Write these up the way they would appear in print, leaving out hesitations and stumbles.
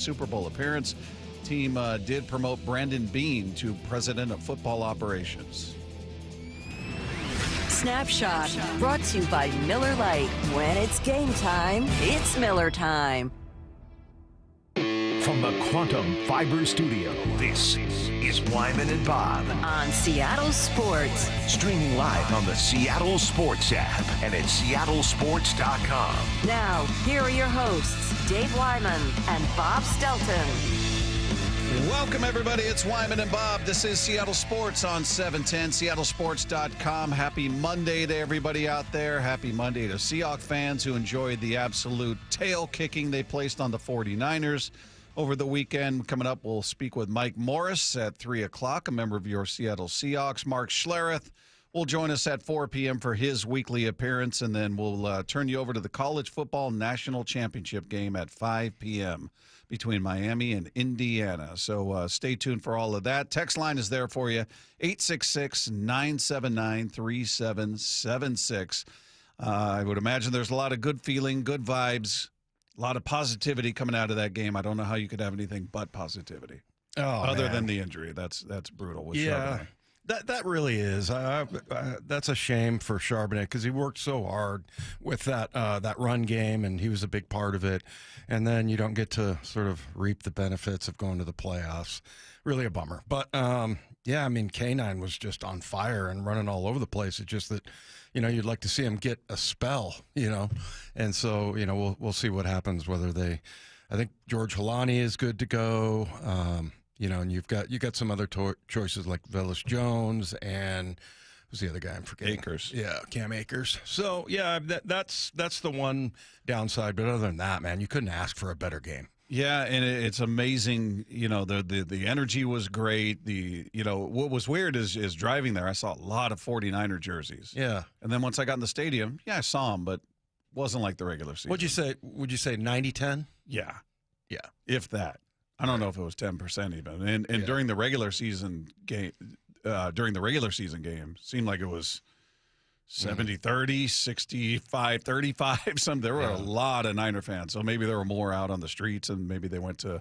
Super Bowl appearance. Team did promote Brandon Beane to president of football operations. Snapshot, brought to you by Miller Lite. When it's game time, it's Miller time. From the Quantum Fiber Studio, this is Wyman and Bob. On Seattle Sports. Streaming live on the Seattle Sports app and at seattlesports.com. Now, here are your hosts, Dave Wyman and Bob Stelton. Welcome, everybody. It's Wyman and Bob. This is Seattle Sports on 710, seattlesports.com. Happy Monday to everybody out there. Happy Monday to Seahawks fans who enjoyed the absolute tail kicking they placed on the 49ers over the weekend. Coming up, we'll speak with Mike Morris at 3 o'clock, a member of your Seattle Seahawks. Mark Schlereth will join us at 4 p.m. for his weekly appearance, and then we'll turn you over to the College Football National Championship game at 5 p.m. between Miami and Indiana. So stay tuned for all of that. Text line is there for you, 866-979-3776. I would imagine there's a lot of good feeling, good vibes, a lot of positivity coming out of that game. I don't know how you could have anything but positivity. Other than the injury. That's brutal with Charbonnet. That really is. That's a shame for Charbonnet because he worked so hard with that run game, and he was a big part of it. And then you don't get to sort of reap the benefits of going to the playoffs. Really a bummer. But, yeah, I mean, K9 was just on fire and running all over the place. It's just that, you'd like to see him get a spell, And so, we'll see what happens, I think George Halani is good to go. And you've got some other choices like Velus Jones and who's the other guy I'm forgetting? Akers. Yeah, Cam Akers. So yeah, that's the one downside. But other than that, man, you couldn't ask for a better game. Yeah, and it's amazing. The energy was great. What was weird is driving there, I saw a lot of 49er jerseys. Yeah, and then once I got in the stadium, I saw them, but wasn't like the regular season. Would you say 90-10? Yeah, yeah, if that. I don't know if it was 10% even. And during the regular season game, seemed like it was 70-30, 65-35. There were a lot of Niner fans, so maybe there were more out on the streets, and maybe they went to,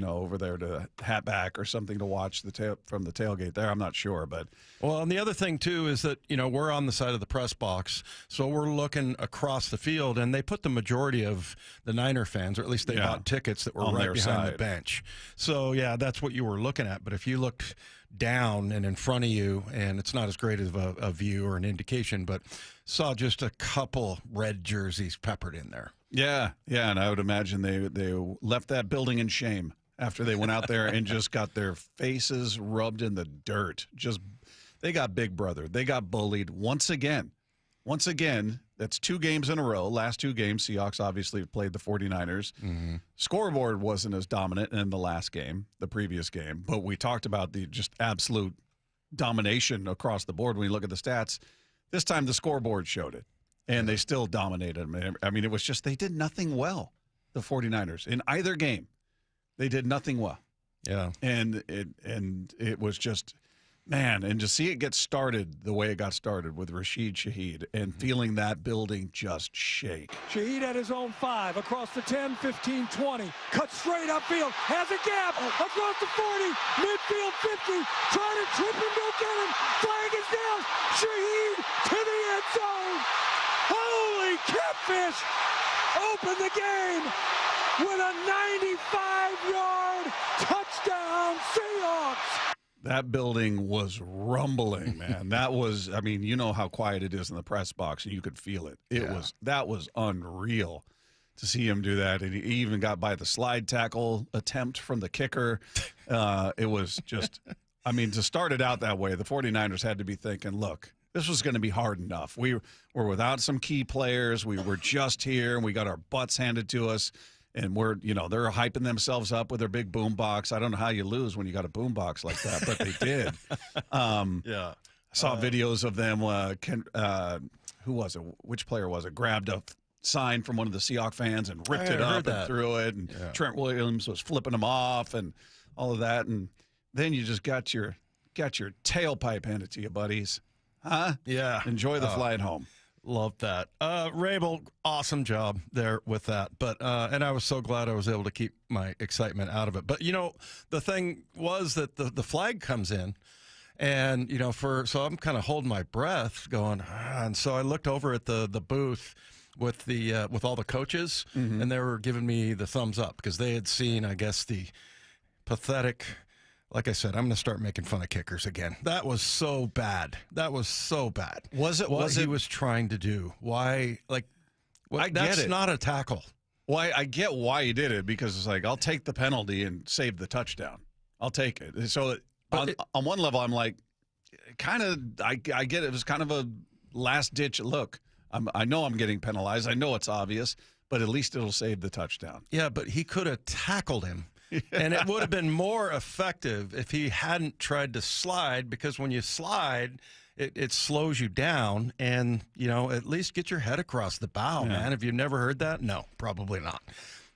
over there to Hatback or something to watch from the tailgate there. I'm not sure, but and the other thing too is that we're on the side of the press box, so we're looking across the field, and they put the majority of the Niner fans, or at least they bought tickets that were on right behind side. the bench. So yeah, that's what you were looking at. But if you looked down and in front of you, and it's not as great of a view or an indication, but saw just a couple red jerseys peppered in there. Yeah, and I would imagine they left that building in shame after they went out there and just got their faces rubbed in the dirt. They got big brother. They got bullied once again. Once again, that's 2 games in a row. Last 2 games, Seahawks obviously played the 49ers. Mm-hmm. Scoreboard wasn't as dominant in the last game, the previous game, but we talked about the just absolute domination across the board when you look at the stats. This time the scoreboard showed it, and they still dominated them. I mean, it was just they did nothing well, the 49ers. In either game, they did nothing well. Yeah. And it was just, man, and to see it get started the way it got started with Rashid Shaheed and feeling that building just shake. Shaheed at his own 5, across the 10, 15, 20. Cut straight upfield, has a gap, across the 40, midfield 50, trying to trip him, don't get him. Flag is down, Shaheed to the end zone. Holy catfish! Open the game with a 95-yard touchdown, Seahawks. That building was rumbling, man. That was, I mean, you know how quiet it is in the press box, and you could feel it. That was unreal to see him do that. And he even got by the slide tackle attempt from the kicker. It was just, I mean, to start it out that way, the 49ers had to be thinking, look, this was going to be hard enough. We were without some key players. We were just here, and we got our butts handed to us. And they're hyping themselves up with their big boom box. I don't know how you lose when you got a boom box like that, but they did. Yeah. I saw videos of them. Who was it? Which player was it? Grabbed a sign from one of the Seahawks fans and ripped it up and threw it. And Trent Williams was flipping them off and all of that. And then you just got your tailpipe handed to you, buddies. Huh? Yeah. Enjoy the flight home. Love that. Rabel, awesome job there with that. But and I was so glad I was able to keep my excitement out of it. But, the thing was that the flag comes in. And, so I'm kind of holding my breath going, and so I looked over at the booth with all the coaches, and they were giving me the thumbs up because they had seen, I guess, the pathetic. Like I said, I'm going to start making fun of kickers again. That was so bad. Was it what he was trying to do? Why? That's not a tackle. Well, I get why he did it, because it's like, I'll take the penalty and save the touchdown. I'll take it. So on one level, I'm like, I get it. It was kind of a last-ditch look. I know I'm getting penalized. I know it's obvious, but at least it'll save the touchdown. Yeah, but he could have tackled him. And it would have been more effective if he hadn't tried to slide, because when you slide, it slows you down, and, at least get your head across the bow, man. Have you never heard that? No, probably not.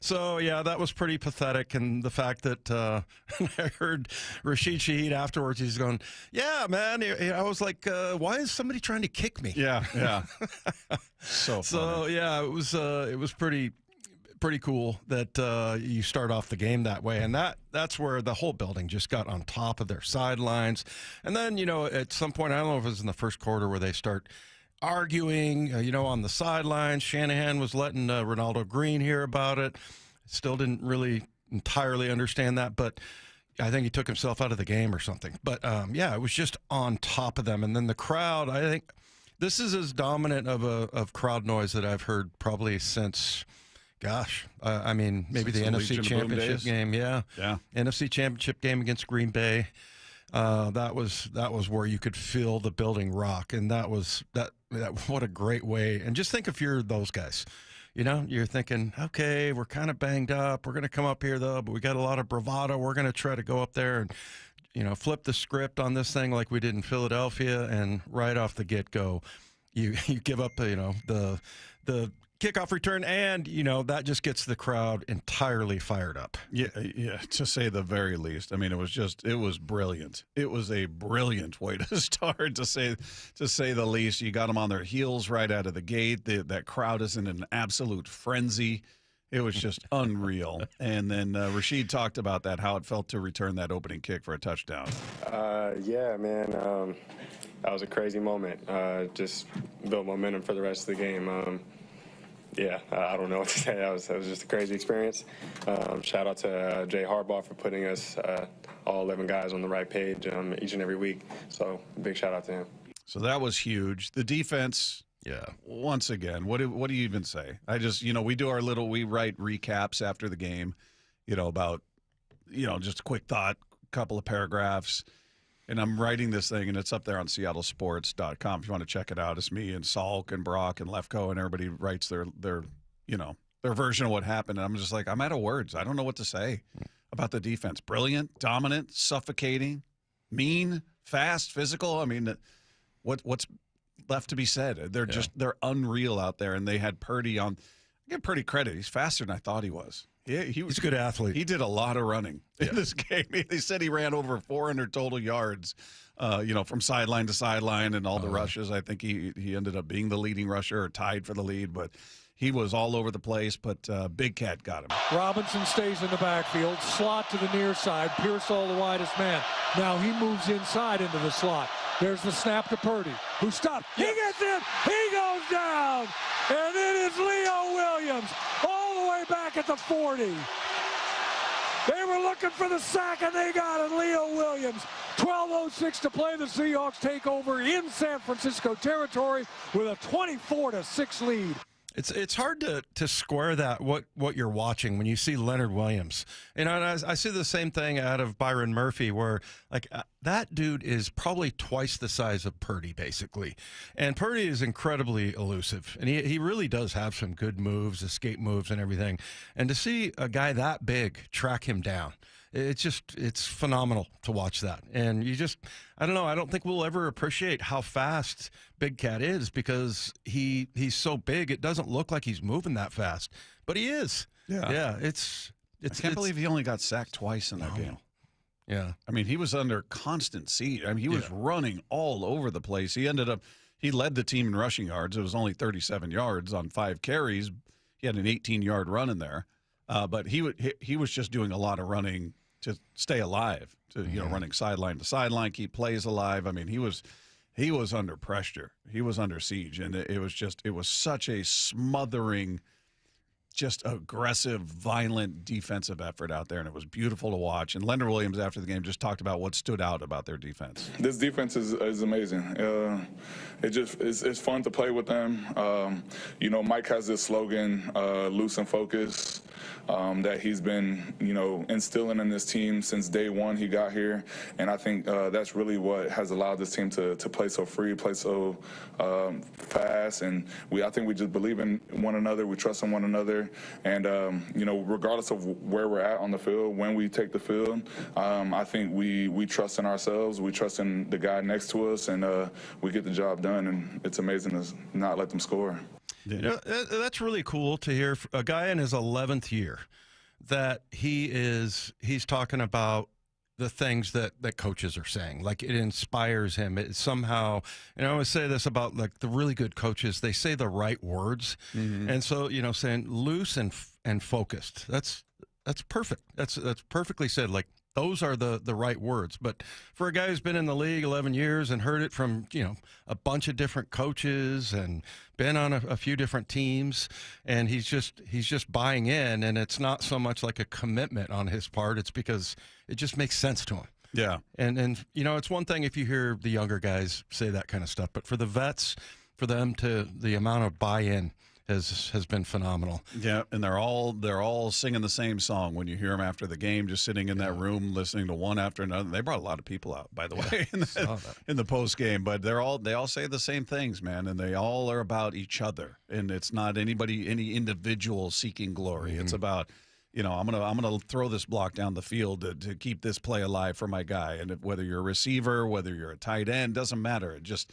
So, yeah, that was pretty pathetic. And the fact that I heard Rashid Shaheed afterwards, he's going, yeah, man. I was like, why is somebody trying to kick me? Yeah. So yeah, it was pretty cool that you start off the game that way. And that's where the whole building just got on top of their sidelines. And then, at some point, I don't know if it was in the first quarter, where they start arguing, on the sidelines. Shanahan was letting Ronaldo Green hear about it. Still didn't really entirely understand that, but I think he took himself out of the game or something. But, yeah, it was just on top of them. And then the crowd, I think this is as dominant of crowd noise that I've heard probably since... Gosh, maybe Since the NFC Championship game, yeah, NFC Championship game against Green Bay. That was where you could feel the building rock, and that was that. What a great way! And just think if you're those guys, you're thinking, okay, we're kind of banged up. We're going to come up here though, but we got a lot of bravado. We're going to try to go up there and flip the script on this thing like we did in Philadelphia, and right off the get go, you give up the kickoff return, and that just gets the crowd entirely fired up. Yeah, to say the very least. I mean, it was brilliant. It was a brilliant way to start, to say the least. You got them on their heels right out of the gate. That crowd is in an absolute frenzy. It was just unreal. And then Rashid talked about that, how it felt to return that opening kick for a touchdown. Yeah, man. That was a crazy moment. Just built momentum for the rest of the game. Yeah, I don't know what to say. That was just a crazy experience. Shout out to Jay Harbaugh for putting us, all 11 guys, on the right page each and every week. So big shout out to him. So that was huge. The defense, once again, what do you even say? I just, we write recaps after the game, about, just a quick thought, couple of paragraphs. And I'm writing this thing, and it's up there on seattlesports.com. If you want to check it out, it's me and Salk and Brock and Lefko, and everybody writes their version of what happened. And I'm just like, I'm out of words. I don't know what to say about the defense. Brilliant, dominant, suffocating, mean, fast, physical. I mean, what's left to be said? They're unreal out there, and they had Purdy on. I give Purdy credit. He's faster than I thought he was. He's a good athlete. He did a lot of running in this game. They said he ran over 400 total yards, from sideline to sideline, and all the rushes. I think he ended up being the leading rusher, or tied for the lead, but he was all over the place. But Big Cat got him. Robinson stays in the backfield, slot to the near side, Pearsall the widest man. Now he moves inside into the slot. There's the snap to Purdy, who stopped. He gets in, he goes down, and it is Leo Williams all the way back at the 40. They were looking for the sack, and they got it. Leo Williams. 12:06 to play. The Seahawks take over in San Francisco territory with a 24-6 lead. It's hard to square that what you're watching when you see Leonard Williams. And I see the same thing out of Byron Murphy, where that dude is probably twice the size of Purdy, basically. And Purdy is incredibly elusive, and he really does have some good moves, escape moves, and everything. And to see a guy that big track him down, it's phenomenal to watch that. And I don't know, I don't think we'll ever appreciate how fast Big Cat is, because he's so big, it doesn't look like he's moving that fast, but he is. Yeah. I can't believe he only got sacked twice in that game. Yeah. I mean, he was under constant siege. I mean, he was running all over the place. He ended up he led the team in rushing yards. It was only 37 yards on 5 carries. He had an 18-yard run in there, but he was just doing a lot of running to stay alive, to running sideline to sideline, keep plays alive. I mean, he was under pressure. He was under siege, and it was such a smothering, just aggressive, violent defensive effort out there, and it was beautiful to watch. And Leonard Williams, after the game, just talked about what stood out about their defense. This defense is amazing. It's fun to play with them. Mike has this slogan, loose and focus, that he's been, instilling in this team since day one he got here. And I think that's really what has allowed this team to play so free, play so fast. And I think we just believe in one another. We trust in one another. And, regardless of where we're at on the field, when we take the field, I think we trust in ourselves. We trust in the guy next to us, and we get the job done. And it's amazing to not let them score. Yeah. That's really cool to hear a guy in his 11th year that he's talking about the things that coaches are saying. Like, it inspires him. It somehow, and I always say this about, like, the really good coaches, they say the right words. Mm-hmm. And so, saying loose and focused, that's perfect. That's perfectly said. Like, those are the right words. But for a guy who's been in the league 11 years and heard it from, a bunch of different coaches and been on a few different teams, and he's just buying in, and it's not so much like a commitment on his part. It's because it just makes sense to him. Yeah. And it's one thing if you hear the younger guys say that kind of stuff, but for the vets, for them the amount of buy-in has been phenomenal. Yeah, and they're all singing the same song when you hear them after the game, just sitting in that room listening to one after another. They brought a lot of people out, by the way, in the post game, but they all say the same things, man, and they all are about each other, and it's not any individual seeking glory. Mm-hmm. It's about, I'm gonna throw this block down the field to keep this play alive for my guy, and whether you're a receiver, whether you're a tight end, doesn't matter. It just,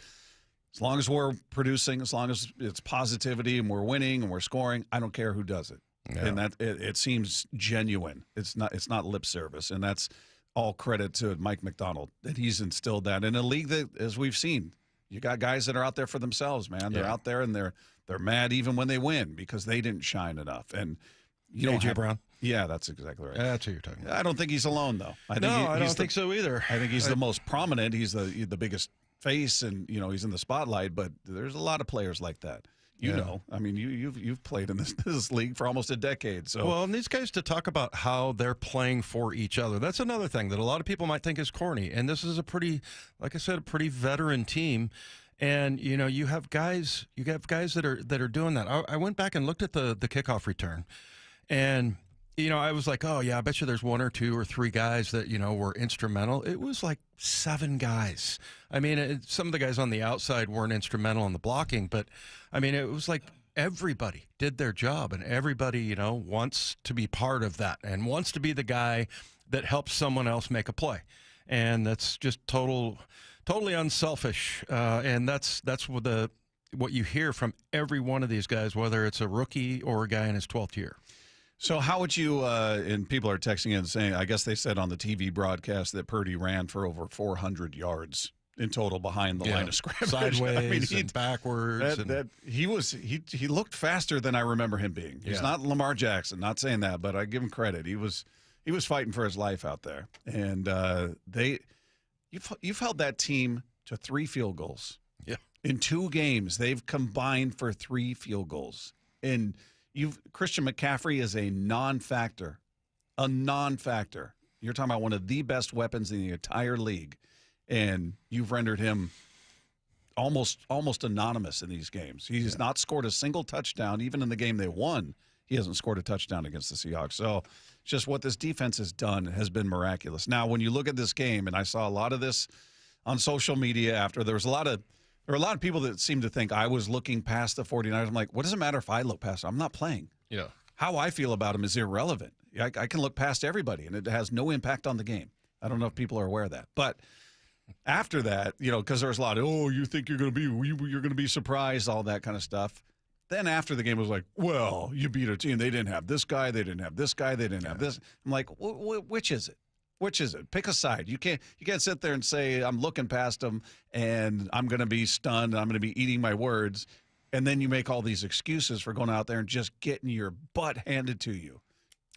as long as we're producing, as long as it's positivity and we're winning and we're scoring, I don't care who does it. Yeah. And that it seems genuine. It's not lip service, and that's all credit to Mike Macdonald that he's instilled that in a league that, as we've seen, you got guys that are out there for themselves, man. They're out there and they're mad even when they win because they didn't shine enough. And A.J. Brown. Yeah, that's exactly right. That's who you're talking about. I don't think he's alone, though. I don't think so either. I think he's the most prominent. He's the biggest face, and he's in the spotlight. But there's a lot of players like that. I mean, you've played in this league for almost a decade. So and these guys, to talk about how they're playing for each other, that's another thing that a lot of people might think is corny. And this is a pretty veteran team. And you have guys that are doing that. I went back and looked at the kickoff return, and I was like, oh yeah, I bet you there's 1 or 2 or 3 guys that were instrumental. It was like 7 guys. I mean, some of the guys on the outside weren't instrumental in the blocking, but I mean, it was like everybody did their job, and everybody wants to be part of that and wants to be the guy that helps someone else make a play, and that's just totally unselfish. And that's what you hear from every one of these guys, whether it's a rookie or a guy in his 12th year. So how would you, and people are texting in saying, I guess they said on the TV broadcast that Purdy ran for over 400 yards in total behind the line of scrimmage. Sideways and backwards. He looked faster than I remember him being. He's not Lamar Jackson, not saying that, but I give him credit. He was fighting for his life out there. And you've held that team to 3 field goals. Yeah. In 2 games, they've combined for 3 field goals. And Christian McCaffrey is a non-factor. You're talking about one of the best weapons in the entire league, and you've rendered him almost anonymous in these games. He's not scored a single touchdown, even in the game they won. He hasn't scored a touchdown against the Seahawks. So just what this defense has done has been miraculous. Now, when you look at this game, and I saw a lot of this on social media after, there were a lot of people that seemed to think I was looking past the 49ers. I'm like, what does it matter if I look past them? I'm not playing. Yeah. How I feel about them is irrelevant. I can look past everybody, and it has no impact on the game. I don't know if people are aware of that. But after that, because there was a lot of, you think you're going to be surprised, all that kind of stuff. Then after the game, it was like, well, you beat a team. They didn't have this guy. They didn't have this guy. They didn't have this. I'm like, which is it? Which is it? Pick a side. You can't sit there and say, I'm looking past them and I'm going to be stunned. I'm going to be eating my words. And then you make all these excuses for going out there and just getting your butt handed to you.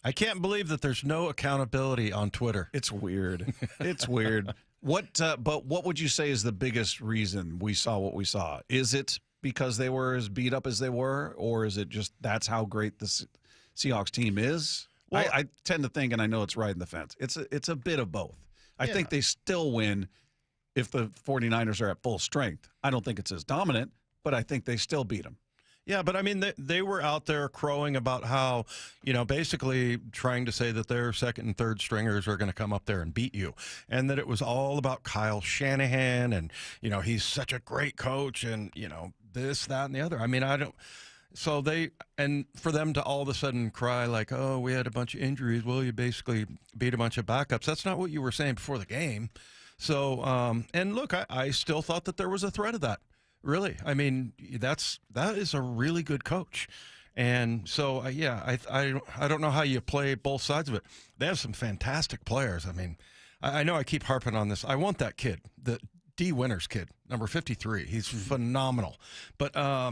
I can't believe that there's no accountability on Twitter. It's weird. It's weird. But what would you say is the biggest reason we saw what we saw? Is it because they were as beat up as they were, or is it just that's how great the Seahawks team is? Well, I tend to think, and I know it's riding the fence, it's a bit of both. I think they still win if the 49ers are at full strength. I don't think it's as dominant, but I think they still beat them. Yeah, but I mean, they were out there crowing about how, basically trying to say that their second and third stringers are going to come up there and beat you. And that it was all about Kyle Shanahan and, he's such a great coach and, this, that, and the other. I mean, so and for them to all of a sudden cry like, oh, we had a bunch of injuries. Well, you basically beat a bunch of backups. That's not what you were saying before the game. So, and look, I still thought that there was a threat of that. Really, I mean, that is a really good coach, and so I don't know how you play both sides of it. They have some fantastic players. I mean, I know I keep harping on this. I want that kid, the D. Winters kid, number 53. He's phenomenal. But I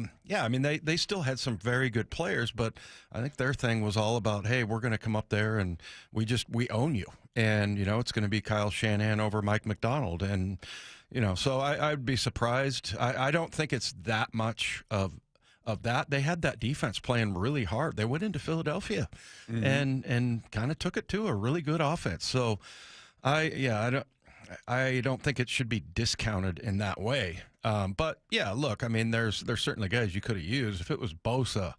mean, they still had some very good players, but I think their thing was all about, hey, we're going to come up there and we own you, and it's going to be Kyle Shanahan over Mike Macdonald, and. So I'd be surprised. I don't think it's that much of that. They had that defense playing really hard. They went into Philadelphia and kind of took it to a really good offense. So I don't think it should be discounted in that way. But yeah, look, I mean, there's certainly guys you could have used if it was Bosa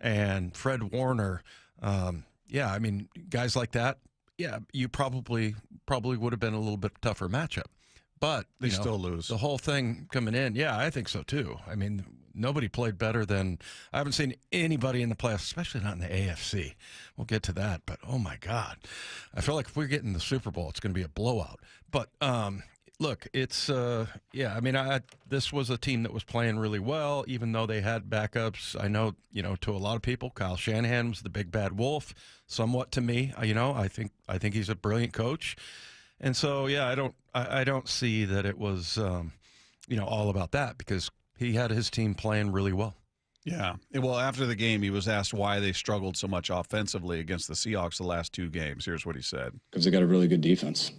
and Fred Warner. I mean, guys like that. Yeah, you probably would have been a little bit tougher matchup. But they still lose. The whole thing coming in, yeah, I think so too. I mean, nobody played better than I haven't seen anybody in the playoffs, especially not in the AFC. We'll get to that, but oh my God, I feel like if we're getting the Super Bowl, it's going to be a blowout. But look, it's I mean, this was a team that was playing really well, even though they had backups. I know, to a lot of people, Kyle Shanahan was the big bad wolf. Somewhat to me, I think he's a brilliant coach. And so, yeah, I don't see that it was, all about that because he had his team playing really well. Yeah. Well, after the game, he was asked why they struggled so much offensively against the Seahawks the last two games. Here's what he said. Because they got a really good defense.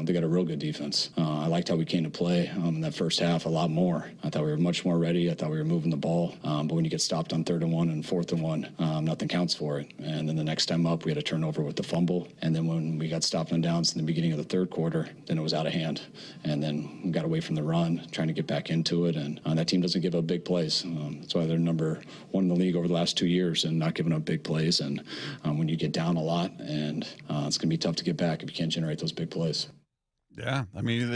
They got a real good defense. I liked how we came to play in that first half a lot more. I thought we were much more ready. I thought we were moving the ball. But when you get stopped on 3rd and 1 and 4th and 1, nothing counts for it. And then the next time up, we had a turnover with the fumble. And then when we got stopped on downs in the beginning of the third quarter, then it was out of hand. And then we got away from the run, trying to get back into it. And that team doesn't give up big plays. That's why they're number 1 in the league over the last 2 years and not giving up big plays. And when you get down a lot, and it's going to be tough to get back if you can't generate those big plays. Yeah, I mean,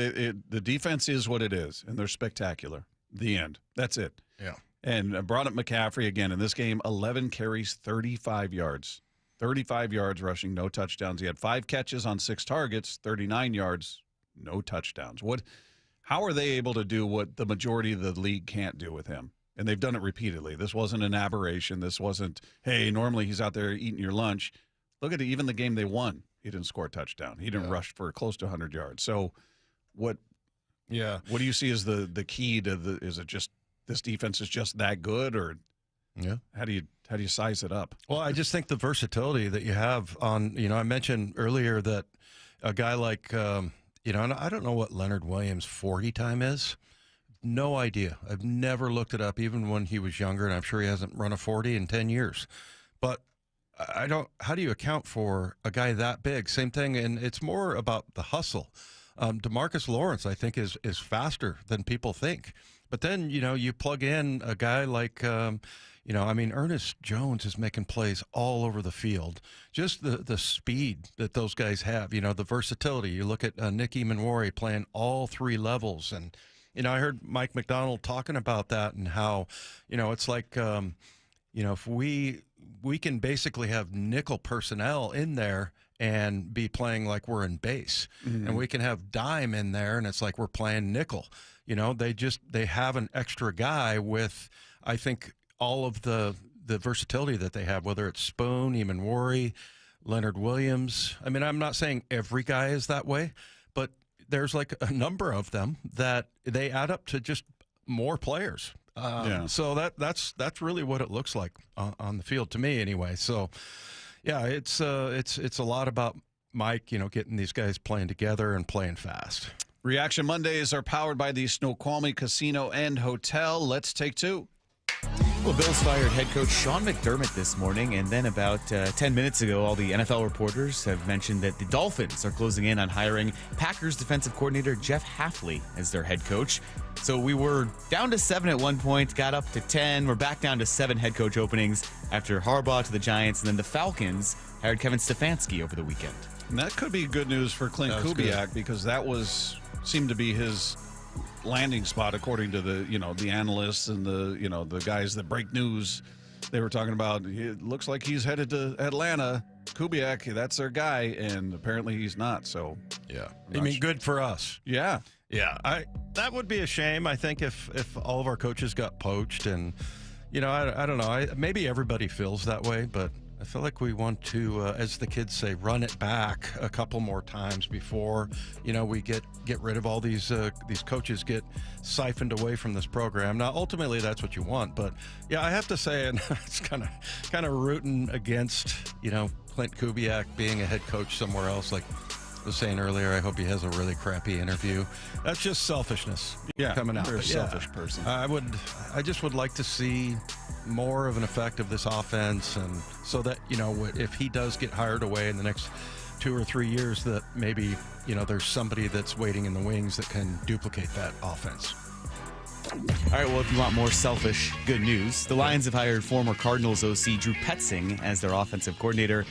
the defense is what it is, and they're spectacular. The end. That's it. Yeah. And I brought up McCaffrey again in this game, 11 carries, 35 yards. 35 yards rushing, no touchdowns. He had 5 catches on 6 targets, 39 yards, no touchdowns. How are they able to do what the majority of the league can't do with him? And they've done it repeatedly. This wasn't an aberration. This wasn't, hey, normally he's out there eating your lunch. Look at it, even the game they won. He didn't score a touchdown. He didn't rush for close to 100 yards. So what do you see as the key to is it just this defense is just that good, or how do you size it up? Well, I just think the versatility that you have on, I mentioned earlier that a guy like, and I don't know what Leonard Williams' 40 time is. No idea. I've never looked it up, even when he was younger, and I'm sure he hasn't run a 40 in 10 years. But how do you account for a guy that big? Same thing, and it's more about the hustle. DeMarcus Lawrence, I think, is faster than people think. But then, you plug in a guy like, Ernest Jones is making plays all over the field. Just the speed that those guys have, the versatility. You look at Nick Emanwari playing all 3 levels. And, I heard Mike Macdonald talking about that and how, it's like, if we can basically have nickel personnel in there and be playing like we're in base. Mm-hmm. And we can have dime in there and it's like we're playing nickel. They have an extra guy with, I think, all of the versatility that they have, whether it's Spoon, Emanwari, Leonard Williams. I mean, I'm not saying every guy is that way, but there's like a number of them that they add up to just more players. So that's really what it looks like on the field to me, anyway. So, yeah, it's a lot about Mike, getting these guys playing together and playing fast. Reaction Mondays are powered by the Snoqualmie Casino and Hotel. Let's take two. Well, Bills fired head coach Sean McDermott this morning, and then about 10 minutes ago, all the NFL reporters have mentioned that the Dolphins are closing in on hiring Packers defensive coordinator Jeff Hafley as their head coach. So we were down to 7 at one point, got up to 10. We're back down to 7 head coach openings after Harbaugh to the Giants, and then the Falcons hired Kevin Stefanski over the weekend. And that could be good news for Clint Kubiak because that seemed to be his landing spot according to the analysts and the guys that break news. They were talking about it looks like he's headed to Atlanta. Kubiak, that's their guy, and apparently he's not. So yeah, I mean, good for us. Yeah. That would be a shame. I think if all of our coaches got poached, and I don't know. Maybe everybody feels that way, but I feel like we want to, as the kids say, run it back a couple more times before we get rid of all these coaches get siphoned away from this program. Now, ultimately, that's what you want, but yeah, I have to say, and it's kind of rooting against Clint Kubiak being a head coach somewhere else. Like I was saying earlier, I hope he has a really crappy interview. That's just selfishness. Coming out. You're a selfish person. I just would like to see more of an effect of this offense, and so that if he does get hired away in the next 2 or 3 years, that maybe there's somebody that's waiting in the wings that can duplicate that offense. All right, well, if you want more selfish good news, the Lions have hired former Cardinals OC Drew Petzing as their offensive coordinator.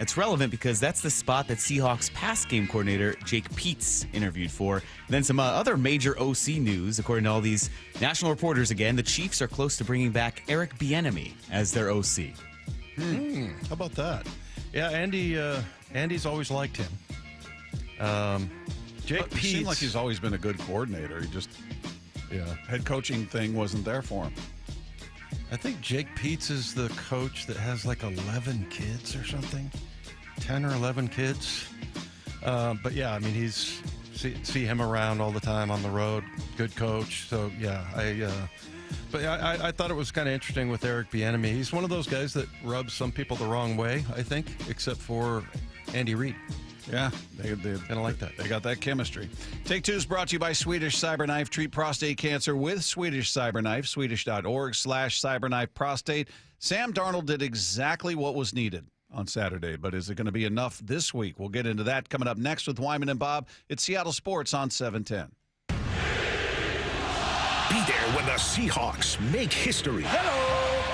It's relevant because that's the spot that Seahawks pass game coordinator Jake Peetz interviewed for. Then some other major OC news. According to all these national reporters, again, the Chiefs are close to bringing back Eric Bieniemy as their OC. How about that? Yeah, Andy's always liked him. Jake Peetz seemed like he's always been a good coordinator. He just head coaching thing wasn't there for him. I think Jake Peetz is the coach that has like 11 kids or something, 10 or 11 kids. But yeah, I mean, he's see him around all the time on the road. Good coach. So yeah, I thought it was kind of interesting with Eric Bieniemy. He's one of those guys that rubs some people the wrong way, I think, except for Andy Reid. Yeah, they kind of like that. They got that chemistry. Take Two is brought to you by Swedish Cyberknife. Treat prostate cancer with Swedish Cyberknife. Swedish.org/cyberknife prostate. Sam Darnold did exactly what was needed on Saturday, but is it going to be enough this week? We'll get into that coming up next with Wyman and Bob. It's Seattle Sports on 710. Be there when the Seahawks make history. Hello!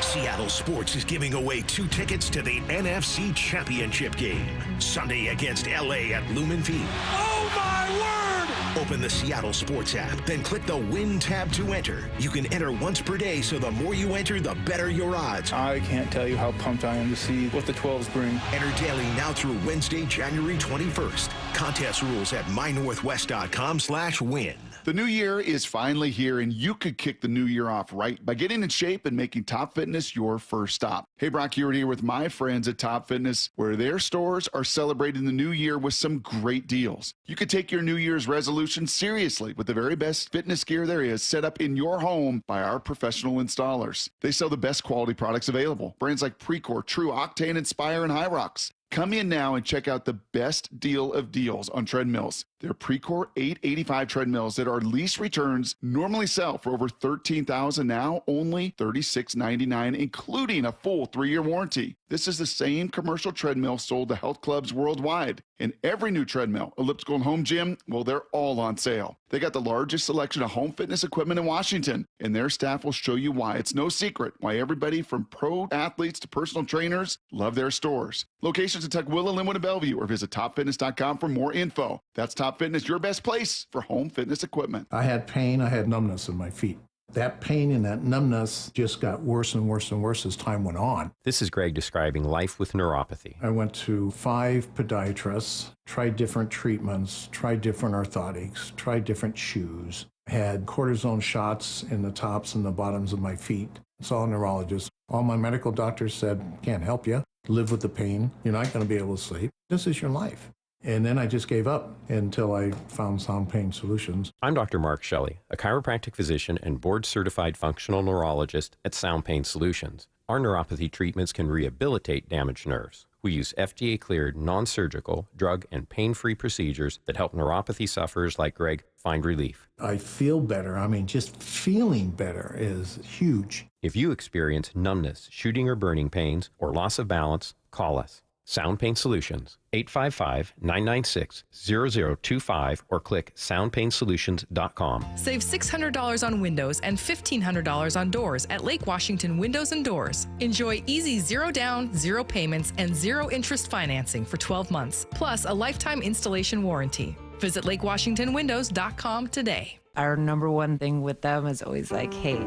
Seattle Sports is giving away 2 tickets to the NFC Championship game. Sunday against LA at Lumen Field. Oh, my word! Open the Seattle Sports app, then click the Win tab to enter. You can enter once per day, so the more you enter, the better your odds. I can't tell you how pumped I am to see what the 12s bring. Enter daily now through Wednesday, January 21st. Contest rules at mynorthwest.com/win. The new year is finally here, and you could kick the new year off right by getting in shape and making Top Fitness your first stop. Hey, Brock Hewitt here with my friends at Top Fitness, where their stores are celebrating the new year with some great deals. You could take your New Year's resolution seriously with the very best fitness gear there is set up in your home by our professional installers. They sell the best quality products available. Brands like Precor, True, Octane, Inspire, and Hyrox. Come in now and check out the best deal of deals on treadmills. They're Precor 885 treadmills that are lease returns normally sell for over $13,000, now only $36.99, including a full 3-year warranty. This is the same commercial treadmill sold to health clubs worldwide. And every new treadmill, elliptical, and home gym, well, they're all on sale. They got the largest selection of home fitness equipment in Washington, and their staff will show you why. It's no secret why everybody from pro athletes to personal trainers love their stores. Locations in Tukwila, Linwood, and Bellevue, or visit topfitness.com for more info. That's Top Fitness, your best place for home fitness equipment. I had pain, I had numbness in my feet. That pain and that numbness just got worse and worse and worse as time went on. This is Greg describing life with neuropathy. I went to 5 podiatrists, tried different treatments, tried different orthotics, tried different shoes, had cortisone shots in the tops and the bottoms of my feet. Saw a neurologist. All my medical doctors said, can't help you. live with the pain. You're not going to be able to sleep. This is your life. And then I just gave up until I found Sound Pain Solutions. I'm Dr. Mark Shelley, a chiropractic physician and board-certified functional neurologist at Sound Pain Solutions. Our neuropathy treatments can rehabilitate damaged nerves. We use FDA-cleared, non-surgical, drug, and pain-free procedures that help neuropathy sufferers like Greg find relief. I feel better. I mean, just feeling better is huge. If you experience numbness, shooting or burning pains, or loss of balance, call us. Sound Pain Solutions, 855-996-0025, or click soundpainsolutions.com. Save $600 on windows and $1,500 on doors at Lake Washington Windows and Doors. Enjoy easy zero down, zero payments, and zero interest financing for 12 months, plus a lifetime installation warranty. Visit lakewashingtonwindows.com today. Our number one thing with them is always like, hey,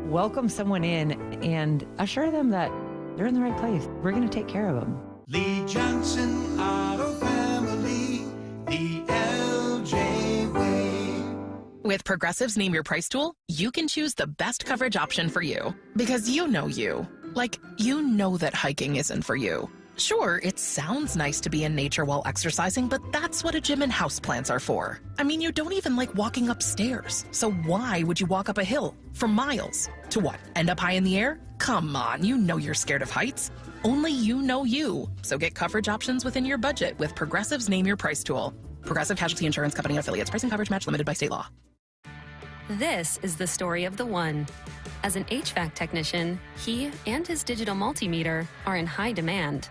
welcome someone in and assure them that they're in the right place. We're going to take care of them. Lee Johnson Auto Family, the LJ way. With Progressive's Name Your Price tool, you can choose the best coverage option for you. Because you know you. Like, you know that hiking isn't for you. Sure, it sounds nice to be in nature while exercising, but that's what a gym and houseplants are for. I mean, you don't even like walking upstairs. So why would you walk up a hill for miles? To what, end up high in the air? Come on, you know you're scared of heights. Only you know you. So get coverage options within your budget with Progressive's Name Your Price tool. Progressive Casualty Insurance Company affiliates. Price and coverage match limited by state law. This is the story of the one. As an HVAC technician, he and his digital multimeter are in high demand.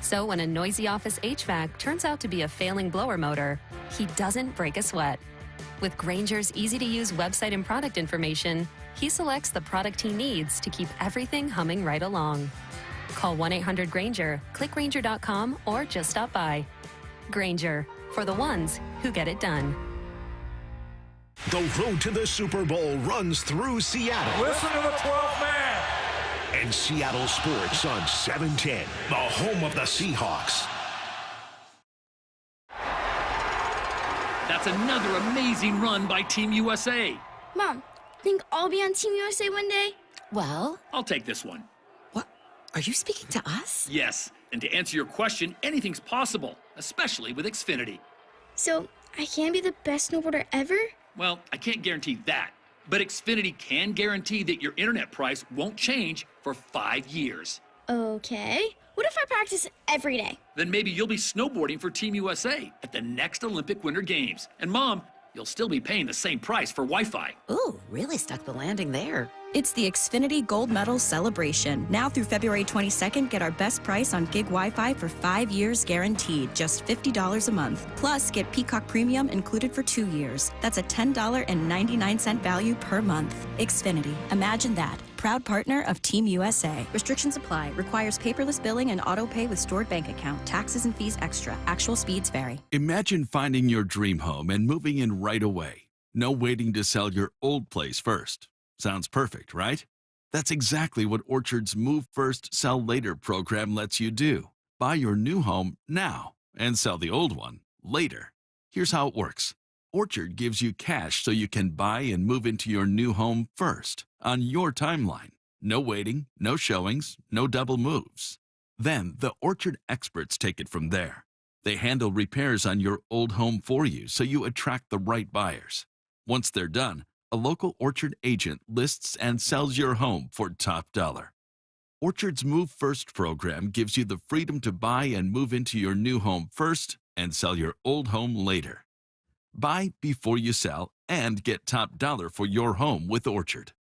So when a noisy office HVAC turns out to be a failing blower motor, he doesn't break a sweat. With Grainger's easy-to-use website and product information, he selects the product he needs to keep everything humming right along. Call 1-800-GRAINGER, click Grainger.com, or just stop by. Grainger, for the ones who get it done. The road to the Super Bowl runs through Seattle. Listen to the 12th man. And Seattle Sports on 710, the home of the Seahawks. That's another amazing run by Team USA. Mom, think I'll be on Team USA one day? Well, I'll take this one. Are you speaking to us? Yes, and to answer your question, anything's possible, especially with Xfinity. So, I can be the best snowboarder ever? Well, I can't guarantee that, but Xfinity can guarantee that your internet price won't change for 5 years. Okay. What if I practice every day? Then maybe you'll be snowboarding for Team USA at the next Olympic Winter Games. And Mom, you'll still be paying the same price for Wi-Fi. Ooh, really stuck the landing there. It's the Xfinity Gold Medal Celebration. Now through February 22nd, get our best price on gig Wi-Fi for 5 years guaranteed, just $50 a month. Plus, get Peacock Premium included for 2 years. That's a $10.99 value per month. Xfinity. Imagine that. Proud partner of Team USA. Restrictions apply. Requires paperless billing and auto pay with stored bank account. Taxes and fees extra. Actual speeds vary. Imagine finding your dream home and moving in right away. No waiting to sell your old place first. Sounds perfect, right? That's exactly what Orchard's Move First, Sell Later program lets you do. Buy your new home now and sell the old one later. Here's how it works. Orchard gives you cash so you can buy and move into your new home first, on your timeline. No waiting, no showings, no double moves. Then the Orchard experts take it from there. They handle repairs on your old home for you so you attract the right buyers. Once they're done, a local Orchard agent lists and sells your home for top dollar. Orchard's Move First program gives you the freedom to buy and move into your new home first and sell your old home later. Buy before you sell and get top dollar for your home with Orchard.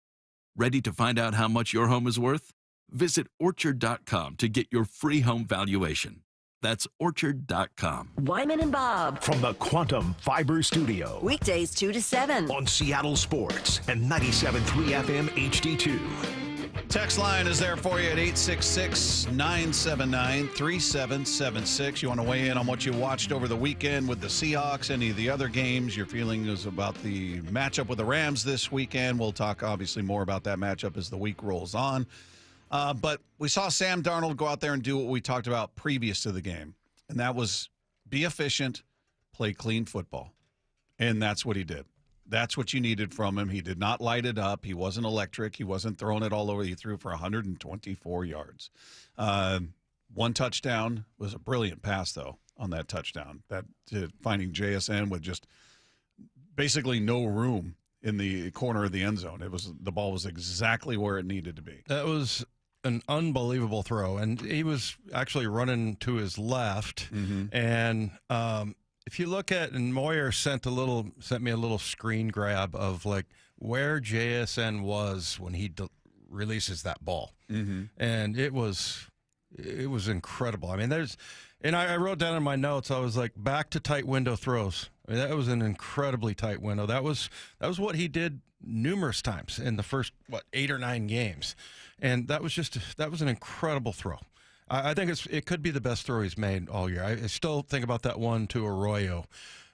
Ready to find out how much your home is worth? Visit Orchard.com to get your free home valuation. That's Orchard.com. Wyman and Bob. From the Quantum Fiber Studio. Weekdays 2 to 7. On Seattle Sports and 97.3 FM HD2. Text line is there for you at 866-979-3776. You want to weigh in on what you watched over the weekend with the Seahawks, any of the other games, your feelings about the matchup with the Rams this weekend. We'll talk obviously more about that matchup as the week rolls on. But we saw Sam Darnold go out there and do what we talked about previous to the game, and that was be efficient, play clean football. And that's what he did. That's what you needed from him. He did not light it up. He wasn't electric. He wasn't throwing it all over. He threw for 124 yards. One touchdown was a brilliant pass, though, on that touchdown. That finding JSN with just basically no room in the corner of the end zone. The ball was exactly where it needed to be. That was an unbelievable throw, and he was actually running to his left. And if you look at, and Moyer sent me a little screen grab of like where JSN was when he releases that ball, and it was incredible. I mean, I wrote down in my notes, I was like, back to tight window throws. I mean, that was an incredibly tight window. That was what he did numerous times in the first 8 or 9 games, and that was an incredible throw. I think it could be the best throw he's made all year. I still think about that one to Arroyo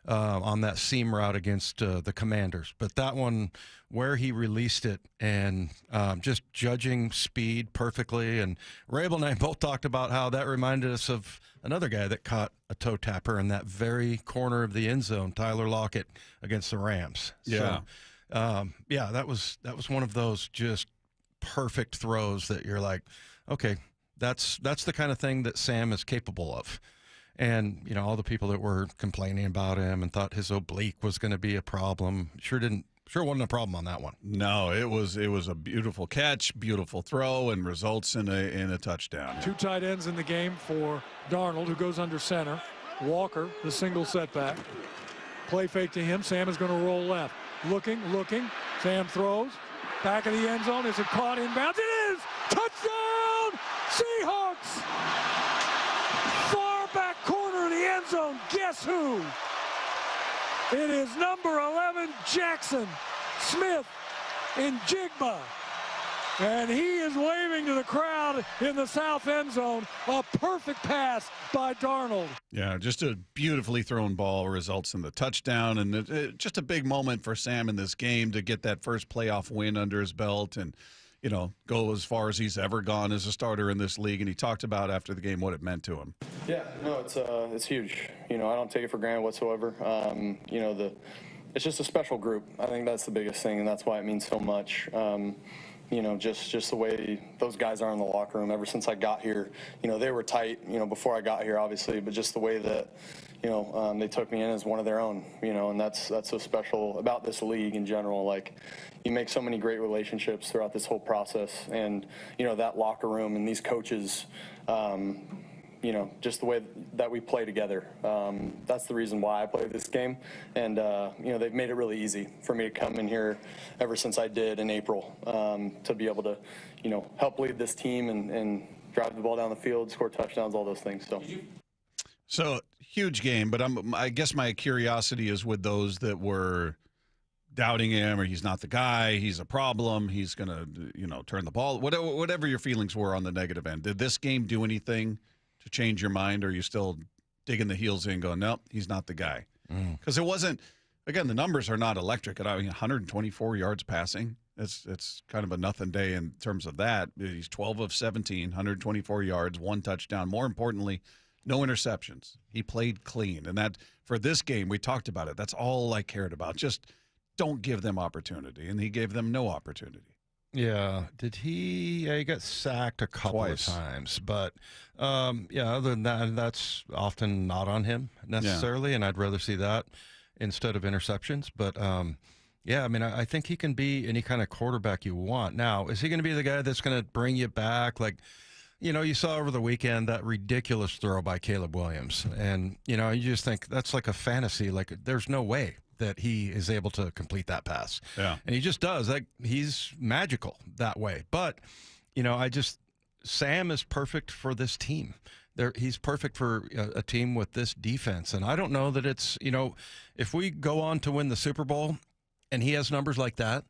on that seam route against the Commanders, but that one where he released it and just judging speed perfectly. And Rabel and I both talked about how that reminded us of another guy that caught a toe tapper in that very corner of the end zone, Tyler Lockett against the Rams. Yeah. So, that was one of those just perfect throws that you're like, okay, that's the kind of thing that Sam is capable of. And, all the people that were complaining about him and thought his oblique was going to be a problem, sure wasn't a problem on that one. No, it was a beautiful catch, beautiful throw, and results in a touchdown. 2 tight ends in the game for Darnold, who goes under center. Walker, the single setback. Play fake to him. Sam is going to roll left. Looking. Sam throws. Back of the end zone. Is it caught inbounds? It is! Touchdown! Seahawks! Far back corner of the end zone. Guess who? It is number 11, Jackson Smith in Jigba. And he is waving to the crowd in the south end zone. A perfect pass by Darnold. Yeah, just a beautifully thrown ball results in the touchdown. And just a big moment for Sam in this game to get that first playoff win under his belt and, go as far as he's ever gone as a starter in this league. And he talked about after the game what it meant to him. Yeah, no, it's huge. I don't take it for granted whatsoever. It's just a special group. I think that's the biggest thing, and that's why it means so much. Just the way those guys are in the locker room. Ever since I got here, they were tight, before I got here, obviously, but just the way that, they took me in as one of their own, and that's so special about this league in general. Like, you make so many great relationships throughout this whole process, and, that locker room and these coaches, just the way that we play together. That's the reason why I play this game. And, they've made it really easy for me to come in here ever since I did in April to be able to, help lead this team and drive the ball down the field, score touchdowns, all those things. So huge game, but I guess my curiosity is with those that were doubting him, or he's not the guy, he's a problem, he's going to, turn the ball, whatever your feelings were on the negative end. Did this game do anything to change your mind, or are you still digging the heels in going, nope, he's not the guy? Because it wasn't, again, the numbers are not electric. 124 yards passing. It's kind of a nothing day in terms of that. He's 12 of 17, 124 yards, 1 touchdown. More importantly, no interceptions. He played clean. And that, for this game, we talked about it. That's all I cared about. Just don't give them opportunity. And he gave them no opportunity. Yeah. He got sacked a couple of times, but other than that, that's often not on him necessarily, and I'd rather see that instead of interceptions. But I think he can be any kind of quarterback you want. Now, is he going to be the guy that's going to bring you back? Like, you saw over the weekend that ridiculous throw by Caleb Williams, and you just think that's like a fantasy. Like, there's no way that he is able to complete that pass. Yeah. And he just does. Like, he's magical that way. But, Sam is perfect for this team. He's perfect for a team with this defense. And I don't know that it's, if we go on to win the Super Bowl and he has numbers like that,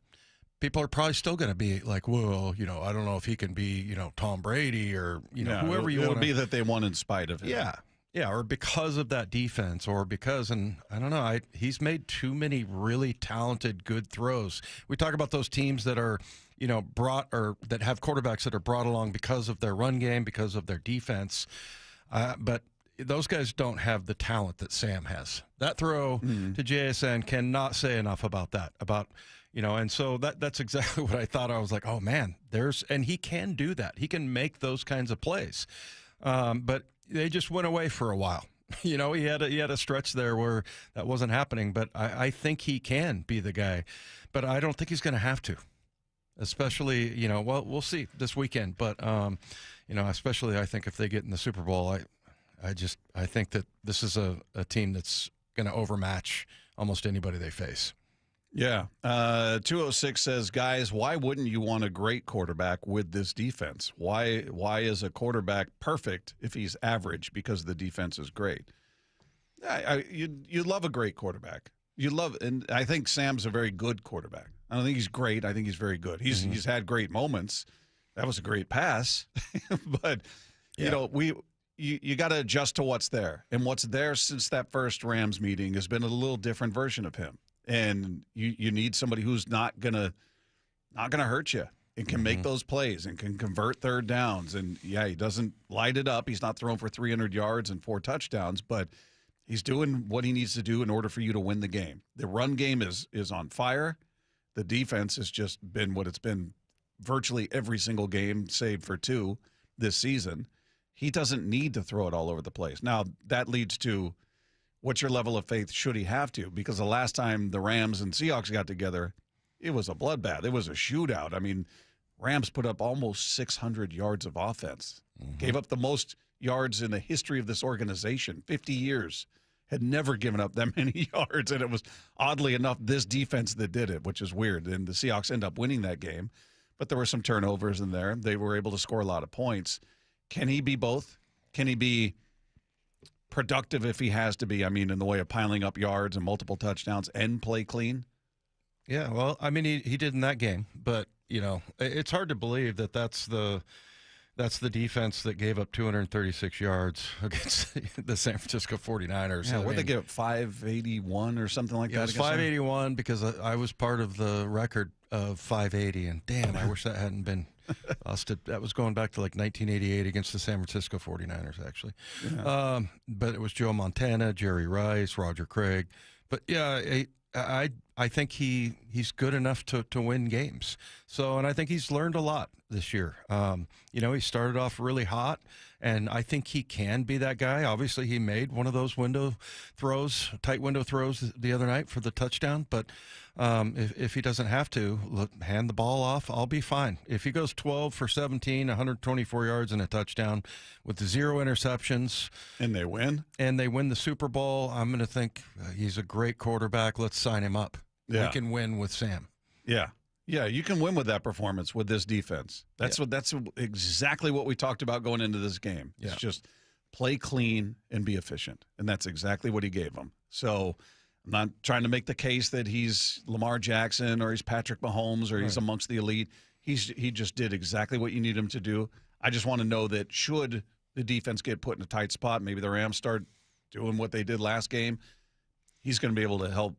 people are probably still going to be like, well, I don't know if he can be, Tom Brady or, whoever you want. It'll be that they won in spite of him. Yeah. Yeah, or because of that defense, or because, and I don't know, he's made too many really talented, good throws. We talk about those teams that are, that have quarterbacks that are brought along because of their run game, because of their defense. But those guys don't have the talent that Sam has. That throw to JSN cannot say enough about that. And so that's exactly what I thought. I was like, oh man, and he can do that. He can make those kinds of plays. But they just went away for a while. He had a stretch there where that wasn't happening. But I think he can be the guy. But I don't think he's going to have to. Especially, well, we'll see this weekend. But, especially I think if they get in the Super Bowl, I think that this is a team that's going to overmatch almost anybody they face. Yeah. 206 says, guys, why wouldn't you want a great quarterback with this defense? Why is a quarterback perfect if he's average because the defense is great? You love a great quarterback. And I think Sam's a very good quarterback. I don't think he's great. I think he's very good. He's had great moments. That was a great pass. But, you got to adjust to what's there. And what's there since that first Rams meeting has been a little different version of him. And you need somebody who's not gonna hurt you and can make those plays and can convert third downs. And he doesn't light it up. He's not throwing for 300 yards and 4 touchdowns, but he's doing what he needs to do in order for you to win the game. The run game is on fire. The defense has just been what it's been virtually every single game, save for 2 this season. He doesn't need to throw it all over the place. Now that leads to, what's your level of faith should he have to? Because the last time the Rams and Seahawks got together, it was a bloodbath. It was a shootout. I mean, Rams put up almost 600 yards of offense. Gave up the most yards in the history of this organization. 50 years. Had never given up that many yards. And it was, oddly enough, this defense that did it, which is weird. And the Seahawks end up winning that game. But there were some turnovers in there. They were able to score a lot of points. Can he be both? Can he be productive if he has to be, in the way of piling up yards and multiple touchdowns and play clean? Yeah, well, he did in that game, but it's hard to believe that that's the defense that gave up 236 yards against the San Francisco 49ers. Yeah, where'd they give up 581 or something like that? It was 581 because I was part of the record of 580, and damn, I wish that hadn't been busted. That was going back to like 1988 against the San Francisco 49ers, actually. Yeah. But it was Joe Montana, Jerry Rice, Roger Craig. But yeah, I think he's good enough to win games. So, and I think he's learned a lot this year. He started off really hot, and I think he can be that guy. Obviously, he made one of those tight window throws the other night for the touchdown. But if he doesn't have to, hand the ball off, I'll be fine. If he goes 12 for 17, 124 yards and a touchdown with 0 interceptions. And they win? And they win the Super Bowl, I'm going to think he's a great quarterback. Let's sign him up. Yeah. We can win with Sam. Yeah. Yeah, you can win with that performance with this defense. That's exactly what we talked about going into this game. It's just play clean and be efficient. And that's exactly what he gave them. So I'm not trying to make the case that he's Lamar Jackson or he's Patrick Mahomes or he's amongst the elite. He just did exactly what you need him to do. I just want to know that should the defense get put in a tight spot, maybe the Rams start doing what they did last game, he's going to be able to help,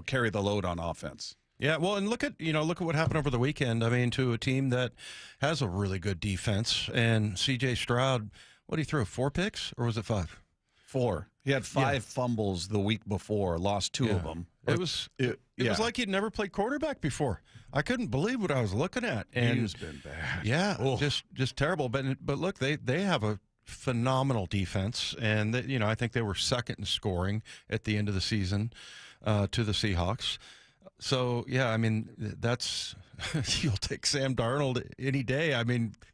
carry the load on offense. Yeah, well, and look at what happened over the weekend. To a team that has a really good defense, and C.J. Stroud, what did he throw, 4 picks, or was it 5? 4. He had 5 fumbles the week before, lost 2 of them. It was like he'd never played quarterback before. I couldn't believe what I was looking at. And he's been bad. Yeah, just terrible. But look, they have a phenomenal defense, and I think they were second in scoring at the end of the season to the Seahawks. So, yeah, that's you'll take Sam Darnold any day.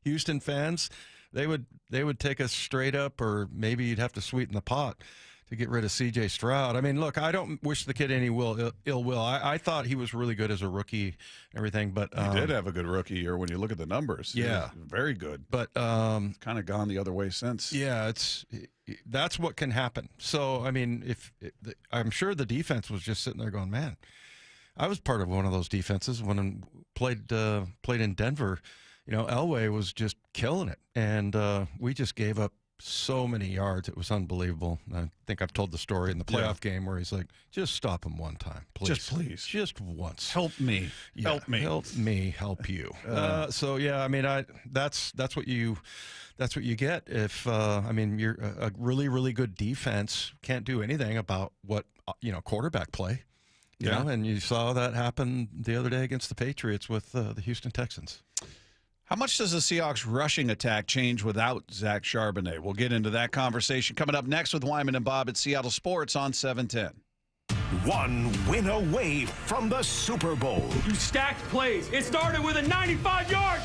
Houston fans, they would take us straight up, or maybe you'd have to sweeten the pot to get rid of C.J. Stroud. Look, I don't wish the kid any ill will. I thought he was really good as a rookie and everything, but he did have a good rookie year when you look at the numbers. Yeah. Very good. But it's kind of gone the other way since. Yeah, that's what can happen. So, I'm sure the defense was just sitting there going, man, I was part of one of those defenses when I played in Denver. Elway was just killing it, and we just gave up so many yards. It was unbelievable. I think I've told the story in the playoff game where he's like, just stop him one time, please. Just please. Just once. Help me. Yeah, help me. Help me help you. So, yeah, that's what you get if, you're a really, really good defense, can't do anything about what, quarterback play. And you saw that happen the other day against the Patriots with the Houston Texans. How much does the Seahawks rushing attack change without Zach Charbonnet? We'll get into that conversation coming up next with Wyman and Bob at Seattle Sports on 710. One win away from the Super Bowl. You stacked plays. It started with a 95-yard.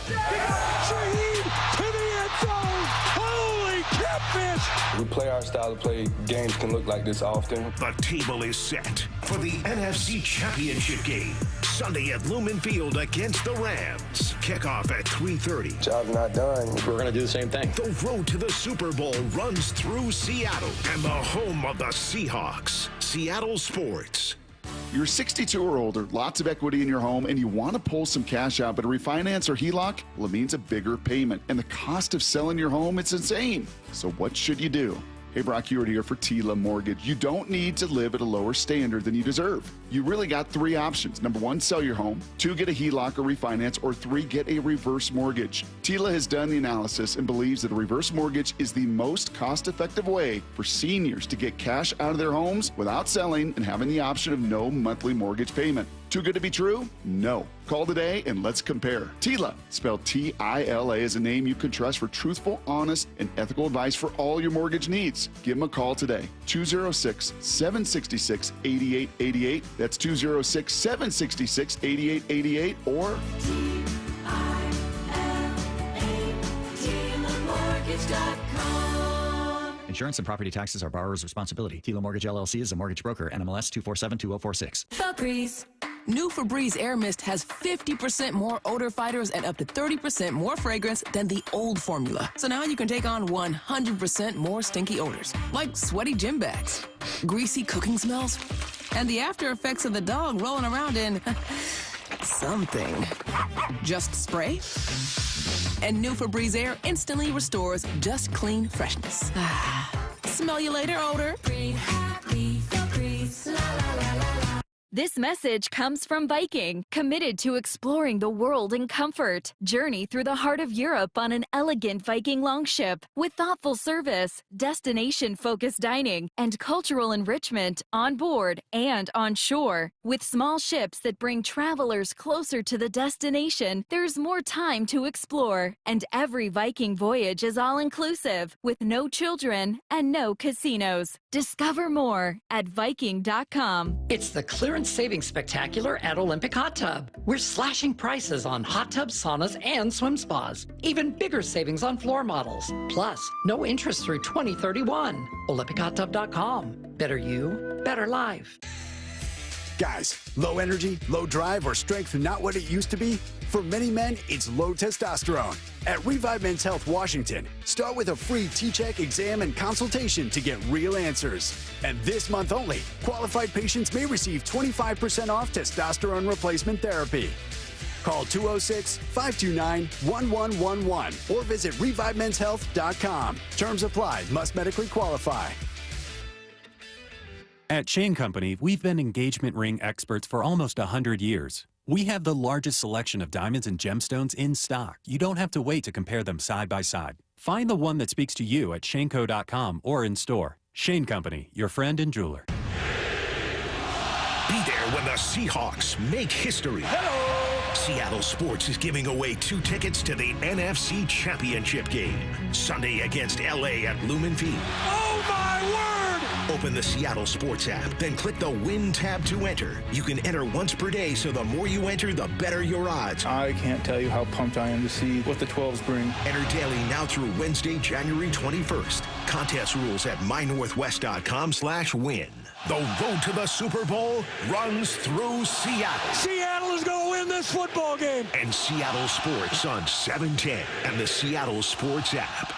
Shaheed to the end zone. Holy catfish. We play our style of play. Games can look like this often. The table is set for the NFC Championship game. Sunday at Lumen Field against the Rams. Kickoff at 3:30. Job's not done. We're going to do the same thing. The road to the Super Bowl runs through Seattle and the home of the Seahawks. Seattle Sports. You're 62 or older, lots of equity in your home, and you want to pull some cash out, but a refinance or HELOC, well, it means a bigger payment. And the cost of selling your home, it's insane. So what should you do? Hey, Brock Ewart here for Tila Mortgage. You don't need to live at a lower standard than you deserve. You really got three options. Number one, sell your home. Two, get a HELOC or refinance. Or three, get a reverse mortgage. Tila has done the analysis and believes that a reverse mortgage is the most cost-effective way for seniors to get cash out of their homes without selling and having the option of no monthly mortgage payment. Too good to be true? No. Call today and let's compare. Tila, spelled T-I-L-A, is a name you can trust for truthful, honest, and ethical advice for all your mortgage needs. Give them a call today. 206-766-8888. That's 206-766-8888 or TilaMortgage.com. Insurance and property taxes are borrower's responsibility. Tila Mortgage LLC is a mortgage broker. NMLS 2472046. Febreze. New Febreze Air Mist has 50% more odor fighters and up to 30% more fragrance than the old formula. So now you can take on 100% more stinky odors, like sweaty gym bags, greasy cooking smells, and the after effects of the dog rolling around in something. Just spray, and new Febreze Air instantly restores just clean freshness. Smell you later, odor. Breathe happy, Febreze, la la la la la. This message comes from Viking, committed to exploring the world in comfort. Journey through the heart of Europe on an elegant Viking longship with thoughtful service, destination-focused dining, and cultural enrichment on board and on shore. With small ships that bring travelers closer to the destination, there's more time to explore. And every Viking voyage is all-inclusive, with no children and no casinos. Discover more at Viking.com. It's the Clearance Savings Spectacular at Olympic Hot Tub. We're slashing prices on hot tubs, saunas, and swim spas. Even bigger savings on floor models. Plus, no interest through 2031. OlympicHotTub.com. Better you, better life. Guys, low energy, low drive, or strength not what it used to be? For many men, it's low testosterone. At Revive Men's Health Washington, start with a free T-check exam and consultation to get real answers. And this month only, qualified patients may receive 25% off testosterone replacement therapy. Call 206-529-1111 or visit ReviveMen'sHealth.com. Terms apply. Must medically qualify. At Chain Company, we've been engagement ring experts for almost 100 years. We have the largest selection of diamonds and gemstones in stock. You don't have to wait to compare them side by side. Find the one that speaks to you at shaneco.com or in store. Shane Company, your friend and jeweler. Be there when the Seahawks make history. Hello! Seattle Sports is giving away 2 tickets to the NFC Championship game. Sunday against LA at Lumen Field. Oh my word! Open the Seattle Sports app, then click the Win tab to enter. You can enter once per day, so the more you enter, the better your odds. I can't tell you how pumped I am to see what the 12s bring. Enter daily now through Wednesday, January 21st. Contest rules at mynorthwest.com/win. The road to the Super Bowl runs through Seattle. Seattle is going to win this football game. And Seattle Sports on 710 and the Seattle Sports app.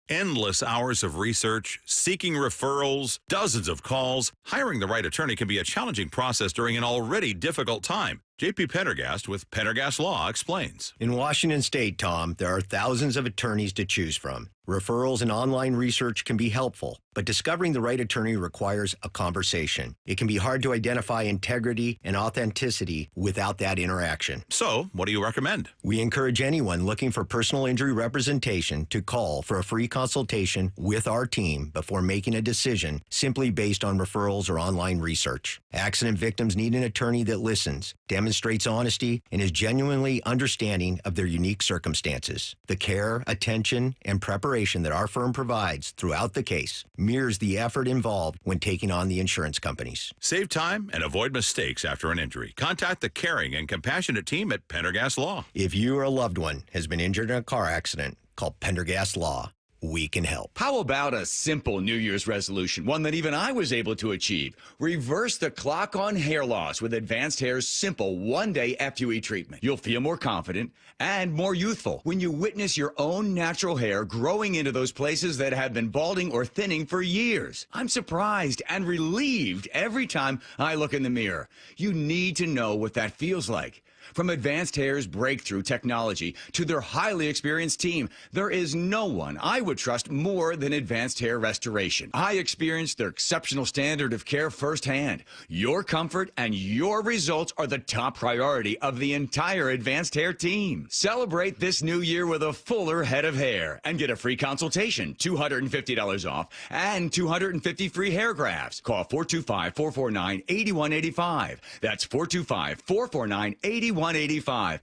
Endless hours of research, seeking referrals, dozens of calls. Hiring the right attorney can be a challenging process during an already difficult time. J.P. Pendergast with Pendergast Law explains. In Washington State, Tom, there are thousands of attorneys to choose from. Referrals and online research can be helpful, but discovering the right attorney requires a conversation. It can be hard to identify integrity and authenticity without that interaction. So, what do you recommend? We encourage anyone looking for personal injury representation to call for a free consultation with our team before making a decision simply based on referrals or online research. Accident victims need an attorney that listens, demonstrates honesty, and is genuinely understanding of their unique circumstances. The care, attention, and preparation that our firm provides throughout the case mirrors the effort involved when taking on the insurance companies. Save time and avoid mistakes after an injury. Contact the caring and compassionate team at Pendergast Law. If you or a loved one has been injured in a car accident, call Pendergast Law. We can help. How about a simple New Year's resolution, one that even I was able to achieve? Reverse the clock on hair loss with Advanced Hair's simple one-day FUE treatment. You'll feel more confident and more youthful when you witness your own natural hair growing into those places that have been balding or thinning for years. I'm surprised and relieved every time I look in the mirror. You need to know what that feels like. From Advanced Hair's breakthrough technology to their highly experienced team, there is no one I would trust more than Advanced Hair Restoration. I experienced their exceptional standard of care firsthand. Your comfort and your results are the top priority of the entire Advanced Hair team. Celebrate this new year with a fuller head of hair and get a free consultation, $250 off, and 250 free hair grafts. Call 425-449-8185. That's 425-449-8185.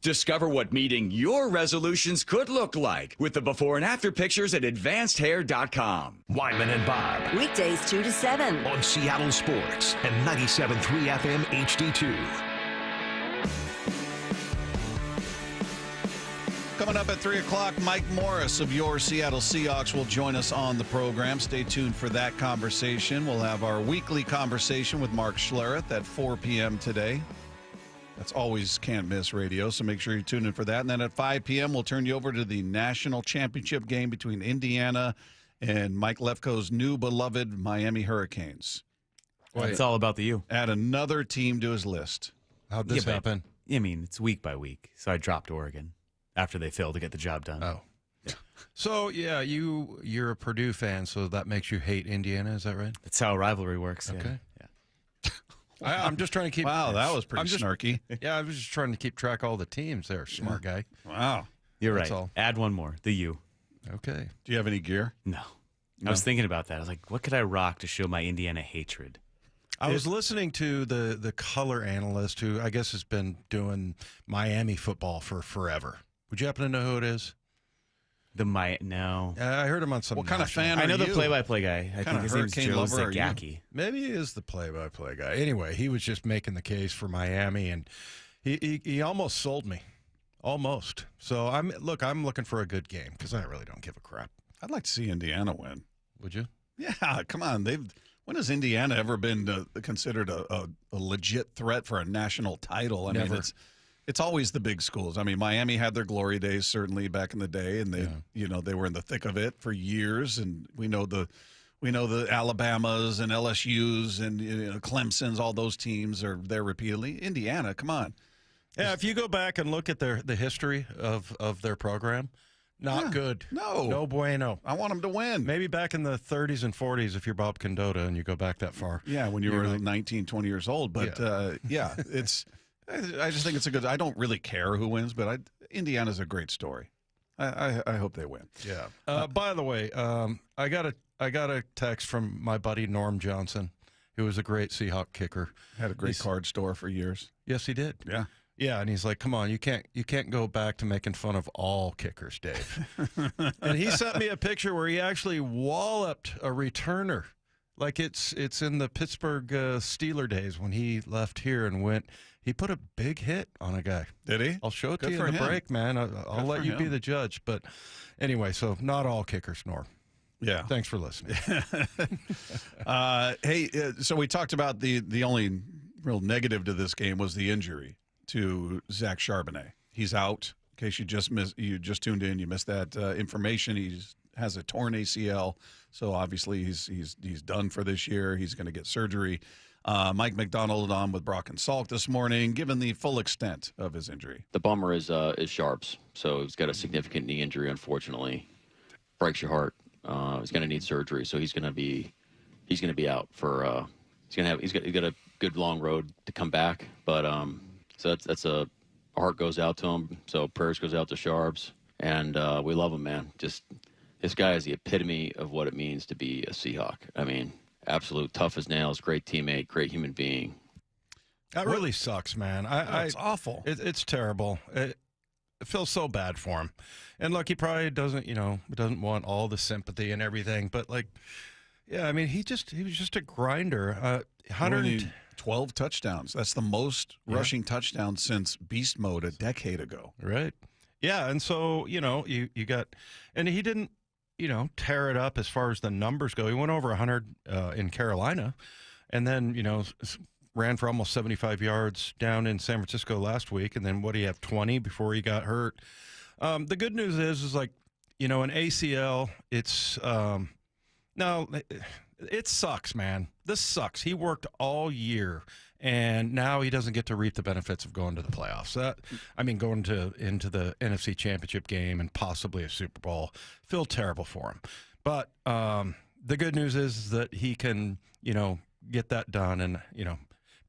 Discover what meeting your resolutions could look like with the before and after pictures at advancedhair.com. Wyman and Bob. Weekdays 2 to 7 on Seattle Sports and 97.3 FM HD2. Coming up at 3 o'clock, Mike Morris of your Seattle Seahawks will join us on the program. Stay tuned for that conversation. We'll have our weekly conversation with Mark Schlereth at 4 p.m. today. That's always can't miss radio, so make sure you tune in for that. And then at 5 p.m., we'll turn you over to the national championship game between Indiana and Mike Lefkoe's new beloved Miami Hurricanes. It's all about the U. Add another team to his list. How'd this happen? I mean, it's week by week. So I dropped Oregon after they failed to get the job done. Oh. Yeah. So, yeah, you're a Purdue fan, so that makes you hate Indiana. Is that right? That's how rivalry works. Okay. Yeah. I'm just trying to keep. Wow, that was pretty snarky. Yeah, I was just trying to keep track of all the teams there. Smart guy. Wow. You're That's right. all. Add one more, the U. Okay. Do you have any gear? No. I was thinking about that. I was like, what could I rock to show my Indiana hatred? I was listening to the color analyst who I guess has been doing Miami football for forever. Would you happen to know who it is? No. I heard him on some. What kind of fan are you? I know the play-by-play guy. I think his name's Joe lover are you? Zagacki. Maybe he is the play-by-play guy. Anyway, he was just making the case for Miami, and he almost sold me. Almost. So I'm looking for a good game because I really don't give a crap. I'd like to see Indiana win. Would you? Yeah, come on. When has Indiana ever been considered a legit threat for a national title? I Never. mean, it's always the big schools. I mean, Miami had their glory days certainly back in the day, and they were in the thick of it for years. And we know the Alabamas and LSU's and Clemson's. All those teams are there repeatedly. Indiana, come on. Yeah, if you go back and look at the history of their program, not good. No bueno. I want them to win. Maybe back in the 30s and 40s if you're Bob Condotta and you go back that far. Yeah, when you were 19, 20 years old. But it's. I just think it's a good. I don't really care who wins, but Indiana's a great story. I hope they win. Yeah. By the way, I got a text from my buddy Norm Johnson, who was a great Seahawk kicker. Had a great card store for years. Yes, he did. Yeah. Yeah, and he's like, "Come on, you can't go back to making fun of all kickers, Dave." And he sent me a picture where he actually walloped a returner, like it's in the Pittsburgh Steeler days when he left here and went. He put a big hit on a guy. Did he? I'll show it to you in the break, man. I'll let you be the judge. But anyway, so not all kickers, Norm. Yeah. Thanks for listening. So we talked about the only real negative to this game was the injury to Zach Charbonnet. He's out. In case you just tuned in, you missed that information. He has a torn ACL, so obviously he's done for this year. He's going to get surgery. Mike Macdonald on with Brock and Salk this morning, given the full extent of his injury. The bummer is Sharps. So he's got a significant knee injury, unfortunately. breaks your heart. He's going to need surgery, so he's going to be out for. He's got a good long road to come back, but so that's our heart goes out to him. So prayers goes out to Sharbs, and we love him, man. Just this guy is the epitome of what it means to be a Seahawk. I mean, absolute tough as nails, great teammate, great human being. That really sucks, man. It's awful. It's terrible. It feels so bad for him. And look, he probably doesn't want all the sympathy and everything, but like, yeah, I mean, he was just a grinder. 12 touchdowns. That's the most rushing touchdowns since Beast Mode a decade ago. Right. Yeah, and so, you got, and he didn't, tear it up as far as the numbers go. He went over 100 in Carolina, and then, ran for almost 75 yards down in San Francisco last week, and then what do you have, 20 before he got hurt? The good news is like, an ACL, it's no, it sucks, man. This sucks. He worked all year, and now he doesn't get to reap the benefits of going to the playoffs. Going into the NFC Championship game and possibly a Super Bowl. Feel terrible for him. But the good news is that he can, get that done, and,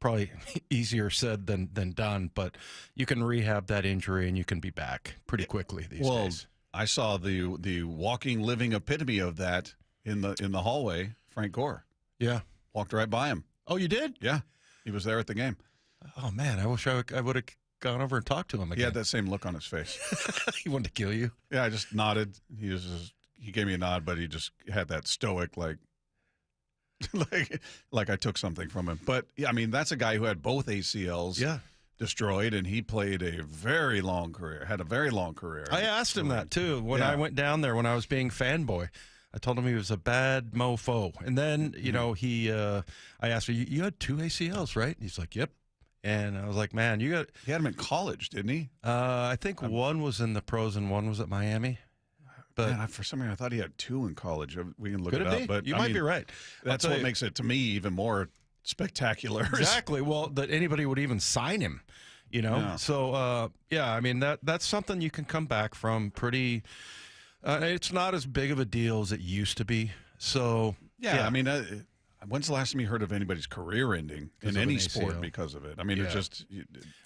probably easier said than done, but you can rehab that injury and you can be back pretty quickly these days. I saw the walking, living epitome of that in the hallway. Frank Gore. Yeah. Walked right by him. Oh, you did? Yeah. He was there at the game. Oh, man. I wish I would have gone over and talked to him again. He had that same look on his face. He wanted to kill you? Yeah, I just nodded. He gave me a nod, but he just had that stoic, like I took something from him. But, yeah, I mean, that's a guy who had both ACLs destroyed, and he played had a very long career. I asked him that, too, when I went down there when I was being fanboy. I told him he was a bad mofo. And then, I asked him, you had 2 ACLs, right? He's like, yep. And I was like, man, He had him in college, didn't he? I think one was in the pros and one was at Miami. But man, for some reason, I thought he had 2 in college. We can look could it it up. be? But you might be right. That's what makes it, to me, even more spectacular. Exactly. Well, that anybody would even sign him, Yeah. So, I mean, that's something you can come back from pretty it's not as big of a deal as it used to be. So, yeah. I mean, when's the last time you heard of anybody's career ending in any sport because of it? I mean, it just...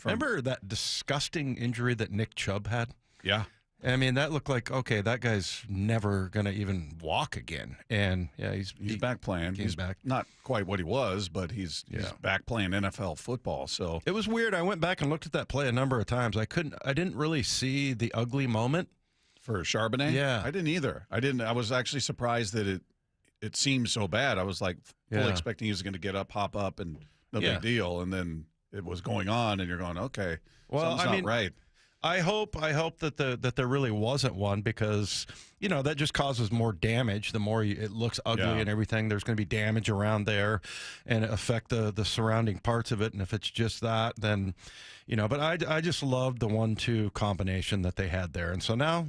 Remember that disgusting injury that Nick Chubb had? Yeah. I mean, that looked like, okay, that guy's never going to even walk again. And, yeah, he's back playing. He's back. Not quite what he was, but he's back playing NFL football. So it was weird. I went back and looked at that play a number of times. I didn't really see the ugly moment. For Charbonnet? Yeah. I didn't either. I was actually surprised that it seemed so bad. I was like fully expecting he was going to get up, hop up, and no big deal. And then it was going on, and you're going, okay, something's not right. I hope that there really wasn't one, because that just causes more damage. The more it looks ugly and everything, there's going to be damage around there and affect the surrounding parts of it. And if it's just that, then but I just loved the 1-2 combination that they had there. And so now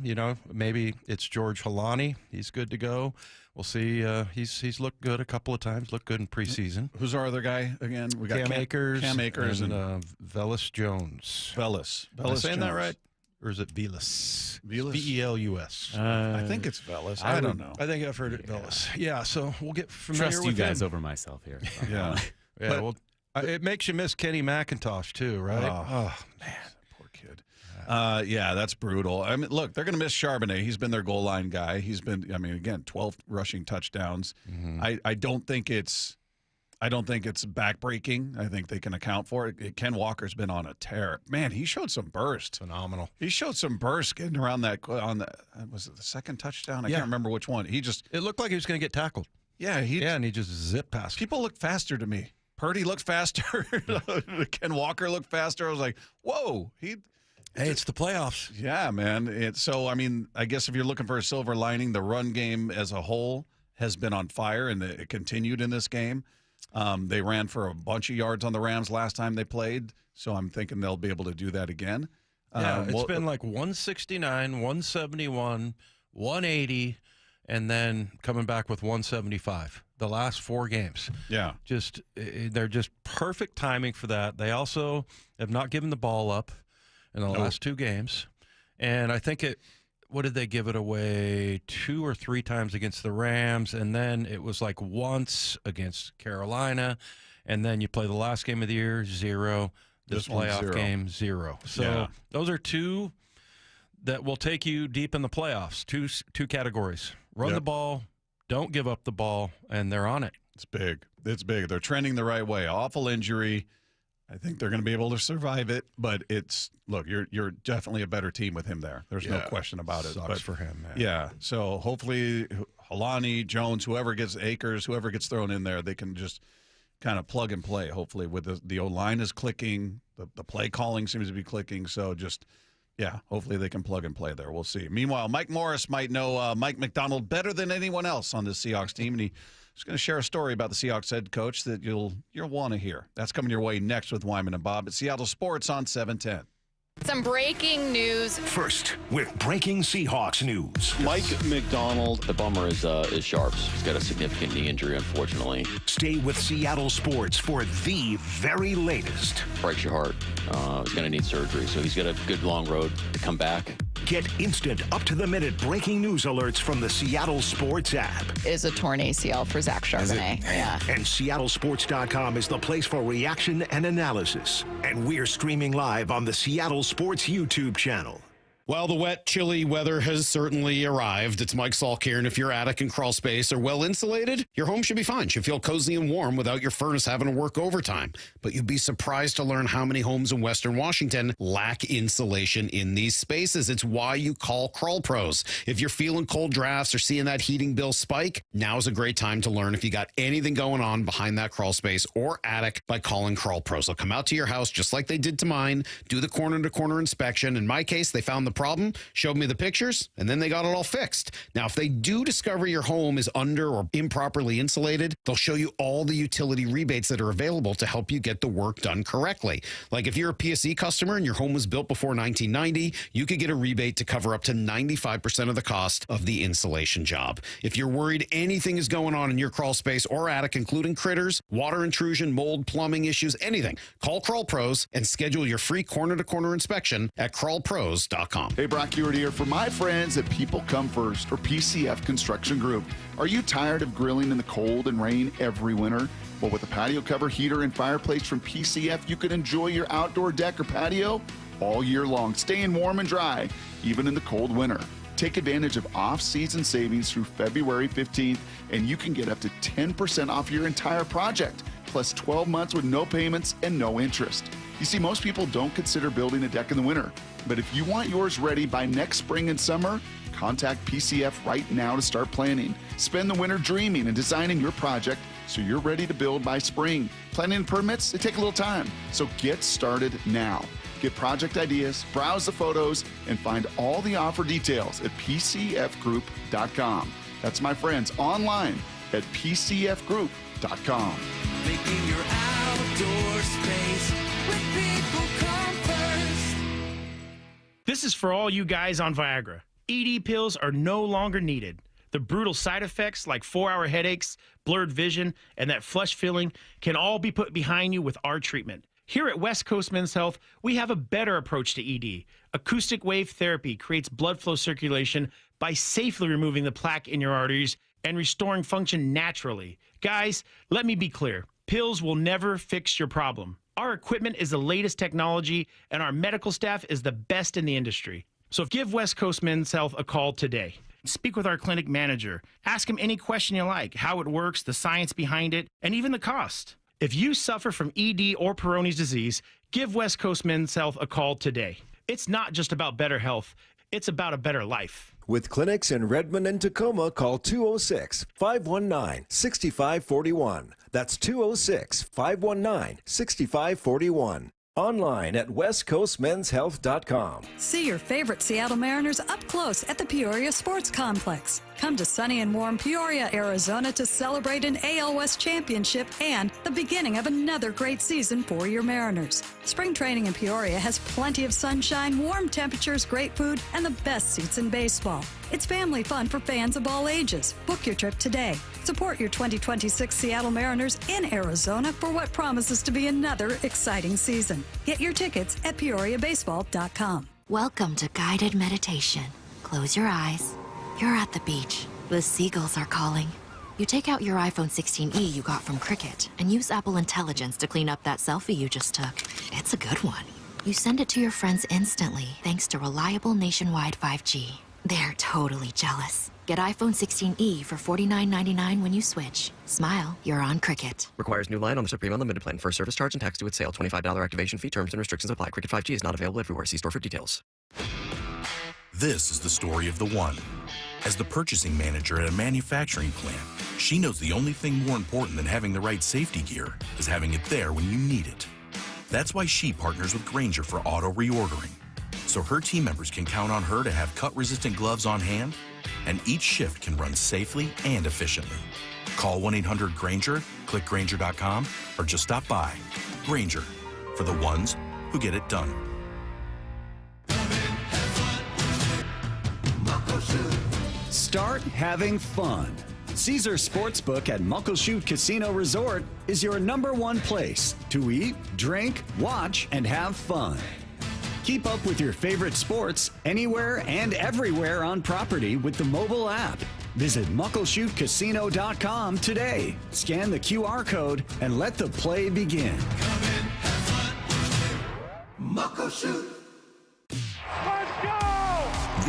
maybe it's George Halani. He's good to go. We'll see. He's looked good a couple of times. Looked good in preseason. Who's our other guy again? We got Cam Akers and Velus Jones. Velus. Am I saying that right? Or is it Velus? Velus? V-E-L-U-S. I think it's Velus. I don't know. I think I've heard it Velus. Yeah, so we'll get familiar Trust with you guys him. over myself here. Yeah. Well, it makes you miss Kenny McIntosh too, right? Oh man, poor kid. That's brutal. I mean, look, they're going to miss Charbonnet. He's been their goal line guy. He's been, again, 12 rushing touchdowns. Mm-hmm. I don't think it's backbreaking. I think they can account for it. Ken Walker's been on a tear. Man, he showed some burst. Phenomenal. He showed some burst getting around was it the second touchdown? I can't remember which one. It looked like he was going to get tackled. Yeah, and he just zipped past. People look faster to me. Purdy looked faster. Ken Walker looked faster. I was like, whoa. Hey, it's the playoffs. Yeah, man. I guess if you're looking for a silver lining, the run game as a whole has been on fire, and it continued in this game. They ran for a bunch of yards on the Rams last time they played, so I'm thinking they'll be able to do that again. Yeah, it's been like 169, 171, 180, and then coming back with 175 the last 4 games. Yeah. They're just perfect timing for that. They also have not given the ball up in the last 2 games. And I think what did they give it away? 2 or 3 times against the Rams, and then it was like once against Carolina, and then you play the last game of the year, 0. This playoff 0. game, 0. So those are 2 that will take you deep in the playoffs. Two categories. Run the ball, don't give up the ball, and they're on it. It's big. It's big. They're trending the right way. Awful injury. I think they're going to be able to survive it, but you're definitely a better team with him there. There's no question about it. Sucks for him, man. Yeah. So hopefully Halani, Jones, whoever gets Akers, whoever gets thrown in there, they can just kind of plug and play. Hopefully with the O-line is clicking. The play calling seems to be clicking. So hopefully they can plug and play there. We'll see. Meanwhile, Mike Morris might know Mike Macdonald better than anyone else on the Seahawks team, and he's going to share a story about the Seahawks head coach that you'll want to hear. That's coming your way next with Wyman and Bob at Seattle Sports on 710. Some breaking news. First, with breaking Seahawks news. Mike Macdonald. The bummer is Sharps. He's got a significant knee injury, unfortunately. Stay with Seattle Sports for the very latest. Breaks your heart. He's going to need surgery, so he's got a good long road to come back. Get instant, up-to-the-minute breaking news alerts from the Seattle Sports app. Is a torn ACL for Zach Charbonnet. Yeah. And SeattleSports.com is the place for reaction and analysis. And we're streaming live on the Seattle Sports YouTube channel. Well, the wet, chilly weather has certainly arrived. It's Mike Salk here, and if your attic and crawl space are well insulated, your home should be fine. Should feel cozy and warm without your furnace having to work overtime. But you'd be surprised to learn how many homes in Western Washington lack insulation in these spaces. It's why you call Crawl Pros. If you're feeling cold drafts or seeing that heating bill spike, now's a great time to learn if you got anything going on behind that crawl space or attic by calling Crawl Pros. They'll come out to your house just like they did to mine, do the corner-to-corner inspection. In my case, they found the problem, showed me the pictures, and then they got it all fixed. Now, if they do discover your home is under or improperly insulated, they'll show you all the utility rebates that are available to help you get the work done correctly. Like if you're a PSE customer and your home was built before 1990, you could get a rebate to cover up to 95% of the cost of the insulation job. If you're worried anything is going on in your crawl space or attic, including critters, water intrusion, mold, plumbing issues, anything, call Crawl Pros and schedule your free corner-to-corner inspection at crawlpros.com. Hey, Brock Hewitt here for my friends at People Come First, or PCF Construction Group. Are you tired of grilling in the cold and rain every winter? Well, with a patio cover, heater, and fireplace from PCF, you can enjoy your outdoor deck or patio all year long, staying warm and dry, even in the cold winter. Take advantage of off-season savings through February 15th, and you can get up to 10% off your entire project, plus 12 months with no payments and no interest. You see, most people don't consider building a deck in the winter, but if you want yours ready by next spring and summer, contact PCF right now to start planning. Spend the winter dreaming and designing your project so you're ready to build by spring. Planning and permits, they take a little time, so get started now. Get project ideas, browse the photos, and find all the offer details at PCFgroup.com. That's my friends online at PCFgroup.com. Making your outdoor space with People Come First. This is for all you guys on Viagra. ED pills are no longer needed. The brutal side effects like 4-hour headaches, blurred vision, and that flush feeling can all be put behind you with our treatment. Here at West Coast Men's Health, we have a better approach to ED. Acoustic wave therapy creates blood flow circulation by safely removing the plaque in your arteries and restoring function naturally. Guys, let me be clear. Pills will never fix your problem. Our equipment is the latest technology, and our medical staff is the best in the industry. So give West Coast Men's Health a call today. Speak with our clinic manager. Ask him any question you like, how it works, the science behind it, and even the cost. If you suffer from ED or Peyronie's disease, give West Coast Men's Health a call today. It's not just about better health, it's about a better life. With clinics in Redmond and Tacoma, call 206-519-6541. That's 206-519-6541. Online at westcoastmenshealth.com. See your favorite Seattle Mariners up close at the Peoria Sports Complex. Come to sunny and warm Peoria, Arizona to celebrate an AL West championship and the beginning of another great season for your Mariners. Spring training in Peoria has plenty of sunshine, warm temperatures, great food, and the best seats in baseball. It's family fun for fans of all ages. Book your trip today. Support your 2026 Seattle Mariners in Arizona for what promises to be another exciting season. Get your tickets at PeoriaBaseball.com. Welcome to guided meditation. Close your eyes. You're at the beach. The seagulls are calling. You take out your iPhone 16e you got from Cricket and use Apple Intelligence to clean up that selfie you just took. It's a good one. You send it to your friends instantly thanks to reliable nationwide 5G. They're totally jealous. Get iPhone 16e for $49.99 when you switch. Smile, you're on Cricket. Requires new line on the Supreme Unlimited plan. First service charge and tax due at sale. $25 activation fee. Terms and restrictions apply. Cricket 5G is not available everywhere. See store for details. This is the story of the one. As the purchasing manager at a manufacturing plant, she knows the only thing more important than having the right safety gear is having it there when you need it. That's why she partners with Grainger for auto reordering, so her team members can count on her to have cut-resistant gloves on hand, and each shift can run safely and efficiently. Call 1-800-GRAINGER, click Grainger.com, or just stop by. Grainger, for the ones who get it done. Start having fun. Caesar Sportsbook at Muckleshoot Casino Resort is your #1 place to eat, drink, watch, and have fun. Keep up with your favorite sports anywhere and everywhere on property with the mobile app. Visit muckleshootcasino.com today. Scan the QR code and let the play begin. Muckleshoot. Let's go!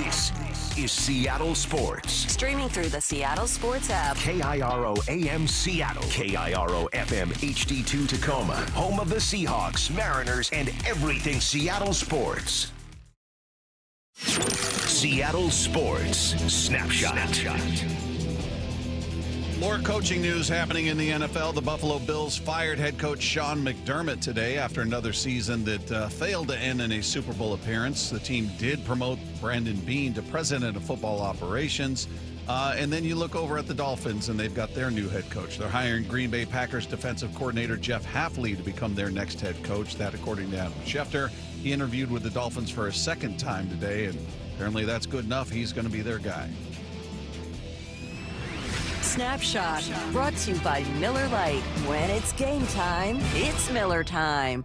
This is Seattle Sports. Streaming through the Seattle Sports app. KIRO AM Seattle. KIRO FM HD2 Tacoma. Home of the Seahawks, Mariners, and everything Seattle sports. Seattle Sports Snapshot. More coaching news happening in the NFL. The Buffalo Bills fired head coach Sean McDermott today after another season that failed to end in a Super Bowl appearance. The team did promote Brandon Beane to president of football operations. And then you look over at the Dolphins, and they've got their new head coach. They're hiring Green Bay Packers defensive coordinator Jeff Hafley to become their next head coach. That, according to Adam Schefter. He interviewed with the Dolphins for a second time today, and apparently that's good enough. He's going to be their guy. Snapshot, brought to you by Miller Lite. When it's game time, it's Miller time.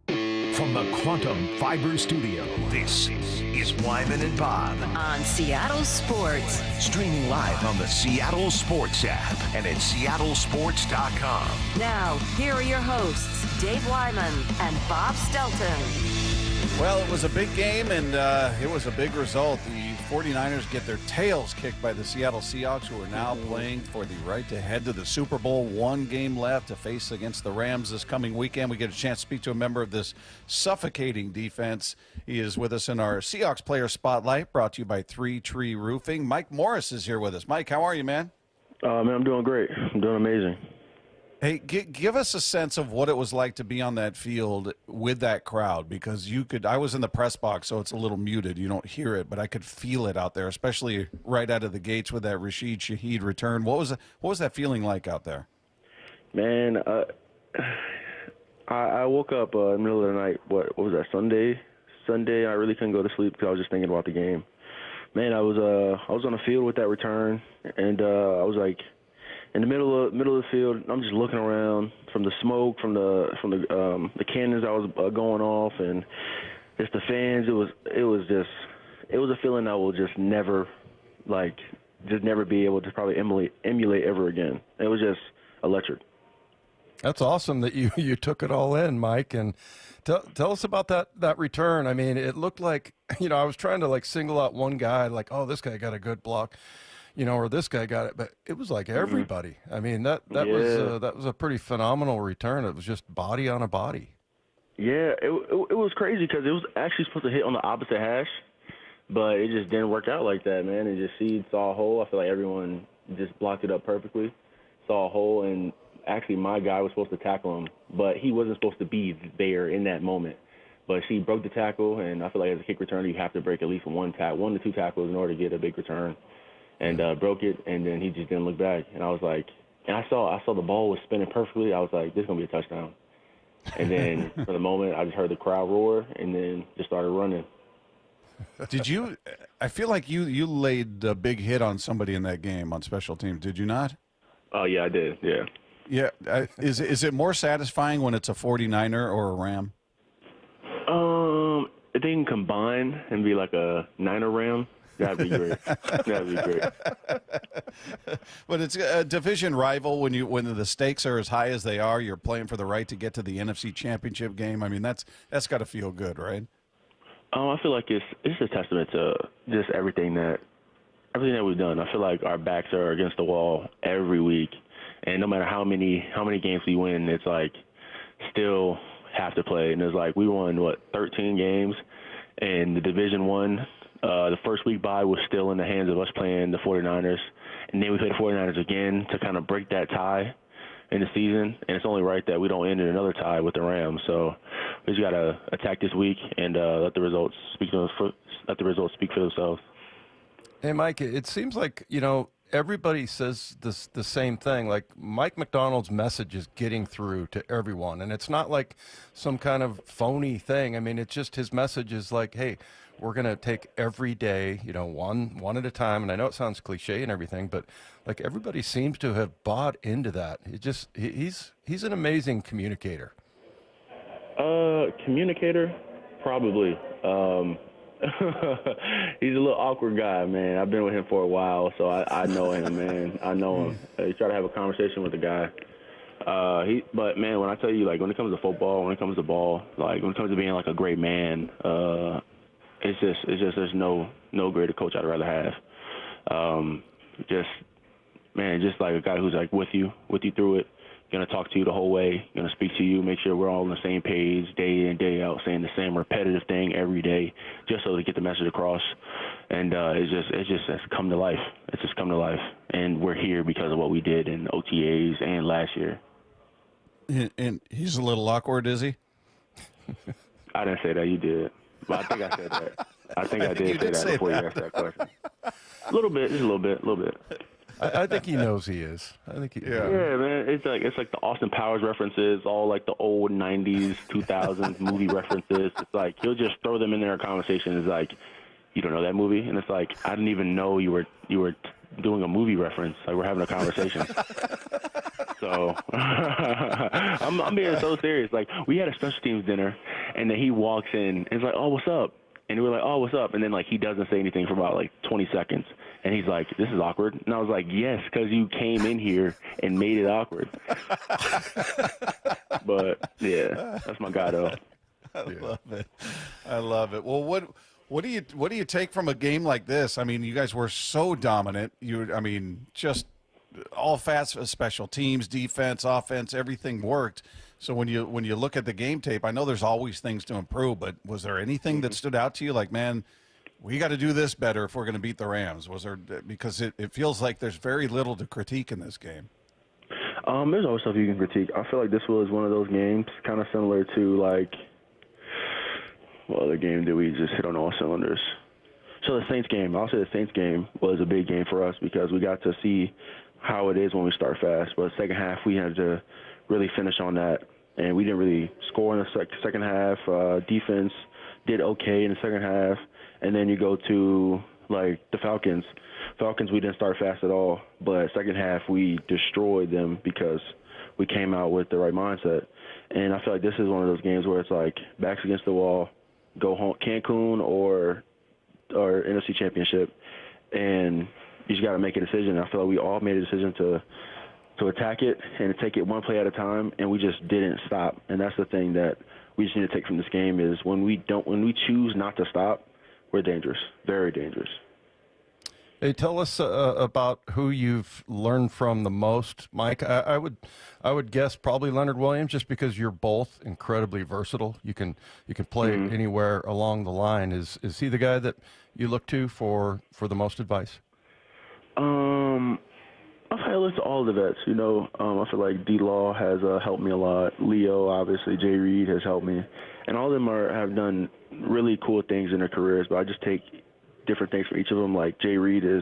From the Quantum Fiber Studio, this is Wyman and Bob. On Seattle Sports. Streaming live on the Seattle Sports app and at seattlesports.com. Now, here are your hosts, Dave Wyman and Bob Stelton. Well, it was a big game, and it was a big result. The 49ers get their tails kicked by the Seattle Seahawks, who are now playing for the right to head to the Super Bowl. One game left to face against the Rams this coming weekend. We get a chance to speak to a member of this suffocating defense. He is with us in our Seahawks Player Spotlight, brought to you by 3 Tree Roofing. Mike Morris is here with us. Mike, how are you, man? Man, I'm doing great. I'm doing amazing. Hey, give us a sense of what it was like to be on that field with that crowd, because I was in the press box, so it's a little muted. You don't hear it, but I could feel it out there, especially right out of the gates with that Rashid Shaheed return. What was that feeling like out there? Man, I woke up in the middle of the night. What was that, Sunday? I really couldn't go to sleep because I was just thinking about the game. Man, I was on the field with that return, and I was like, in the middle of the field, I'm just looking around from the smoke, from the cannons that was going off, and just the fans. It was a feeling I will just never be able to probably emulate ever again. It was just electric. That's awesome that you took it all in, Mike. And tell us about that return. I mean, it looked like, I was trying to single out one guy, like, oh, this guy got a good block, or this guy got it, but it was like everybody. I mean, that was a pretty phenomenal return. It was just body on a body. Yeah, it was crazy because it was actually supposed to hit on the opposite hash, but it just didn't work out like that, man. It just saw a hole. I feel like everyone just blocked it up perfectly, saw a hole, and actually my guy was supposed to tackle him, but he wasn't supposed to be there in that moment. But she broke the tackle, and I feel like as a kick returner, you have to break at least one to two tackles in order to get a big return. And broke it, and then he just didn't look back. And I was like, and I saw the ball was spinning perfectly. I was like, this is going to be a touchdown. And then for the moment, I just heard the crowd roar, and then just started running. I feel like you laid a big hit on somebody in that game on special teams, did you not? Oh, yeah, I did, yeah. Yeah, is it more satisfying when it's a 49er or a Ram? if they can combine and be like a Niner Ram, that'd be great. That'd be great. But it's a division rival when the stakes are as high as they are. You're playing for the right to get to the NFC Championship game. I mean, that's got to feel good, right? I feel like it's a testament to just everything that we've done. I feel like our backs are against the wall every week, and no matter how many games we win, it's like still have to play. And it's like we won 13 games, and the Division One. The first week bye was still in the hands of us playing the 49ers, and then we played the 49ers again to kind of break that tie in the season. And it's only right that we don't end in another tie with the Rams. So we just got to attack this week and let the results speak for themselves. Hey, Mike, it seems like, everybody says the same thing. Like Mike Macdonald's message is getting through to everyone, and it's not like some kind of phony thing. I mean, it's just his message is like, hey, we're going to take every day, one at a time. And I know it sounds cliche and everything, but like everybody seems to have bought into that. He's an amazing communicator. Communicator, probably. He's a little awkward guy, man. I've been with him for a while, so I know him, man. I know him. You try to have a conversation with the guy. But man, when I tell you, like, when it comes to football, when it comes to ball, like when it comes to being like a great man, it's just there's no greater coach I'd rather have. Just like a guy who's like with you through it, gonna talk to you the whole way, gonna speak to you, make sure we're all on the same page day in, day out, saying the same repetitive thing every day, just so to get the message across. And it's just come to life. It's just come to life, and we're here because of what we did in OTAs and last year. And he's a little awkward, is he? I didn't say that. You did. But I think I said that. I think I did say that before you asked that question. A little bit, just a little bit. I think he knows he is. I think Yeah, man. It's like the Austin Powers references, all like the old '90s, 2000s movie references. It's like he'll just throw them in there in conversation. It's like, you don't know that movie, and it's like I didn't even know you were doing a movie reference. Like we're having a conversation. So I'm being so serious. Like we had a special teams dinner, and then he walks in and he's like, "Oh, what's up?" And we're like, "Oh, what's up?" And then like he doesn't say anything for about like 20 seconds, and he's like, "This is awkward." And I was like, "Yes, because you came in here and made it awkward." But yeah, that's my guy though. I love it. Well, what do you take from a game like this? I mean, you guys were so dominant. Just all facets of special teams, defense, offense, everything worked. So when you look at the game tape, I know there's always things to improve, but was there anything that stood out to you? Like, man, we got to do this better if we're going to beat the Rams. Was there, because it feels like there's very little to critique in this game. There's always stuff you can critique. I feel like this was one of those games, kind of similar to like, well, the game that we just hit on all cylinders. So the Saints game, I'll say the Saints game was a big game for us because we got to see how it is when we start fast. But second half, we had to really finish on that, and we didn't really score in the second half. Defense did okay in the second half, and then you go to like the Falcons. We didn't start fast at all, but second half we destroyed them because we came out with the right mindset. And I feel like this is one of those games where it's like backs against the wall, go home, Cancun or NFC Championship, and you just got to make a decision. I feel like we all made a decision to attack it and to take it one play at a time, and we just didn't stop. And that's the thing that we just need to take from this game is when we choose not to stop, we're dangerous, very dangerous. Hey, tell us about who you've learned from the most, Mike. I would guess probably Leonard Williams, just because you're both incredibly versatile. You can play anywhere along the line. Is he the guy that you look to for the most advice? I've had a list of all the vets. I feel like D-Law has helped me a lot. Leo, obviously, Jay Reed has helped me, and all of them have done really cool things in their careers. But I just take different things for each of them. Like Jay Reed is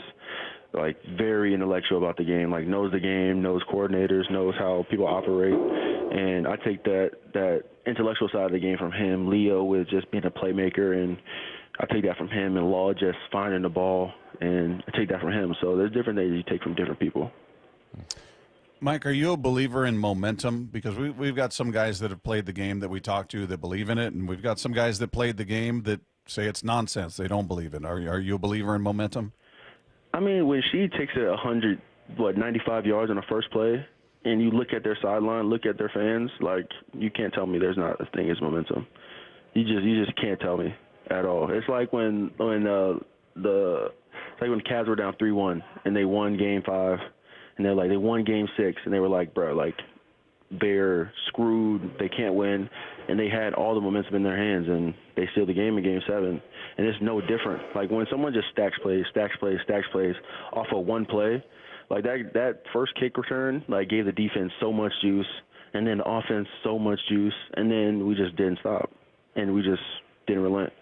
like very intellectual about the game, like knows the game, knows coordinators, knows how people operate, and I take that intellectual side of the game from him. Leo with just being a playmaker, and I take that from him, and Law just finding the ball, and I take that from him. So there's different things you take from different people. Mike, are you a believer in momentum? Because we've got some guys that have played the game that we talk to that believe in it, and we've got some guys that played the game that say it's nonsense. They don't believe it. Are you a believer in momentum? I mean, when she takes it 95 yards on the first play, and you look at their sideline, look at their fans, like, you can't tell me there's not a thing as momentum. You just can't tell me at all. It's like when the Cavs were down 3-1 and they won Game 5, and they won Game 6, and they were like, bro, like, they're screwed, they can't win, and they had all the momentum in their hands, and they steal the game in Game 7, and it's no different. Like, when someone just stacks plays off of one play, like that first kick return, like, gave the defense so much juice, and then the offense so much juice, and then we just didn't stop, and we just didn't relent.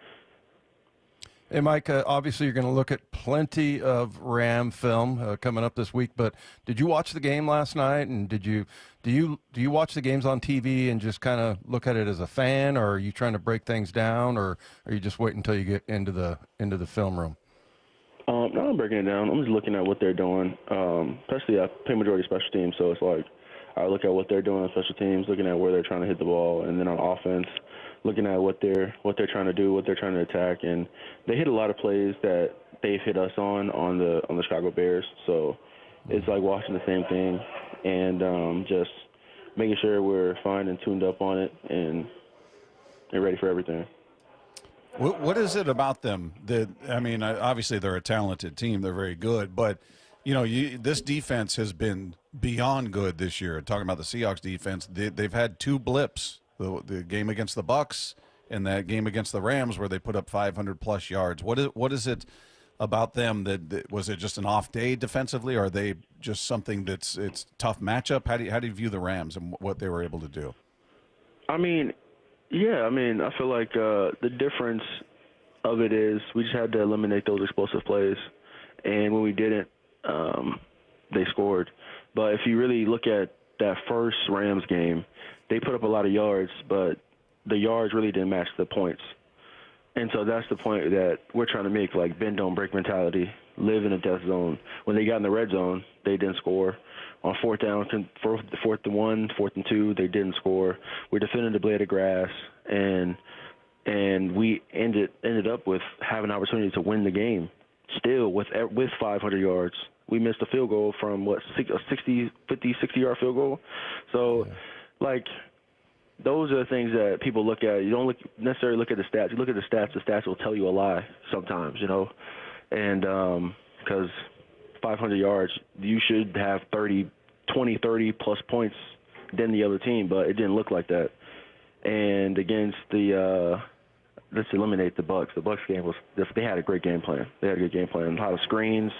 Hey, Mike, obviously you're going to look at plenty of Ram film coming up this week, but did you watch the game last night? And do you watch the games on TV and just kind of look at it as a fan, or are you trying to break things down, or are you just waiting until you get into the film room? No, I'm breaking it down. I'm just looking at what they're doing. Especially I play majority special teams, so it's like I look at what they're doing on special teams, looking at where they're trying to hit the ball, and then on offense, looking at what they're trying to do, what they're trying to attack, and they hit a lot of plays that they've hit us on the Chicago Bears. So it's like watching the same thing and just making sure we're fine and tuned up on it and ready for everything. What is it about them that, I mean, obviously they're a talented team, they're very good, but this defense has been beyond good this year. Talking about the Seahawks defense, they've had two blips. The game against the Bucs and that game against the Rams where they put up 500-plus yards. What is it about them that was it just an off day defensively, or are they just something it's tough matchup? How do you view the Rams and what they were able to do? I mean, I feel like the difference of it is we just had to eliminate those explosive plays, and when we didn't, they scored. But if you really look at that first Rams game, they put up a lot of yards, but the yards really didn't match the points. And so that's the point that we're trying to make, like, bend, don't break mentality, live in a death zone. When they got in the red zone, they didn't score. On fourth and 1, 4th and 2, they didn't score. We defended the blade of grass, and we ended up with having an opportunity to win the game still with 500 yards. We missed a field goal from, 60-yard field goal. So, like, those are the things that people look at. You don't necessarily look at the stats. You look at the stats. The stats will tell you a lie sometimes, And because 500 yards, you should have 20-30-plus points than the other team, but it didn't look like that. And against let's eliminate the Bucs. The Bucs game they had a great game plan. They had a good game plan. A lot of screens,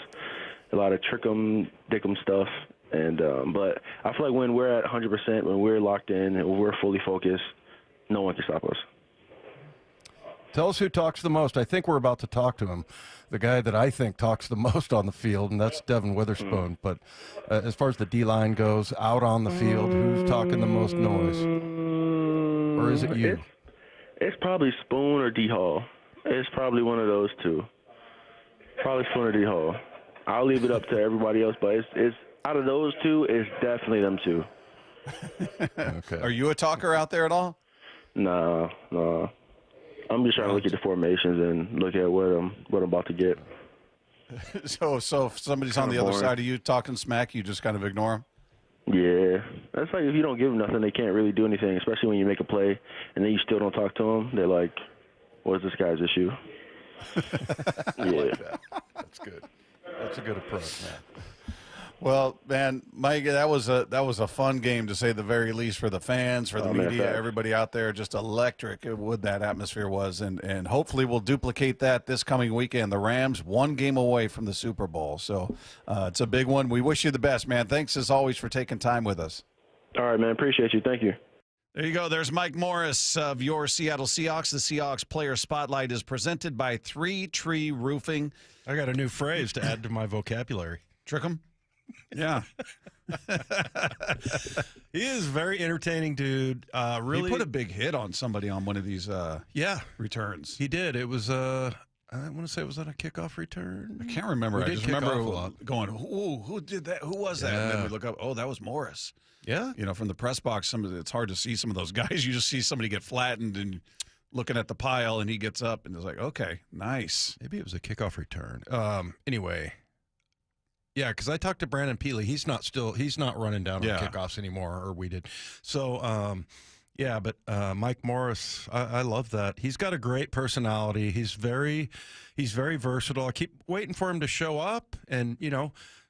a lot of trick-em-dick-em stuff. And but I feel like when we're at 100%, when we're locked in, and when we're fully focused, no one can stop us. Tell us who talks the most. I think we're about to talk to him, the guy that I think talks the most on the field, and that's Devin Witherspoon. But as far as the D-line goes, out on the field, who's talking the most noise? Or is it you? It's probably Spoon or D-Hall. It's probably one of those two. Probably Spoon or D-Hall. I'll leave it up to everybody else, but it's out of those two, it's definitely them two. Okay. Are you a talker out there at all? No. I'm just trying to look at the formations and look at what I'm about to get. So if somebody's on the other side of you talking smack, you just kind of ignore them? Yeah. That's like if you don't give them nothing, they can't really do anything, especially when you make a play and then you still don't talk to them. They're like, what's this guy's issue? I like that. That's good. That's a good approach, man. Well, man, Mike, that was a fun game to say the very least for the fans, for the media, everybody out there. Just electric what that atmosphere was, and hopefully we'll duplicate that this coming weekend. The Rams, one game away from the Super Bowl, so it's a big one. We wish you the best, man. Thanks as always for taking time with us. All right, man. Appreciate you. Thank you. There you go. There's Mike Morris of your Seattle Seahawks. The Seahawks Player Spotlight is presented by 3 Tree Roofing. I got a new phrase to add to my vocabulary. Trick 'em? Yeah. He is a very entertaining dude. Really, he put a big hit on somebody on one of these yeah returns. He did. It was I I want to say, was that a kickoff return? I can't remember. We I did just kick remember off a lot. going, who did that? Who was that? And then Yeah. we look up, oh, that was Morris. Yeah. You know, from the press box, it's hard to see some of those guys. You just see somebody get flattened and looking at the pile, and he gets up, and it's like, okay, nice. Maybe it was a kickoff return. Anyway, yeah, because I talked to Brandon Peely. He's not running down on kickoffs anymore, or we did. So, yeah, but Mike Morris, I love that. He's got a great personality. He's very versatile. I keep waiting for him to show up, and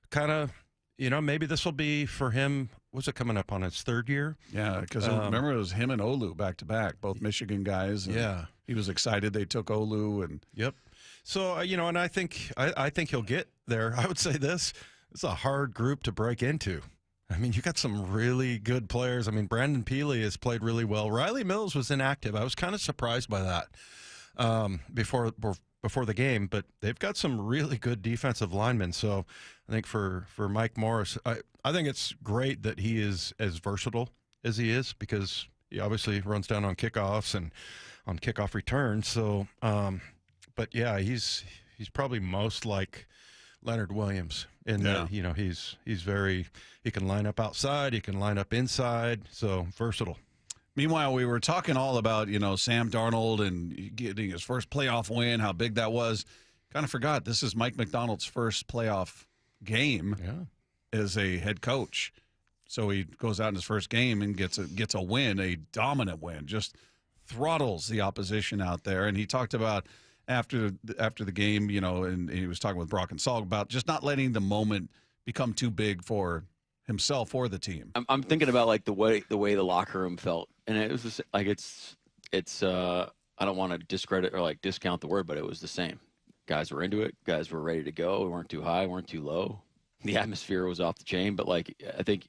kind of, maybe this will be for him. Was it coming up on his third year? Yeah, because remember it was him and Olu back to back, both Michigan guys. And yeah, he was excited they took Olu, and yep. So and I think he'll get there. I would say this: it's a hard group to break into. I mean, you got some really good players. I mean, Brandon Peely has played really well. Riley Mills was inactive. I was kind of surprised by that before the game, but they've got some really good defensive linemen. So I think for Mike Morris, I think it's great that he is as versatile as he is, because he obviously runs down on kickoffs and on kickoff returns. So, but yeah, he's probably most like Leonard Williams in that, he can line up outside, he can line up inside, so versatile. Meanwhile, we were talking all about, Sam Darnold and getting his first playoff win, how big that was. Kind of forgot this is Mike Macdonald's first playoff game as a head coach. So he goes out in his first game and gets a win, a dominant win, just throttles the opposition out there. And he talked about after the game, and he was talking with Brock and Saul about just not letting the moment become too big for himself or the team. I'm thinking about like the way the locker room felt, and it was just, like it's I don't want to discredit or like discount the word, but it was the same. Guys were into it. Guys were ready to go. We weren't too high, weren't too low. The atmosphere was off the chain, but like I think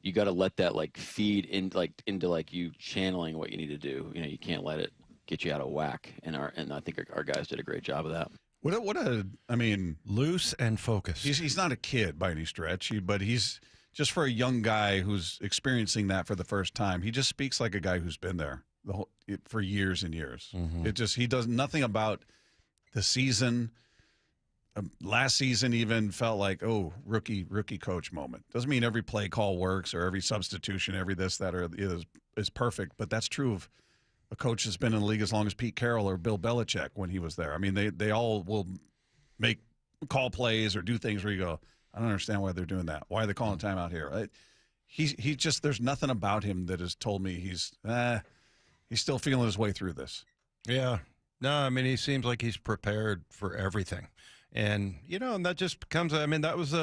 you got to let that like feed in into like you channeling what you need to do. You can't let it get you out of whack. And I think our guys did a great job of that. Loose and focused. He's not a kid by any stretch, but he's just for a young guy who's experiencing that for the first time. He just speaks like a guy who's been there for years and years. Mm-hmm. He does nothing about the season. Last season even felt like, rookie coach moment. Doesn't mean every play call works or every substitution, every this, that, or is perfect, but that's true of a coach that's been in the league as long as Pete Carroll or Bill Belichick when he was there. I mean, they all will call plays or do things where you go, I don't understand why they're doing that. Why are they calling timeout here? He just, there's nothing about him that has told me he's still feeling his way through this. Yeah. No, I mean, he seems like he's prepared for everything. And, and that just becomes, I mean, that was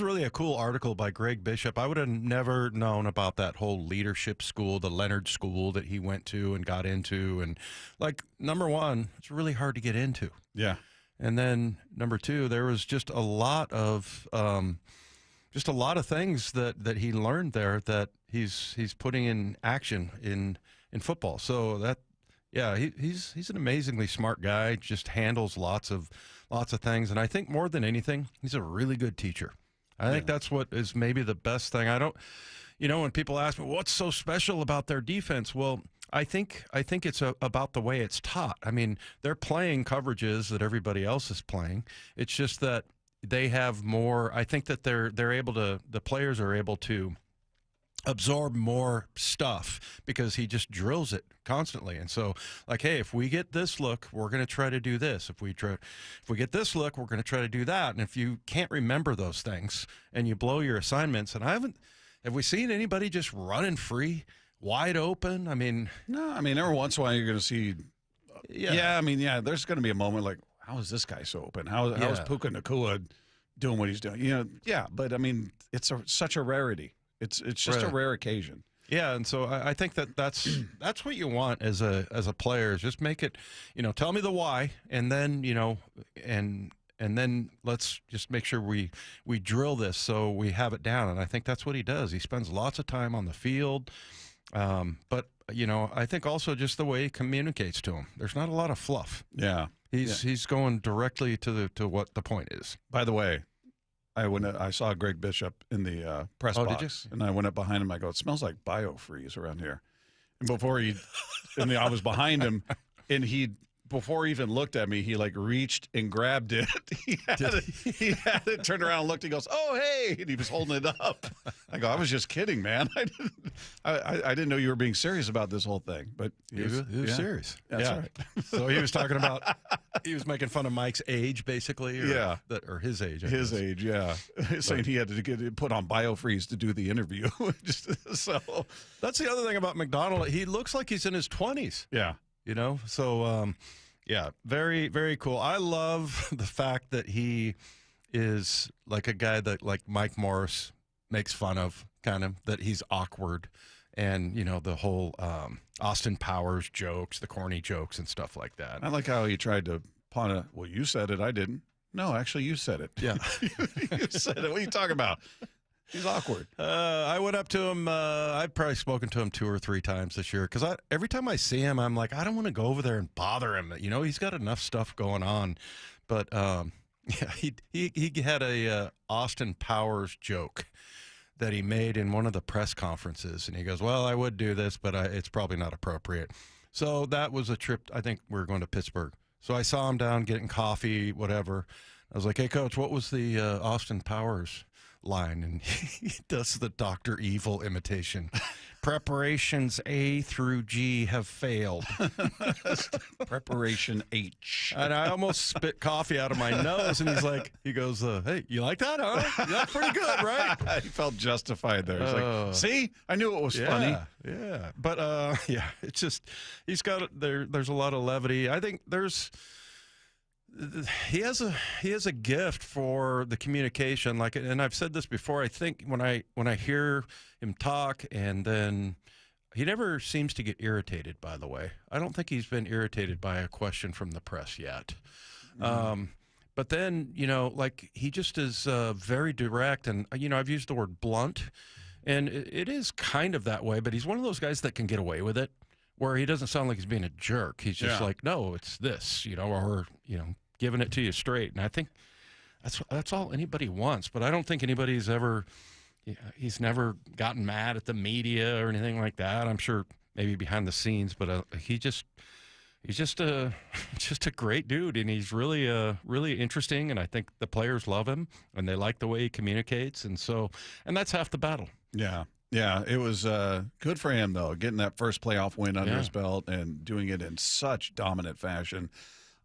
really a cool article by Greg Bishop. I would have never known about that whole leadership school, the Leonard School that he went to and got into. And like, number one, it's really hard to get into. Yeah. And then number two, there was just a lot of things that he learned there that he's putting in action in football. So that, yeah, he's an amazingly smart guy. Just handles lots of things, and I think more than anything, he's a really good teacher. I think that's what is maybe the best thing. I don't, when people ask me what's so special about their defense, well, I think it's about the way it's taught. I mean, they're playing coverages that everybody else is playing. It's just that they have more. I think that the players are able to absorb more stuff because he just drills it constantly. And so, like, hey, if we get this look, we're going to try to do this. If we get this look, we're going to try to do that. And if you can't remember those things and you blow your assignments, and have we seen anybody just running free, wide open? I mean, no. I mean, every once in a while you're going to see. Yeah. I mean, there's going to be a moment like, how is this guy so open? How is Puka Nacua doing what he's doing? Yeah. But I mean, it's such a rarity. It's just a rare occasion. Yeah, and so I think that's what you want as a player, is just make it, tell me the why, and then and then let's just make sure we drill this so we have it down. And I think that's what he does. He spends lots of time on the field, but I think also just the way he communicates to him. There's not a lot of fluff. Yeah, he's going directly to what the point is. By the way, I saw Greg Bishop in the press box, did you? and I went up behind him. I go, it smells like biofreeze around here. And before I was behind him, and he before he even looked at me, he like reached and grabbed it. He had it turned around and looked. He goes, "Oh, hey!" And he was holding it up. I go, "I was just kidding, man. I didn't know you were being serious about this whole thing." But he was serious. That's right. So he was talking about he was making fun of Mike's age, basically. Or his age. His age, yeah. Saying he had to get put on biofreeze to do the interview. So that's the other thing about Macdonald. He looks like he's in his 20s. Yeah. You know, so yeah, very, very cool. I love the fact that he is like a guy that like Mike Morris makes fun of, kind of, that he's awkward. And, you know, the whole Austin Powers jokes, the corny jokes and stuff like that. I like how he tried to pawn a, well, you said it, I didn't. No, actually, you said it. Yeah. You said it. What are you talking about? He's awkward. I went up to him. I've probably spoken to him 2 or 3 times this year because every time I see him, I'm like, I don't want to go over there and bother him. You know, he's got enough stuff going on. But yeah, he had a Austin Powers joke that he made in one of the press conferences, and he goes, "Well, I would do this, but it's probably not appropriate." So that was a trip. I think we were going to Pittsburgh. So I saw him down getting coffee, whatever. I was like, "Hey, Coach, what was the Austin Powers line?" And he does the Dr. Evil imitation. Preparations A through G have failed. Preparation H. And I almost spit coffee out of my nose. And he goes, "Hey, you like that, huh? That's pretty good, right?" He felt justified there. He's like, "See, I knew it was funny." Yeah. But yeah, it's just he's got there's a lot of levity. I think he has a gift for the communication, and I've said this before. I think when I hear him talk, and then he never seems to get irritated. By the way, I don't think he's been irritated by a question from the press yet. But then, you know, like he just is very direct, and you know, I've used the word blunt, and it is kind of that way. But he's one of those guys that can get away with it, where he doesn't sound like he's being a jerk. He's just like, "No, it's this," you know, or you know, giving it to you straight. And I think that's all anybody wants. But I don't think anybody's ever, he's never gotten mad at the media or anything like that. I'm sure maybe behind the scenes, but he's just a great dude, and he's really interesting. And I think the players love him, and they like the way he communicates. And that's half the battle. Yeah. Yeah, it was good for him, though, getting that first playoff win under his belt and doing it in such dominant fashion.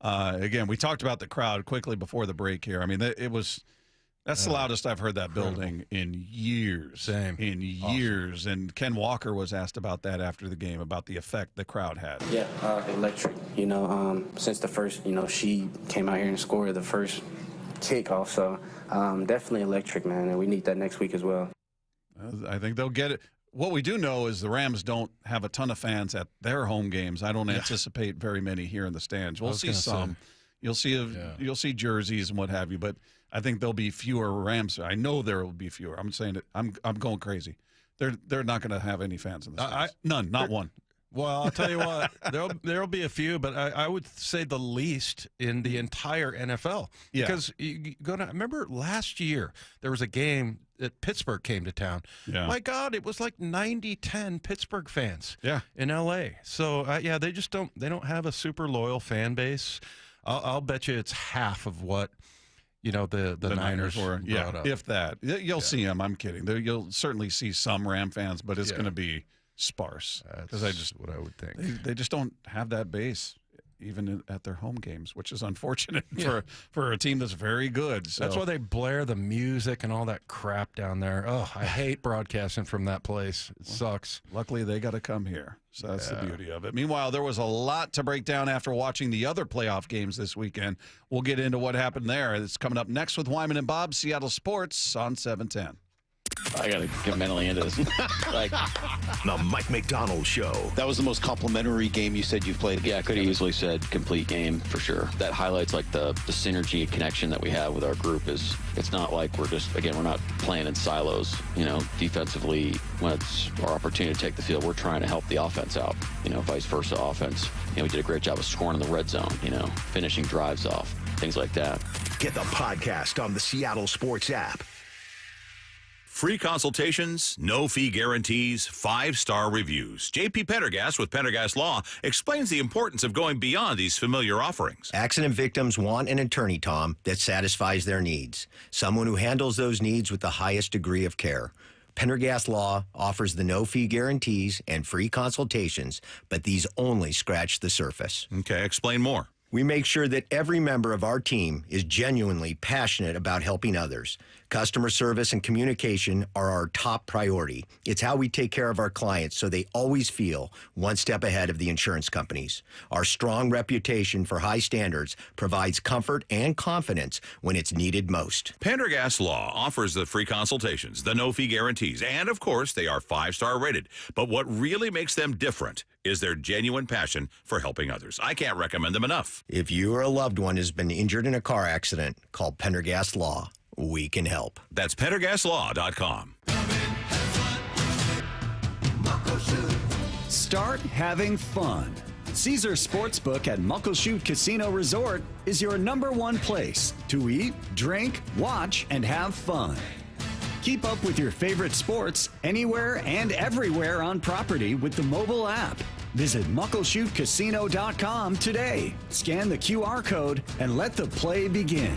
Again, we talked about the crowd quickly before the break here. I mean, that's the loudest I've heard that building in years. Same. In years. And Ken Walker was asked about that after the game, about the effect the crowd had. Yeah, electric. You know, since the first, you know, she came out here and scored the first kickoff. So definitely electric, man. And we need that next week as well. I think they'll get it. What we do know is the Rams don't have a ton of fans at their home games. I don't anticipate very many here in the stands. We'll see some. You'll see jerseys and what have you, but I think there'll be fewer Rams. I know there will be fewer. I'm saying it. I'm going crazy. They're not going to have any fans in the stands. None, not one. Well, I'll tell you what, there'll be a few, but I would say the least in the entire NFL. Yeah. Because remember last year there was a game that Pittsburgh came to town. Yeah. My God, it was like 90-10 Pittsburgh fans. Yeah. In L.A. So they just don't have a super loyal fan base. I'll bet you it's half of what the Niners were. Yeah, up. if that. You'll see them. I'm kidding. You'll certainly see some Ram fans, but it's going to be sparse, because that's what I would think. They just don't have that base even at their home games, which is unfortunate for a team that's very good. So. That's why they blare the music and all that crap down there. Oh, I hate broadcasting from that place. It sucks. Luckily, they got to come here, so that's the beauty of it. Meanwhile, there was a lot to break down after watching the other playoff games this weekend. We'll get into what happened there. It's coming up next with Wyman and Bob, Seattle Sports on 710. I got to get mentally into this. The Mike Macdonald Show. That was the most complimentary game you said you've played. Yeah, I could have easily said complete game for sure. That highlights like the synergy and connection that we have with our group. It's not like we're not playing in silos. You know, defensively, when it's our opportunity to take the field, we're trying to help the offense out. You know, vice versa offense. You know, we did a great job of scoring in the red zone, you know, finishing drives off, things like that. Get the podcast on the Seattle Sports app. Free consultations, no fee guarantees, 5-star reviews. J.P. Pendergast with Pendergast Law explains the importance of going beyond these familiar offerings. Accident victims want an attorney, Tom, that satisfies their needs. Someone who handles those needs with the highest degree of care. Pendergast Law offers the no-fee guarantees and free consultations, but these only scratch the surface. Okay, explain more. We make sure that every member of our team is genuinely passionate about helping others. Customer service and communication are our top priority. It's how we take care of our clients so they always feel one step ahead of the insurance companies. Our strong reputation for high standards provides comfort and confidence when it's needed most. Pendergast Law offers the free consultations, the no-fee guarantees, and of course, they are 5-star rated. But what really makes them different is their genuine passion for helping others. I can't recommend them enough. If you or a loved one has been injured in a car accident, call Pendergast Law. We can help. That's PendergastLaw.com. Start having fun. Caesar Sportsbook at Muckleshoot Casino Resort is your #1 place to eat, drink, watch, and have fun. Keep up with your favorite sports anywhere and everywhere on property with the mobile app. Visit MuckleshootCasino.com today. Scan the QR code and let the play begin.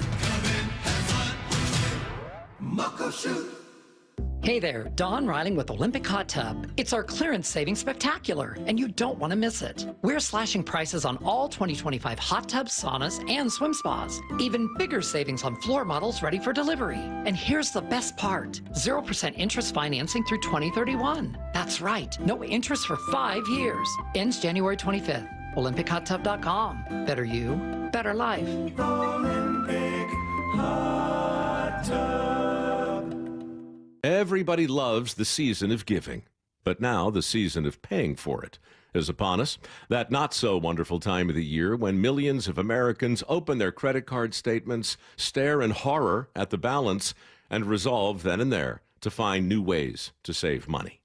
Hey there, Dawn Riley with Olympic Hot Tub. It's our clearance savings spectacular, and you don't want to miss it. We're slashing prices on all 2025 hot tubs, saunas, and swim spas. Even bigger savings on floor models ready for delivery. And here's the best part, 0% interest financing through 2031. That's right, no interest for 5 years. Ends January 25th. OlympicHotTub.com. Better you, better life. Olympic Hot Tub. Everybody loves the season of giving, but now the season of paying for it is upon us. That not-so-wonderful time of the year when millions of Americans open their credit card statements, stare in horror at the balance, and resolve then and there to find new ways to save money.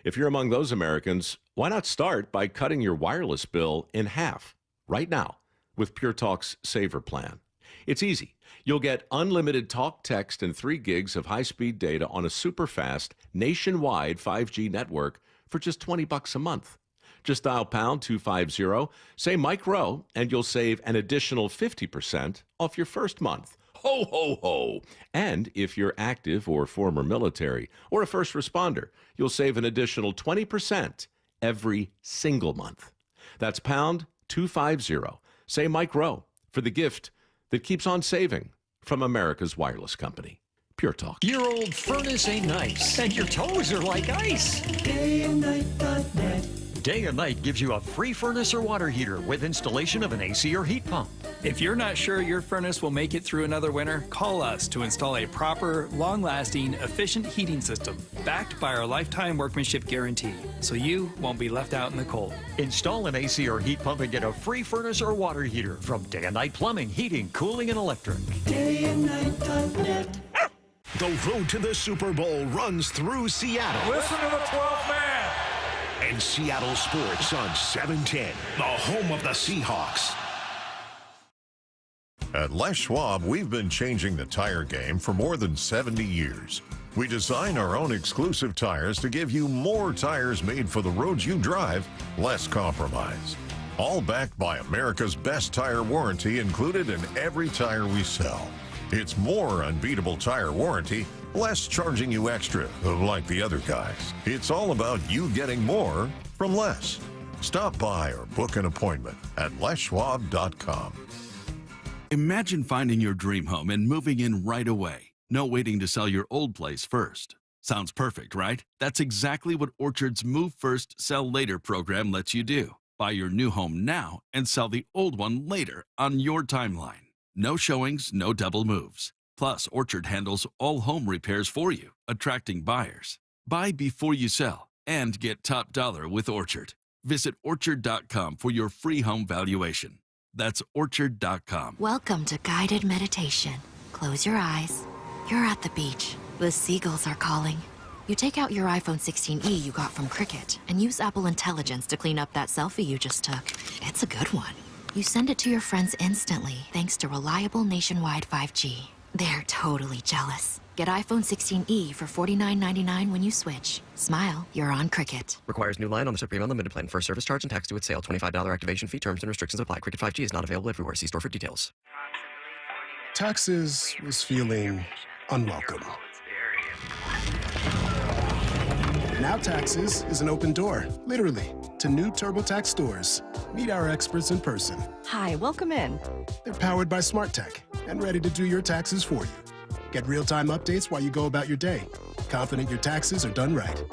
If you're among those Americans, why not start by cutting your wireless bill in half right now with Pure Talk's Saver Plan? It's easy. You'll get unlimited talk, text, and 3 gigs of high-speed data on a super-fast, nationwide 5G network for just $20 a month. Just dial pound 250, say Mike Rowe, and you'll save an additional 50% off your first month. Ho, ho, ho! And if you're active or former military or a first responder, you'll save an additional 20% every single month. That's pound 250. Say Mike Rowe for the gift that keeps on saving from America's wireless company. Pure Talk. Your old furnace ain't nice, and your toes are like ice. DayandNight.net. Day and Night gives you a free furnace or water heater with installation of an AC or heat pump. If you're not sure your furnace will make it through another winter, call us to install a proper, long-lasting, efficient heating system backed by our lifetime workmanship guarantee, so you won't be left out in the cold. Install an AC or heat pump and get a free furnace or water heater from Day and Night Plumbing, Heating, Cooling, and Electric. DayandNight.net. The road to the Super Bowl runs through Seattle. Listen to the 12th man. And Seattle Sports on 710, the home of the Seahawks. At Les Schwab, we've been changing the tire game for more than 70 years. We design our own exclusive tires to give you more tires made for the roads you drive, less compromise. All backed by America's best tire warranty included in every tire we sell. It's more unbeatable tire warranty, less charging you extra, like the other guys. It's all about you getting more from less. Stop by or book an appointment at leschwab.com. Imagine finding your dream home and moving in right away. No waiting to sell your old place first. Sounds perfect, right? That's exactly what Orchard's Move First, Sell Later program lets you do. Buy your new home now and sell the old one later on your timeline. No showings, no double moves. Plus, Orchard handles all home repairs for you, attracting buyers. Buy before you sell and get top dollar with Orchard. Visit Orchard.com for your free home valuation. That's Orchard.com. Welcome to guided meditation. Close your eyes. You're at the beach. The seagulls are calling. You take out your iPhone 16e you got from Cricket and use Apple Intelligence to clean up that selfie you just took. It's a good one. You send it to your friends instantly thanks to reliable nationwide 5G. They're totally jealous. Get iPhone 16e for $49.99 when you switch. Smile, you're on Cricket. Requires new line on the Supreme Unlimited plan. First service charge and tax due at sale. $25 activation fee. Terms and restrictions apply. Cricket 5G is not available everywhere. See store for details. Taxes was feeling unwelcome. Now Taxes is an open door, literally, to new TurboTax stores. Meet our experts in person. Hi, welcome in. They're powered by smart tech and ready to do your taxes for you. Get real-time updates while you go about your day. Confident your taxes are done right.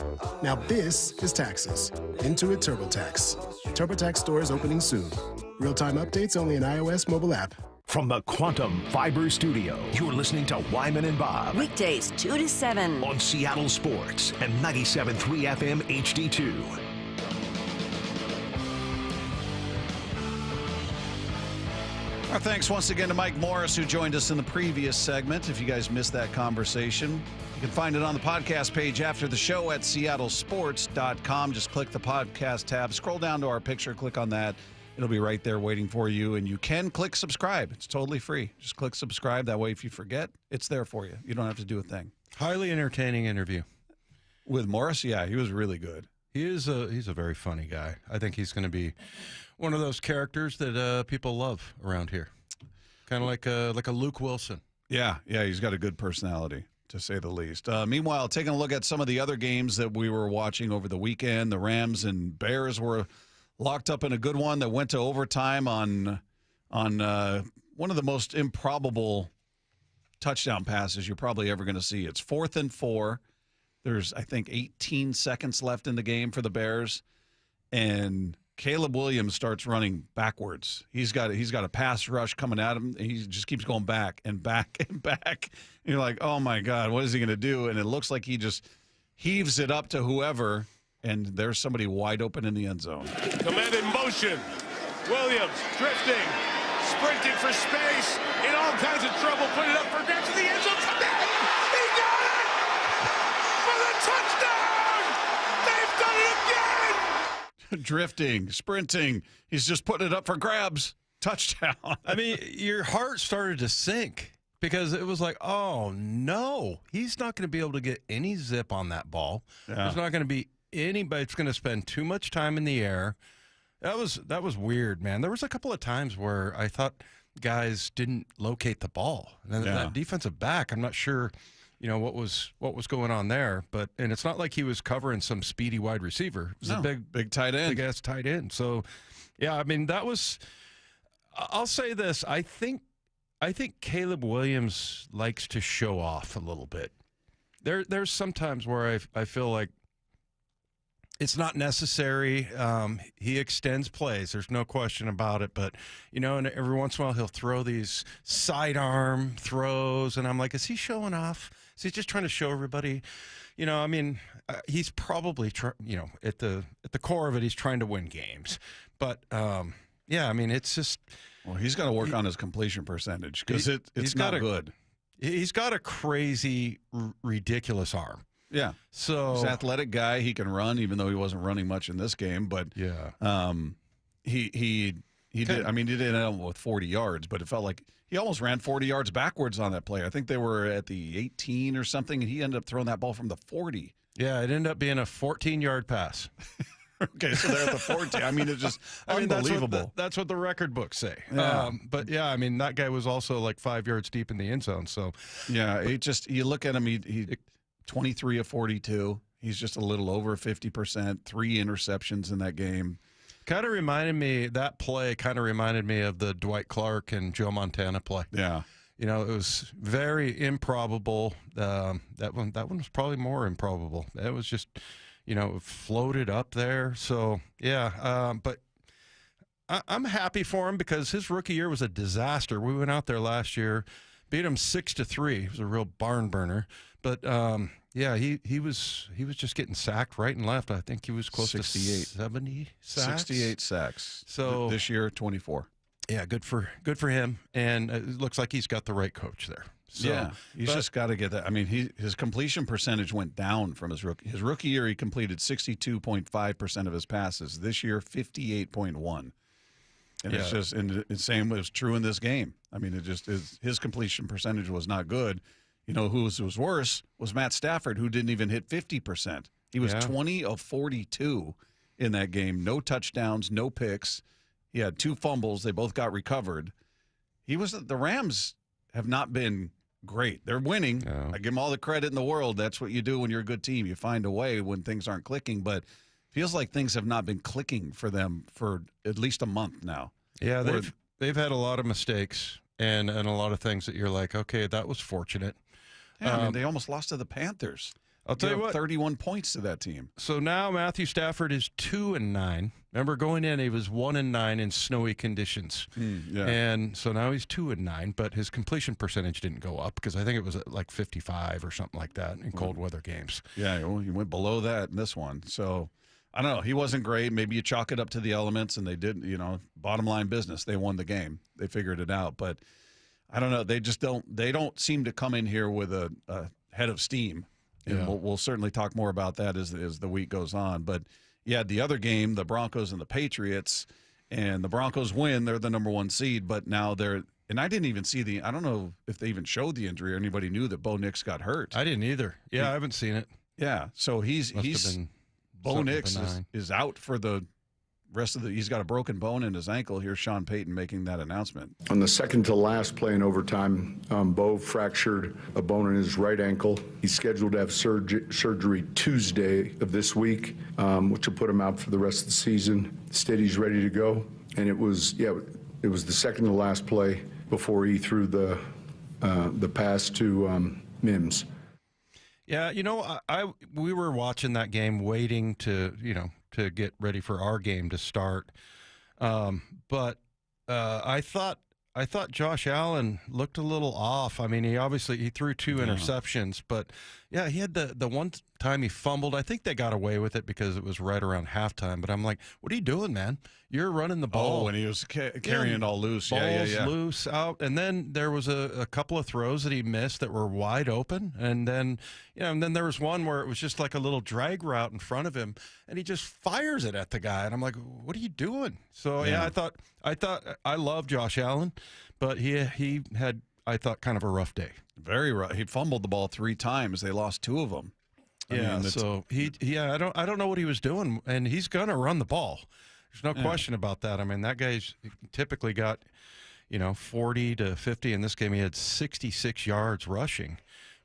Now this is Taxes. Intuit TurboTax. TurboTax stores opening soon. Real-time updates only in iOS mobile app. From the Quantum Fiber Studio, you're listening to Wyman and Bob. Weekdays 2 to 7 on Seattle Sports and 97.3 FM HD2. Our thanks once again to Mike Morris, who joined us in the previous segment. If you guys missed that conversation, you can find it on the podcast page after the show at seattlesports.com. Just click the podcast tab, scroll down to our picture, click on that. It'll be right there waiting for you, and you can click subscribe. It's totally free. Just click subscribe. That way, if you forget, it's there for you. You don't have to do a thing. Highly entertaining interview. With Morris, yeah, he was really good. He's a very funny guy. I think he's going to be one of those characters that people love around here. Kind of like a Luke Wilson. Yeah, he's got a good personality, to say the least. Meanwhile, taking a look at some of the other games that we were watching over the weekend, the Rams and Bears were locked up in a good one that went to overtime on one of the most improbable touchdown passes you're probably ever going to see. It's 4th and 4. There's, I think, 18 seconds left in the game for the Bears, and Caleb Williams starts running backwards. He's got a pass rush coming at him, and he just keeps going back and back and back. And you're like, oh, my God, what is he going to do? And it looks like he just heaves it up to whoever, and there's somebody wide open in the end zone. Command in motion. Williams drifting, sprinting for space, in all kinds of trouble. Put it up for grabs to the end zone. Come in! He got it! For the touchdown! They've done it again! Drifting, sprinting. He's just putting it up for grabs. Touchdown. I mean, your heart started to sink because it was like, oh, no. He's not going to be able to get any zip on that ball. Yeah. There's not going to be anybody that's going to spend too much time in the air. That was weird, man. There was a couple of times where I thought guys didn't locate the ball. And that defensive back, I'm not sure, what was going on there. And it's not like he was covering some speedy wide receiver. It was a big tight end. Big ass tight end. So, yeah, I mean, I'll say this. I think Caleb Williams likes to show off a little bit. There's sometimes where I feel like it's not necessary. He extends plays. There's no question about it. But, and every once in a while he'll throw these sidearm throws. And I'm like, is he showing off? Is he just trying to show everybody? He's probably, at the core of it, he's trying to win games. But, it's just. Well, he's got to work on his completion percentage because it's not good. He's got a crazy, ridiculous arm. Yeah. So he's an athletic guy. He can run, even though he wasn't running much in this game. But he did. I mean, he did end up with 40 yards, but it felt like he almost ran 40 yards backwards on that play. I think they were at the 18 or something, and he ended up throwing that ball from the 40. Yeah, it ended up being a 14-yard pass. Okay, so they're at the 14. I mean, it's just unbelievable. That's what the record books say. Yeah. That guy was also like 5 yards deep in the end zone. So, yeah, you look at him. He 23 of 42. He's just a little over 50%. 3 interceptions in that game. That play kind of reminded me of the Dwight Clark and Joe Montana play. Yeah. It was very improbable. That one was probably more improbable. It was just, floated up there. So, yeah. But I'm happy for him because his rookie year was a disaster. We went out there last year, beat him 6-3. It was a real barn burner. But, he was just getting sacked right and left. I think he was close 68. to 70 sacks. 68 sacks. So this year, 24. Yeah, good for him. And it looks like he's got the right coach there. So, he's just got to get that. I mean, his completion percentage went down from his rookie. His rookie year, he completed 62.5% of his passes. This year, 58.1. And it's just, and the same was true in this game. I mean, it just is, his completion percentage was not good. You know, who was worse was Matt Stafford, who didn't even hit 50%. He was 20 of 42 in that game. No touchdowns, no picks. He had 2 fumbles. They both got recovered. The Rams have not been great. They're winning. I give them all the credit in the world. That's what you do when you're a good team. You find a way when things aren't clicking, but feels like things have not been clicking for them for at least a month now. Yeah, they've had a lot of mistakes and a lot of things that you're like, okay, that was fortunate. Yeah, I mean, they almost lost to the Panthers. I'll tell you what, 31 points to that team. So now Matthew Stafford is 2-9. Remember, going in, he was 1-9 in snowy conditions. And so now he's 2-9, but his completion percentage didn't go up because I think it was at like 55 or something like that in cold weather games. Yeah, well, he went below that in this one. So I don't know. He wasn't great. Maybe you chalk it up to the elements, and they did, bottom line business. They won the game. They figured it out. But I don't know. They just don't seem to come in here with a head of steam. And we'll certainly talk more about that as the week goes on. But, yeah, the other game, the Broncos and the Patriots, and the Broncos win. They're the number 1 seed, but now they're – and I didn't even see I don't know if they even showed the injury or anybody knew that Bo Nix got hurt. I didn't either. Yeah, I haven't seen it. Yeah, so Bo Nix is out for the rest of he's got a broken bone in his ankle. Here's Sean Payton making that announcement. On the second to last play in overtime, Bo fractured a bone in his right ankle. He's scheduled to have surgery Tuesday of this week, which will put him out for the rest of the season. Steady's ready to go. And it was the second to last play before he threw the pass to Mims. Yeah, we were watching that game waiting to get ready for our game to start. But I thought Josh Allen looked a little off. I mean, he threw 2 interceptions, but yeah, he had the one time he fumbled. I think they got away with it because it was right around halftime. But I'm like, what are you doing, man? You're running the ball. Oh, and he was carrying it all loose. Balls loose out. And then there was a couple of throws that he missed that were wide open. And then, and then there was one where it was just like a little drag route in front of him, and he just fires it at the guy. And I'm like, what are you doing? So I thought I love Josh Allen, but he had, I thought, kind of a rough day. Very rough. He fumbled the ball 3 times. They lost 2 of them. I don't know what he was doing, and he's gonna run the ball. There's no question about that. I mean, that guy's typically got, 40 to 50. In this game, he had 66 yards rushing.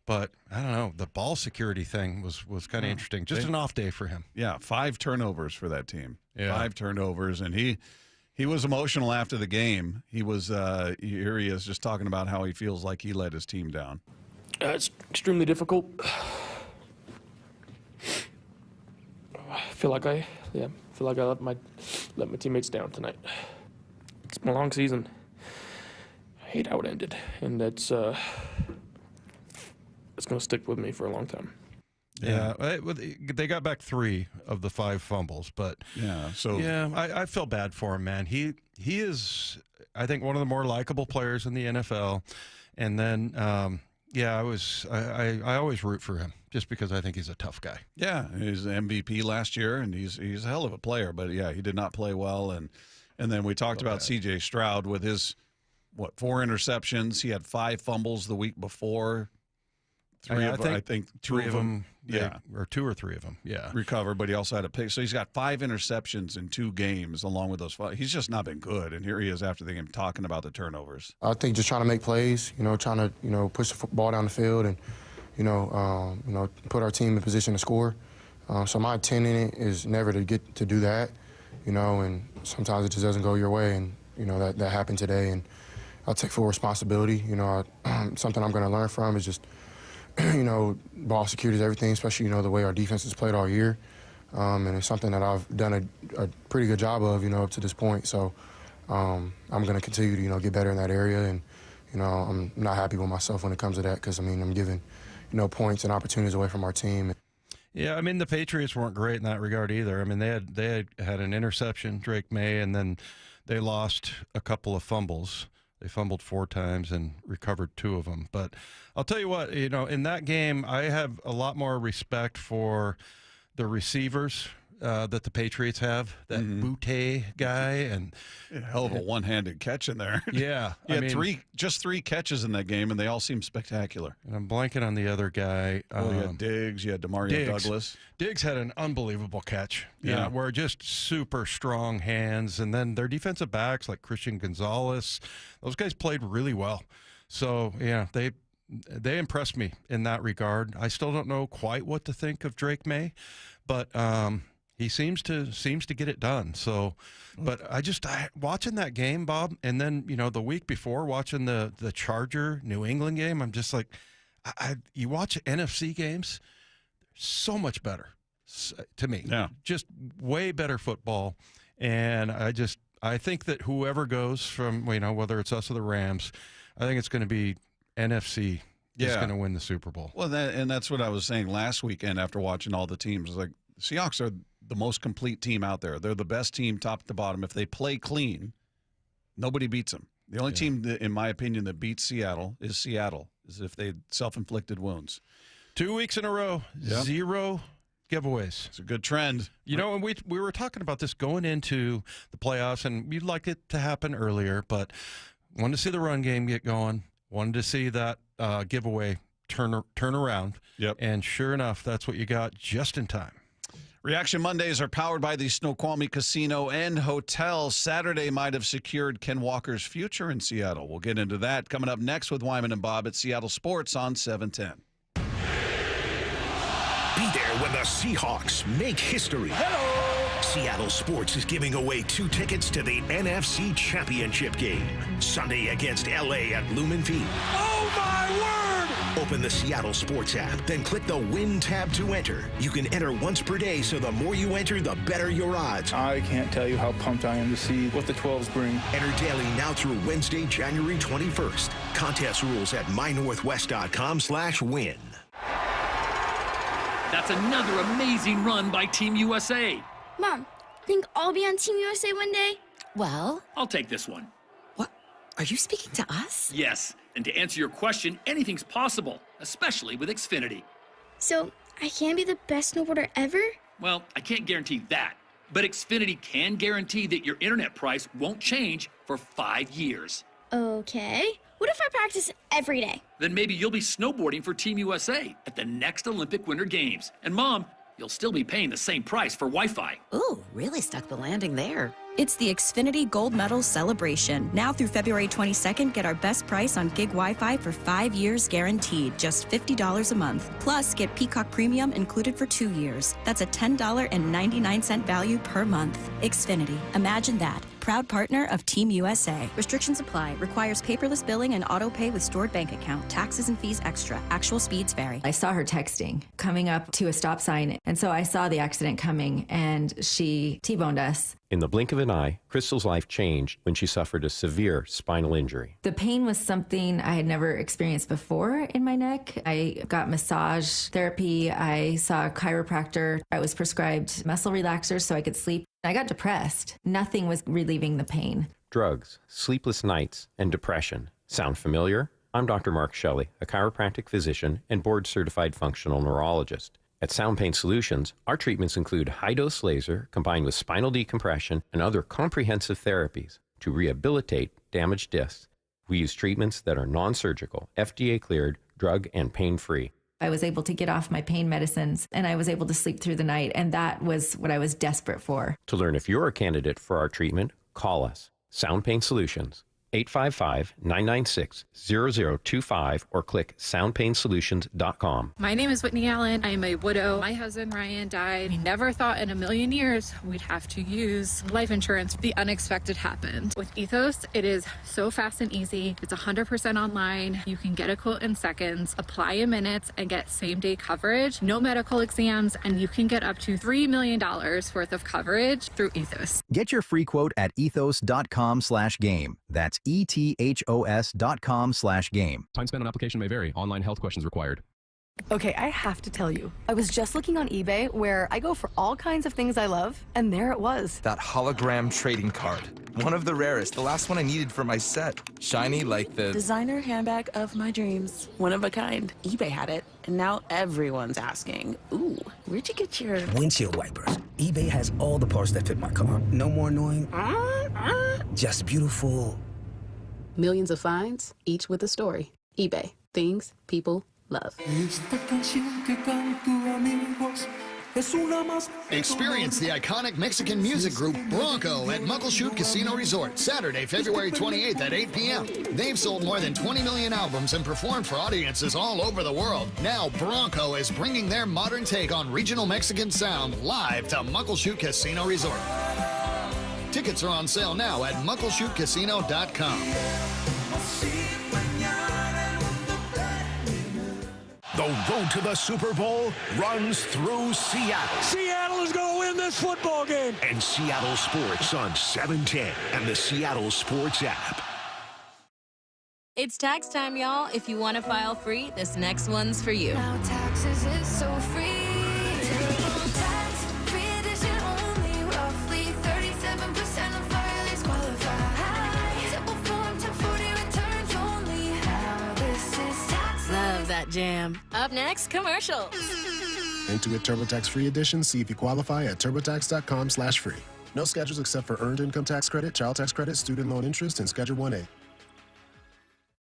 But I don't know. The ball security thing was kind of interesting. Just an off day for him. Yeah, 5 turnovers for that team. Yeah. 5 turnovers, and he was emotional after the game. He was here he is just talking about how he feels like he let his team down. It's extremely difficult. I feel like I let my teammates down tonight. It's been a long season. I hate how it ended, and it's going to stick with me for a long time. Yeah, they got back 3 of the 5 fumbles, but I feel bad for him, man. He is, I think, one of the more likable players in the NFL, and then I always root for him just because I think he's a tough guy. Yeah, he's the MVP last year, and he's a hell of a player. But yeah, he did not play well, and then we talked about C.J. Stroud with his 4 interceptions. He had 5 fumbles the week before. I think 2 of them. Yeah, or 2 or 3 of them. Yeah, recovered, but he also had a pick. So he's got 5 interceptions in 2 games, along with those 5. He's just not been good. And here he is after the game talking about the turnovers. I think just trying to make plays, trying to, push the ball down the field and, put our team in position to score. So my intent in it is never to get to do that, and sometimes it just doesn't go your way. And, that happened today. And I'll take full responsibility. Something I'm going to learn from is just, ball security is everything, especially, the way our defense has played all year. And it's something that I've done a pretty good job of, up to this point. So I'm going to continue to, get better in that area. And, I'm not happy with myself when it comes to that because, I'm giving, points and opportunities away from our team. Yeah, the Patriots weren't great in that regard either. They had an interception, Drake May, and then they lost a couple of fumbles. They fumbled 4 times and recovered 2 of them. But I'll tell you what, in that game, I have a lot more respect for the receivers that the Patriots have, that Boutte guy, and hell of a one-handed catch in there. Yeah, he had three catches in that game, and they all seemed spectacular. And I'm blanking on the other guy. You had Diggs, you had Demario Douglas. Diggs had an unbelievable catch. Yeah, where just super strong hands, and then their defensive backs like Christian Gonzalez, those guys played really well. So yeah, they impressed me in that regard. I still don't know quite what to think of Drake May, but he seems to get it done. So, but I watching that game, Bob, and then the week before watching the Charger New England game, I'm just like, you watch NFC games, so much better to me. Yeah, just way better football, and I think that whoever goes from whether it's us or the Rams, I think it's going to be NFC is going to win the Super Bowl. Well, that's what I was saying last weekend after watching all the teams. Like, the Seahawks are the most complete team out there. They're the best team top to bottom. If they play clean, nobody beats them. The only team, that, in my opinion, that beats Seattle is if they self-inflicted wounds. 2 weeks in a row, 0 giveaways. It's a good trend. And we were talking about this going into the playoffs, and we'd like it to happen earlier, but wanted to see the run game get going. Wanted to see that giveaway turn around. Yep. And sure enough, that's what you got just in time. Reaction Mondays are powered by the Snoqualmie Casino and Hotel. Saturday might have secured Ken Walker's future in Seattle. We'll get into that coming up next with Wyman and Bob at Seattle Sports on 710. Be there when the Seahawks make history. Hello! Seattle Sports is giving away 2 tickets to the NFC Championship game. Sunday against LA at Lumen Field. Oh, my word! Open the Seattle Sports app, then click the Win tab to enter. You can enter once per day, so the more you enter, the better your odds. I can't tell you how pumped I am to see what the 12s bring. Enter daily now through Wednesday, January 21st. Contest rules at mynorthwest.com/win. That's another amazing run by Team USA. Mom, think I'll be on Team USA one day? Well, I'll take this one. What? Are you speaking to us? Yes, and to answer your question, anything's possible, especially with Xfinity. So, I can be the best snowboarder ever? Well, I can't guarantee that, but Xfinity can guarantee that your internet price won't change for 5 years. Okay. What if I practice every day? Then maybe you'll be snowboarding for Team USA at the next Olympic Winter Games. And Mom, you'll still be paying the same price for Wi-Fi. Ooh, really stuck the landing there. It's the Xfinity Gold Medal Celebration. Now through February 22nd, get our best price on gig Wi-Fi for 5 years guaranteed, just $50 a month. Plus, get Peacock Premium included for 2 years. That's a $10.99 value per month. Xfinity. Imagine that. Proud partner of Team USA. Restrictions apply. Requires paperless billing and auto pay with stored bank account. Taxes and fees extra. Actual speeds vary. I saw her texting, coming up to a stop sign, and so I saw the accident coming, and she T-boned us. In the blink of an eye, Crystal's life changed when she suffered a severe spinal injury. The pain was something I had never experienced before in my neck. I got massage therapy. I saw a chiropractor. I was prescribed muscle relaxers so I could sleep. I got depressed. Nothing was relieving the pain. Drugs, sleepless nights, and depression. Sound familiar? I'm Dr. Mark Shelley, a chiropractic physician and board-certified functional neurologist. At Sound Pain Solutions, our treatments include high-dose laser combined with spinal decompression and other comprehensive therapies to rehabilitate damaged discs. We use treatments that are non-surgical, FDA-cleared, drug and pain-free. I was able to get off my pain medicines, and I was able to sleep through the night, and that was what I was desperate for. To learn if you're a candidate for our treatment, call us. Sound Pain Solutions, 855-996-0025, or click soundpainsolutions.com. My name is Whitney Allen. I am a widow. My husband Ryan died. We never thought in a million years we'd have to use life insurance. The unexpected happened. With Ethos, it is so fast and easy. It's 100% online. You can get a quote in seconds, apply in minutes, and get same-day coverage. No medical exams, and you can get up to $3 million worth of coverage through Ethos. Get your free quote at ethos.com/game. That's ethos.com/game. Time spent on application may vary. Online health questions required. Okay, I have to tell you, I was just looking on eBay where I go for all kinds of things I love, and there it was. That hologram trading card. One of the rarest, the last one I needed for my set. Shiny like the designer handbag of my dreams. One of a kind. eBay had it, and now everyone's asking, ooh, where'd you get your windshield wipers? eBay has all the parts that fit my car. No more annoying, just beautiful. Millions of finds, each with a story. eBay. Things people love. Experience the iconic Mexican music group Bronco at Muckleshoot Casino Resort, Saturday, February 28th at 8 p.m. They've sold more than 20 million albums and performed for audiences all over the world. Now Bronco is bringing their modern take on regional Mexican sound live to Muckleshoot Casino Resort. Tickets are on sale now at muckleshootcasino.com. The road to the Super Bowl runs through Seattle. Seattle is going to win this football game. And Seattle Sports on 710 and the Seattle Sports app. It's tax time, y'all. If you want to file free, this next one's for you. Now taxes is so free. Tax-free edition only. Roughly 37% of filers qualify. Simple form 1040 returns only. Now this is tax. Love that jam. Up next, commercials. Intuit TurboTax Free Edition. See if you qualify at turbotax.com/free. No schedules except for earned income tax credit, child tax credit, student loan interest, and Schedule 1A.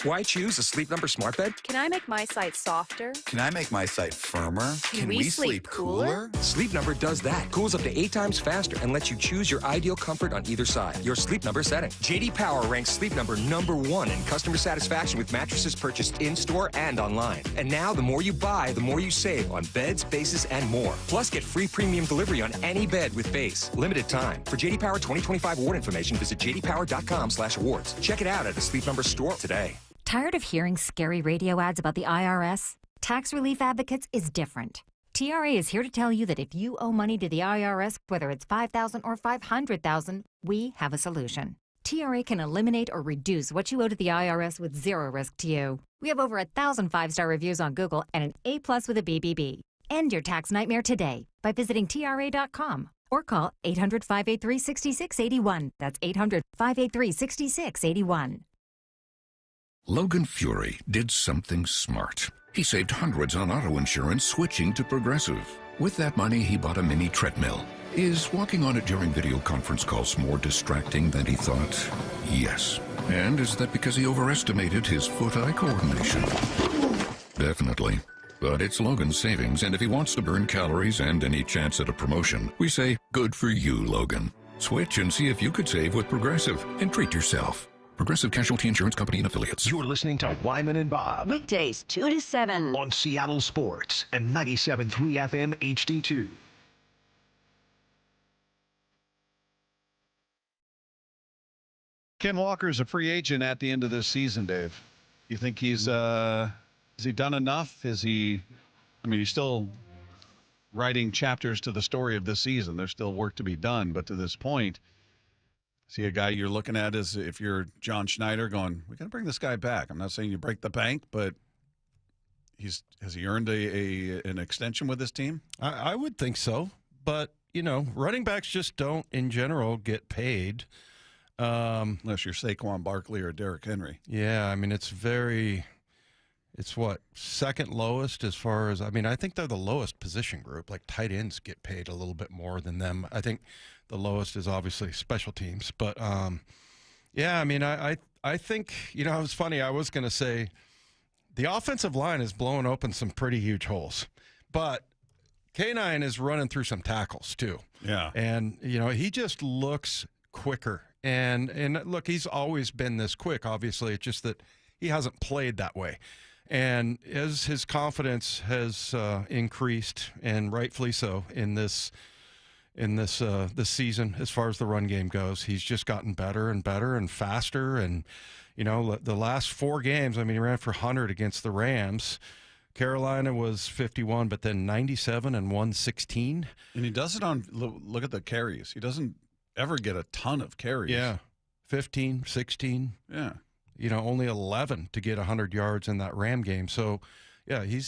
Why choose a Sleep Number smart bed? Can I make my site softer? Can I make my site firmer? Can we sleep cooler? Sleep Number does that. Cools up to 8 times faster and lets you choose your ideal comfort on either side. Your Sleep Number setting. JD Power ranks Sleep Number #1 in customer satisfaction with mattresses purchased in-store and online. And now, the more you buy, the more you save on beds, bases, and more. Plus, get free premium delivery on any bed with base. Limited time. For JD Power 2025 award information, visit jdpower.com/awards. Check it out at a Sleep Number store today. Tired of hearing scary radio ads about the IRS? Tax Relief Advocates is different. TRA is here to tell you that if you owe money to the IRS, whether it's $5,000 or $500,000, we have a solution. TRA can eliminate or reduce what you owe to the IRS with zero risk to you. We have over 1,000 5-star reviews on Google and an A+ with a BBB. End your tax nightmare today by visiting TRA.com or call 800-583-6681. That's 800-583-6681. Logan Fury did something smart. He saved hundreds on auto insurance switching to Progressive. With that money, he bought a mini treadmill. Is walking on it during video conference calls more distracting than he thought? Yes. And is that because he overestimated his foot-eye coordination? Definitely. But it's Logan's savings, and if he wants to burn calories and any chance at a promotion, we say, good for you, Logan. Switch and see if you could save with Progressive and treat yourself. Progressive Casualty Insurance Company and Affiliates. You're listening to Wyman and Bob. Weekdays, 2 to 7. On Seattle Sports and 97.3 FM HD2. Ken Walker's a free agent at the end of this season, Dave. You think he's has he done enough? He's still writing chapters to the story of this season. There's still work to be done, but to this point, is he a guy you're looking at as if you're John Schneider going, we got to bring this guy back? I'm not saying you break the bank, but has he earned an extension with this team? I would think so, but running backs just don't in general get paid. Unless you're Saquon Barkley or Derrick Henry. Yeah, it's what, second lowest as far as, I think they're the lowest position group. Like tight ends get paid a little bit more than them. I think the lowest is obviously special teams. But, I think, it was funny. I was going to say the offensive line is blowing open some pretty huge holes. But K9 is running through some tackles too. Yeah. And, he just looks quicker. And look, he's always been this quick, obviously. It's just that he hasn't played that way. And as his confidence has increased, and rightfully so, in this season, as far as the run game goes, he's just gotten better and better and faster. And, the last 4 games, he ran for 100 against the Rams. Carolina was 51, but then 97 and 116. And he does it on, look at the carries. He doesn't ever get a ton of carries. Yeah, 15, 16. Yeah. Only 11 to get 100 yards in that Ram game. So, yeah, he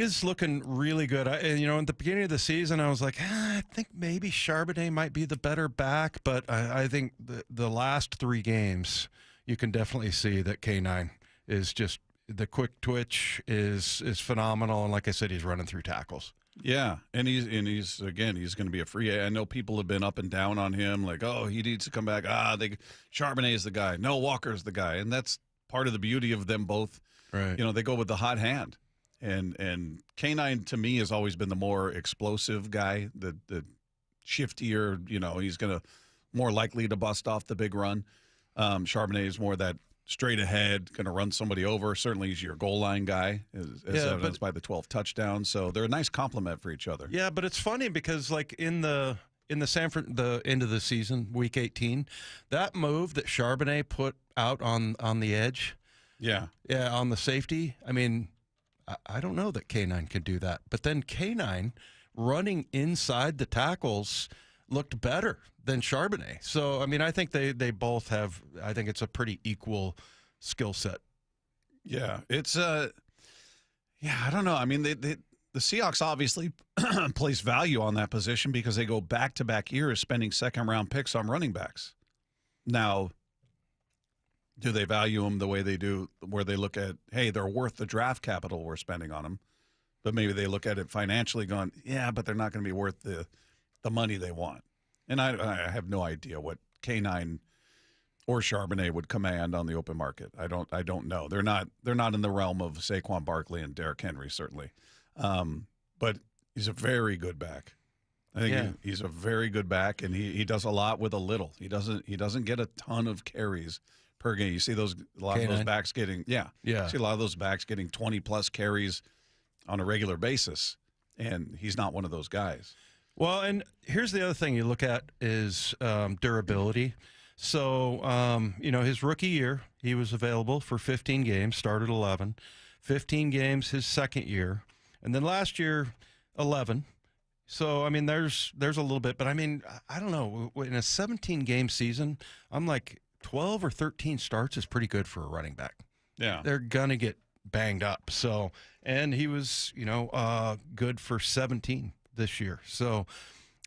is looking really good. In the beginning of the season, I was like, I think maybe Charbonnet might be the better back. But I think the last 3 games, you can definitely see that K9 is just, the quick twitch is phenomenal. And like I said, he's running through tackles. Yeah, and he's going to be a free. I know people have been up and down on him, like, oh, he needs to come back. Charbonnet is the guy. No, Walker's the guy, and that's part of the beauty of them both. Right. You know, they go with the hot hand, and K9 to me has always been the more explosive guy, the shiftier. You know, he's going to more likely to bust off the big run. Charbonnet is more that straight ahead, going to run somebody over. Certainly, he's your goal line guy, as evidenced by the 12 touchdowns. So they're a nice complement for each other. Yeah, but it's funny because like in the the end of the season, week 18, that move that Charbonnet put out on the edge, on the safety. I mean, I don't know that K9 can do that, but then K9 running inside the tackles looked better than Charbonnet. So, I mean, I think they both have, I think it's a pretty equal skill set. Yeah, it's, I don't know. I mean, the Seahawks obviously place value on that position because they go back-to-back years spending second-round picks on running backs. Now, do they value them the way they do, where they look at, hey, they're worth the draft capital we're spending on them, but maybe they look at it financially going, yeah, but they're not going to be worth the money they want. And I have no idea what K9 or Charbonnet would command on the open market. I don't know. They're not in the realm of Saquon Barkley and Derrick Henry, certainly. But he's a very good back. I think he's a very good back, and he does a lot with a little. He doesn't get a ton of carries per game. You see a lot of those backs getting You see a lot of those backs getting 20+ carries on a regular basis, and he's not one of those guys. Well, and here's the other thing you look at is durability. So, his rookie year, he was available for 15 games, started 11. 15 games his second year. And then last year, 11. So, I mean, there's a little bit. But, I mean, I don't know. In a 17-game season, I'm like 12 or 13 starts is pretty good for a running back. Yeah. They're going to get banged up. So, and he was, good for 17 this year. So,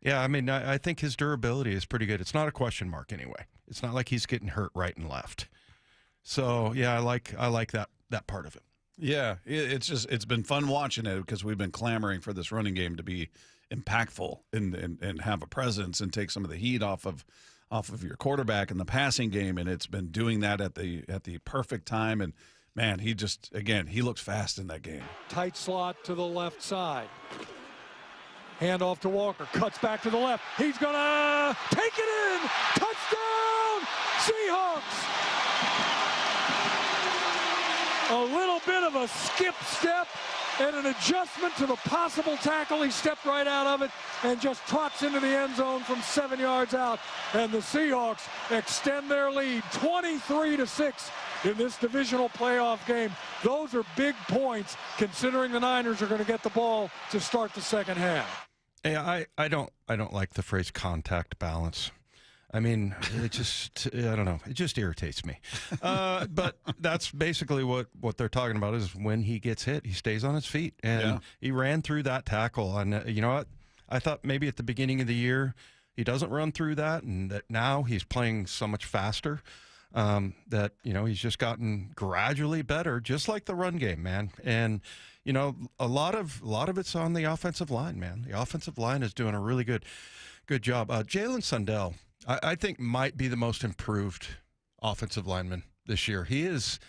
yeah, I mean, I think his durability is pretty good. It's not a question mark anyway. It's not like he's getting hurt right and left. So, yeah, I like that part of it. Yeah, it's been fun watching it because we've been clamoring for this running game to be impactful and have a presence and take some of the heat off of your quarterback in the passing game, and it's been doing that at the perfect time. And man, he looks fast in that game. Tight slot to the left side. Handoff to Walker, cuts back to the left. He's gonna take it in. Touchdown, Seahawks. A little bit of a skip step and an adjustment to the possible tackle. He stepped right out of it and just trots into the end zone from 7 yards out. And the Seahawks extend their lead 23-6 in this divisional playoff game. Those are big points considering the Niners are going to get the ball to start the second half. Yeah, I don't like the phrase contact balance. I mean, it just, I don't know. It just irritates me. But that's basically what they're talking about is when he gets hit, he stays on his feet. And he ran through that tackle. And you know what? I thought maybe at the beginning of the year, he doesn't run through that, and that now he's playing so much faster that, he's just gotten gradually better, just like the run game, man. And, a lot of it's on the offensive line, man. The offensive line is doing a really good job. Jalen Sundell, I think might be the most improved offensive lineman this year. He is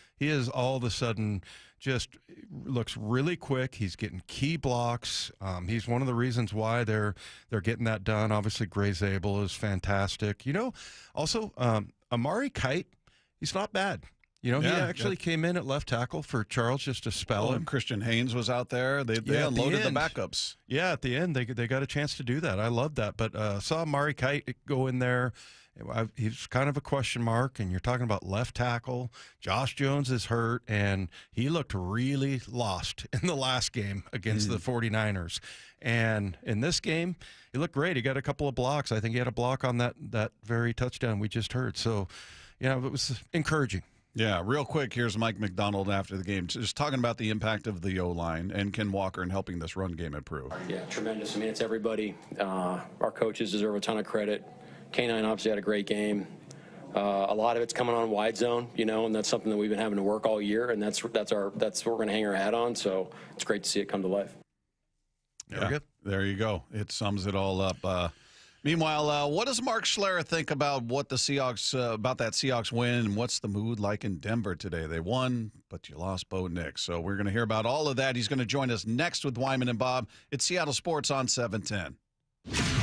all of a sudden just looks really quick. He's getting key blocks. He's one of the reasons why they're getting that done. Obviously, Gray Zabel is fantastic. Also Amari Kite, he's not bad. He actually came in at left tackle for Charles just to spell him. Christian Haynes was out there. They unloaded the backups. Yeah, at the end, they got a chance to do that. I love that. But saw Amari Kite go in there. He's kind of a question mark, and you're talking about left tackle. Josh Jones is hurt, and he looked really lost in the last game against the 49ers. And in this game, he looked great. He got a couple of blocks. I think he had a block on that very touchdown we just heard. So, it was encouraging. Yeah, real quick, here's Mike Macdonald after the game, just talking about the impact of the O-line and Ken Walker in helping this run game improve. Yeah, tremendous. I mean, it's everybody. Our coaches deserve a ton of credit. K9 obviously had a great game. A lot of it's coming on wide zone, and that's something that we've been having to work all year, and that's what we're going to hang our hat on. So it's great to see it come to life. Yeah. There you go. It sums it all up. Meanwhile, what does Mark Schlereth think about what the Seahawks about that Seahawks win, and what's the mood like in Denver today? They won, but you lost Bo Nix. So we're going to hear about all of that. He's going to join us next with Wyman and Bob. It's Seattle Sports on 710.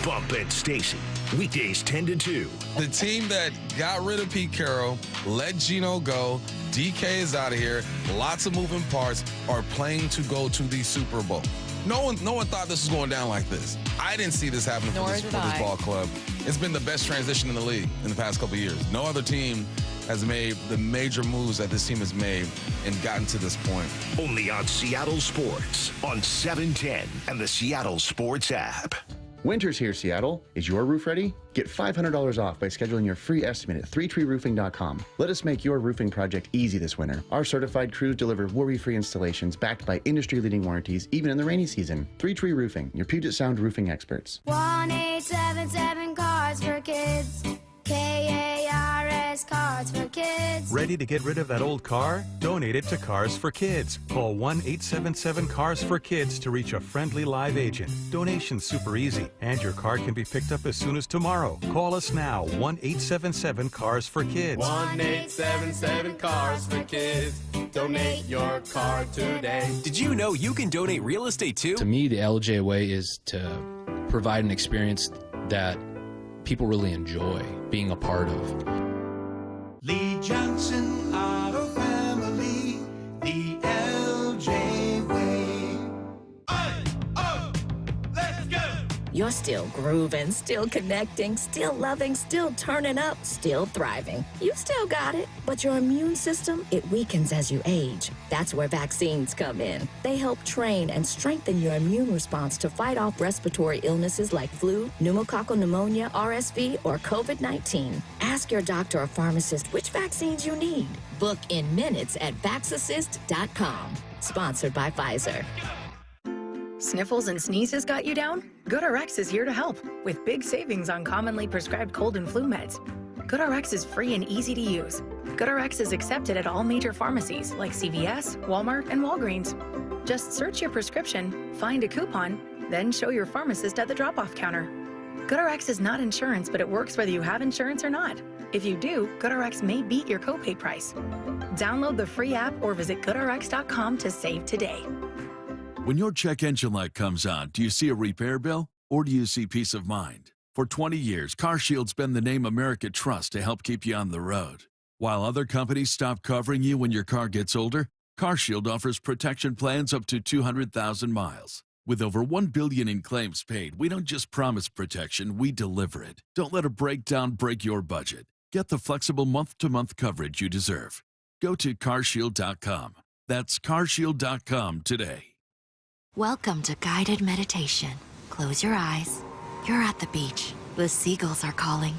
Bump and Stacy, weekdays 10 to 2. The team that got rid of Pete Carroll, let Geno go, DK is out of here, lots of moving parts, are playing to go to the Super Bowl. No one thought this was going down like this. I didn't see this happening for this ball club. It's been the best transition in the league in the past couple of years. No other team has made the major moves that this team has made and gotten to this point. Only on Seattle Sports on 710 and the Seattle Sports app. Winter's here, Seattle. Is your roof ready? Get $500 off by scheduling your free estimate at 3treeroofing.com. Let us make your roofing project easy this winter. Our certified crews deliver worry-free installations backed by industry-leading warranties, even in the rainy season. 3 Tree Roofing, your Puget Sound roofing experts. 1-877 Cars for Kids. KARS Cars for Kids. Ready to get rid of that old car? Donate it to Cars for Kids. Call 1-877 Cars for Kids to reach a friendly live agent. Donation's super easy, and your car can be picked up as soon as tomorrow. Call us now, 1-877 Cars for Kids. 1-877 Cars for Kids. Donate your car today. Did you know you can donate real estate too? To me, the LJ way is to provide an experience that people really enjoy being a part of. Lee Johnson Auto Family, the LJ way. Oh, let's go! You're still grooving, still connecting, still loving, still turning up, still thriving. You still got it, but your immune system, it weakens as you age. That's where vaccines come in. They help train and strengthen your immune response to fight off respiratory illnesses like flu, pneumococcal pneumonia, RSV, or COVID-19. Ask your doctor or pharmacist which vaccines you need. Book in minutes at vaxassist.com. Sponsored by Pfizer. Sniffles and sneezes got you down? GoodRx is here to help with big savings on commonly prescribed cold and flu meds. GoodRx is free and easy to use. GoodRx is accepted at all major pharmacies like CVS, Walmart, and Walgreens. Just search your prescription, find a coupon, then show your pharmacist at the drop-off counter. GoodRx is not insurance, but it works whether you have insurance or not. If you do, GoodRx may beat your copay price. Download the free app or visit GoodRx.com to save today. When your check engine light comes on, do you see a repair bill or do you see peace of mind? For 20 years, CarShield's been the name America trusts to help keep you on the road. While other companies stop covering you when your car gets older, CarShield offers protection plans up to 200,000 miles. With over $1 billion in claims paid, we don't just promise protection, we deliver it. Don't let a breakdown break your budget. Get the flexible month-to-month coverage you deserve. Go to carshield.com. That's carshield.com today. Welcome to guided meditation. Close your eyes. You're at the beach. The seagulls are calling.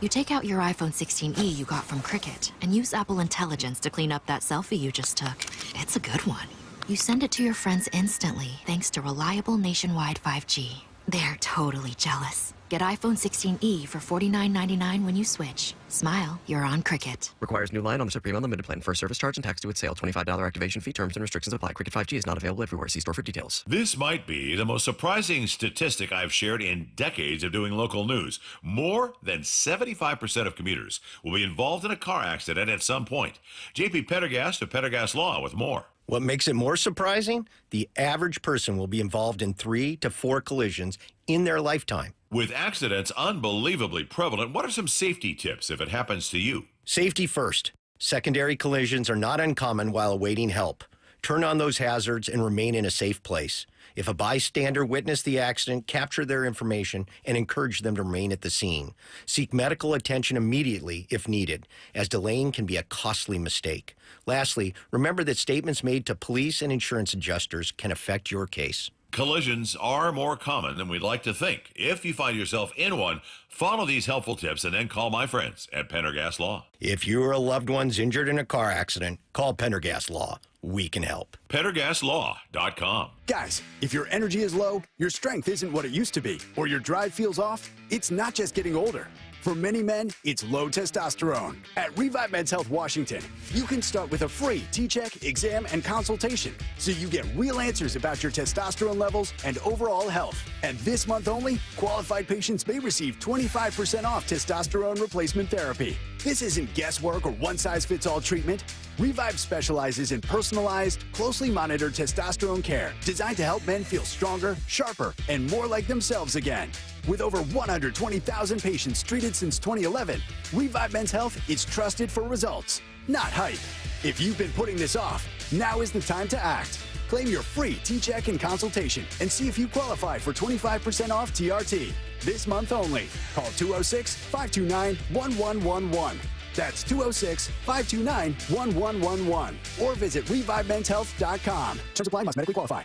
You take out your iPhone 16e you got from Cricket and use Apple Intelligence to clean up that selfie you just took. It's a good one. You send it to your friends instantly thanks to reliable nationwide 5G. They're totally jealous. Get iPhone 16e for $49.99 when you switch. Smile, you're on Cricket. Requires new line on the Supreme Unlimited plan. First service charge and tax due at sale. $25 activation fee. Terms and restrictions apply. Cricket 5G is not available everywhere. See store for details. This might be the most surprising statistic I've shared in decades of doing local news. More than 75% of commuters will be involved in a car accident at some point. JP Pendergast of Pendergast Law with more. What makes it more surprising? The average person will be involved in 3 to 4 collisions in their lifetime. With accidents unbelievably prevalent, what are some safety tips if it happens to you? Safety first. Secondary collisions are not uncommon while awaiting help. Turn on those hazards and remain in a safe place. If a bystander witnessed the accident, capture their information and encourage them to remain at the scene. Seek medical attention immediately if needed, as delaying can be a costly mistake. Lastly, remember that statements made to police and insurance adjusters can affect your case. Collisions are more common than we'd like to think. If you find yourself in one, follow these helpful tips and then call my friends at Pendergast Law. If you or a loved one's injured in a car accident, call Pendergast Law. We can help. PendergastLaw.com. Guys, if your energy is low, your strength isn't what it used to be, or your drive feels off, it's not just getting older. For many men, it's low testosterone. At Revive Men's Health Washington, you can start with a free T-check, exam, and consultation so you get real answers about your testosterone levels and overall health. And this month only, qualified patients may receive 25% off testosterone replacement therapy. This isn't guesswork or one-size-fits-all treatment. Revive specializes in personalized, closely monitored testosterone care designed to help men feel stronger, sharper, and more like themselves again. With over 120,000 patients treated since 2011, Revive Men's Health is trusted for results, not hype. If you've been putting this off, now is the time to act. Claim your free T-check and consultation and see if you qualify for 25% off TRT. This month only. Call 206-529-1111. That's 206-529-1111. Or visit ReviveMen'sHealth.com. Terms apply, must medically qualify.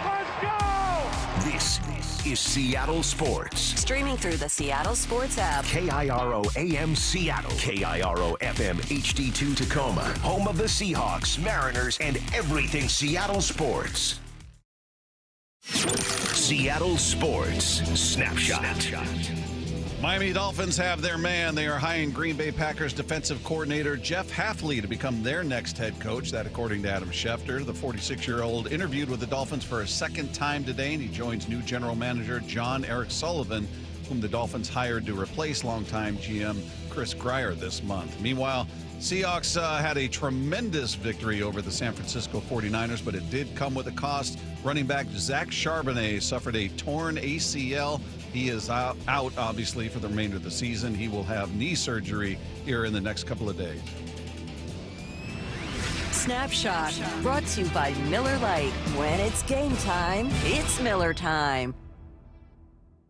Let's go! This is Seattle Sports. Streaming through the Seattle Sports app. KIRO AM Seattle. KIRO FM HD2 Tacoma. Home of the Seahawks, Mariners, and everything Seattle sports. Seattle Sports Snapshot. Miami Dolphins have their man. They are hiring Green Bay Packers defensive coordinator Jeff Hafley to become their next head coach. That according to Adam Schefter. The 46-year-old interviewed with the Dolphins for a second time today, and he joins new general manager John Eric Sullivan, whom the Dolphins hired to replace longtime GM Chris Grier this month. Meanwhile, Seahawks had a tremendous victory over the San Francisco 49ers, but it did come with a cost. Running back Zach Charbonnet suffered a torn ACL. He is out, obviously, for the remainder of the season. He will have knee surgery here in the next couple of days. Snapshot, brought to you by Miller Lite. When it's game time, it's Miller time.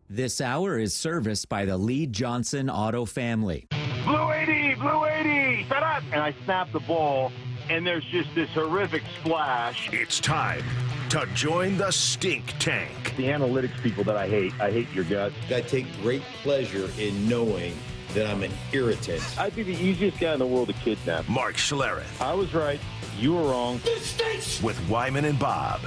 This hour is serviced by the Lee Johnson Auto family. Blue 80, blue 80, shut up! And I snap the ball, and there's just this horrific splash. It's time to join the stink tank. The analytics people that I hate your guts. I take great pleasure in knowing that I'm an irritant. I'd be the easiest guy in the world to kidnap. Mark Schlereth. I was right. You were wrong. With Wyman and Bob.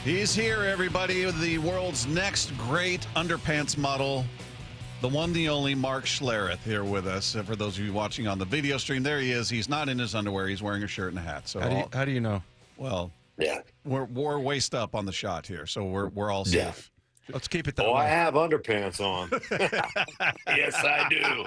He's here, everybody. The world's next great underpants model. The one, the only Mark Schlereth here with us. For those of you watching on the video stream, there he is. He's not in his underwear. He's wearing a shirt and a hat. So how do you know? Well, yeah, we're waist up on the shot here, so we're all safe. Yeah. Let's keep it that way. I have underpants on. Yes, I do.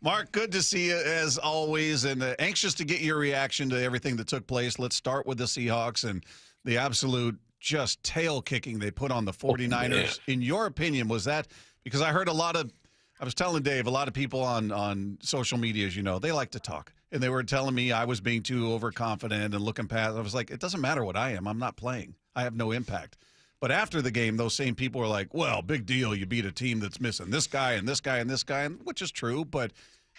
Mark, good to see you as always, and anxious to get your reaction to everything that took place. Let's start with the Seahawks and the absolute just tail kicking they put on the 49ers. In your opinion, was that because I heard I was telling Dave, a lot of people on social media, as you know, they like to talk. And they were telling me I was being too overconfident and looking past. I was like, it doesn't matter what I am. I'm not playing. I have no impact. But after the game, those same people were like, well, big deal. You beat a team that's missing this guy and this guy and this guy, which is true. But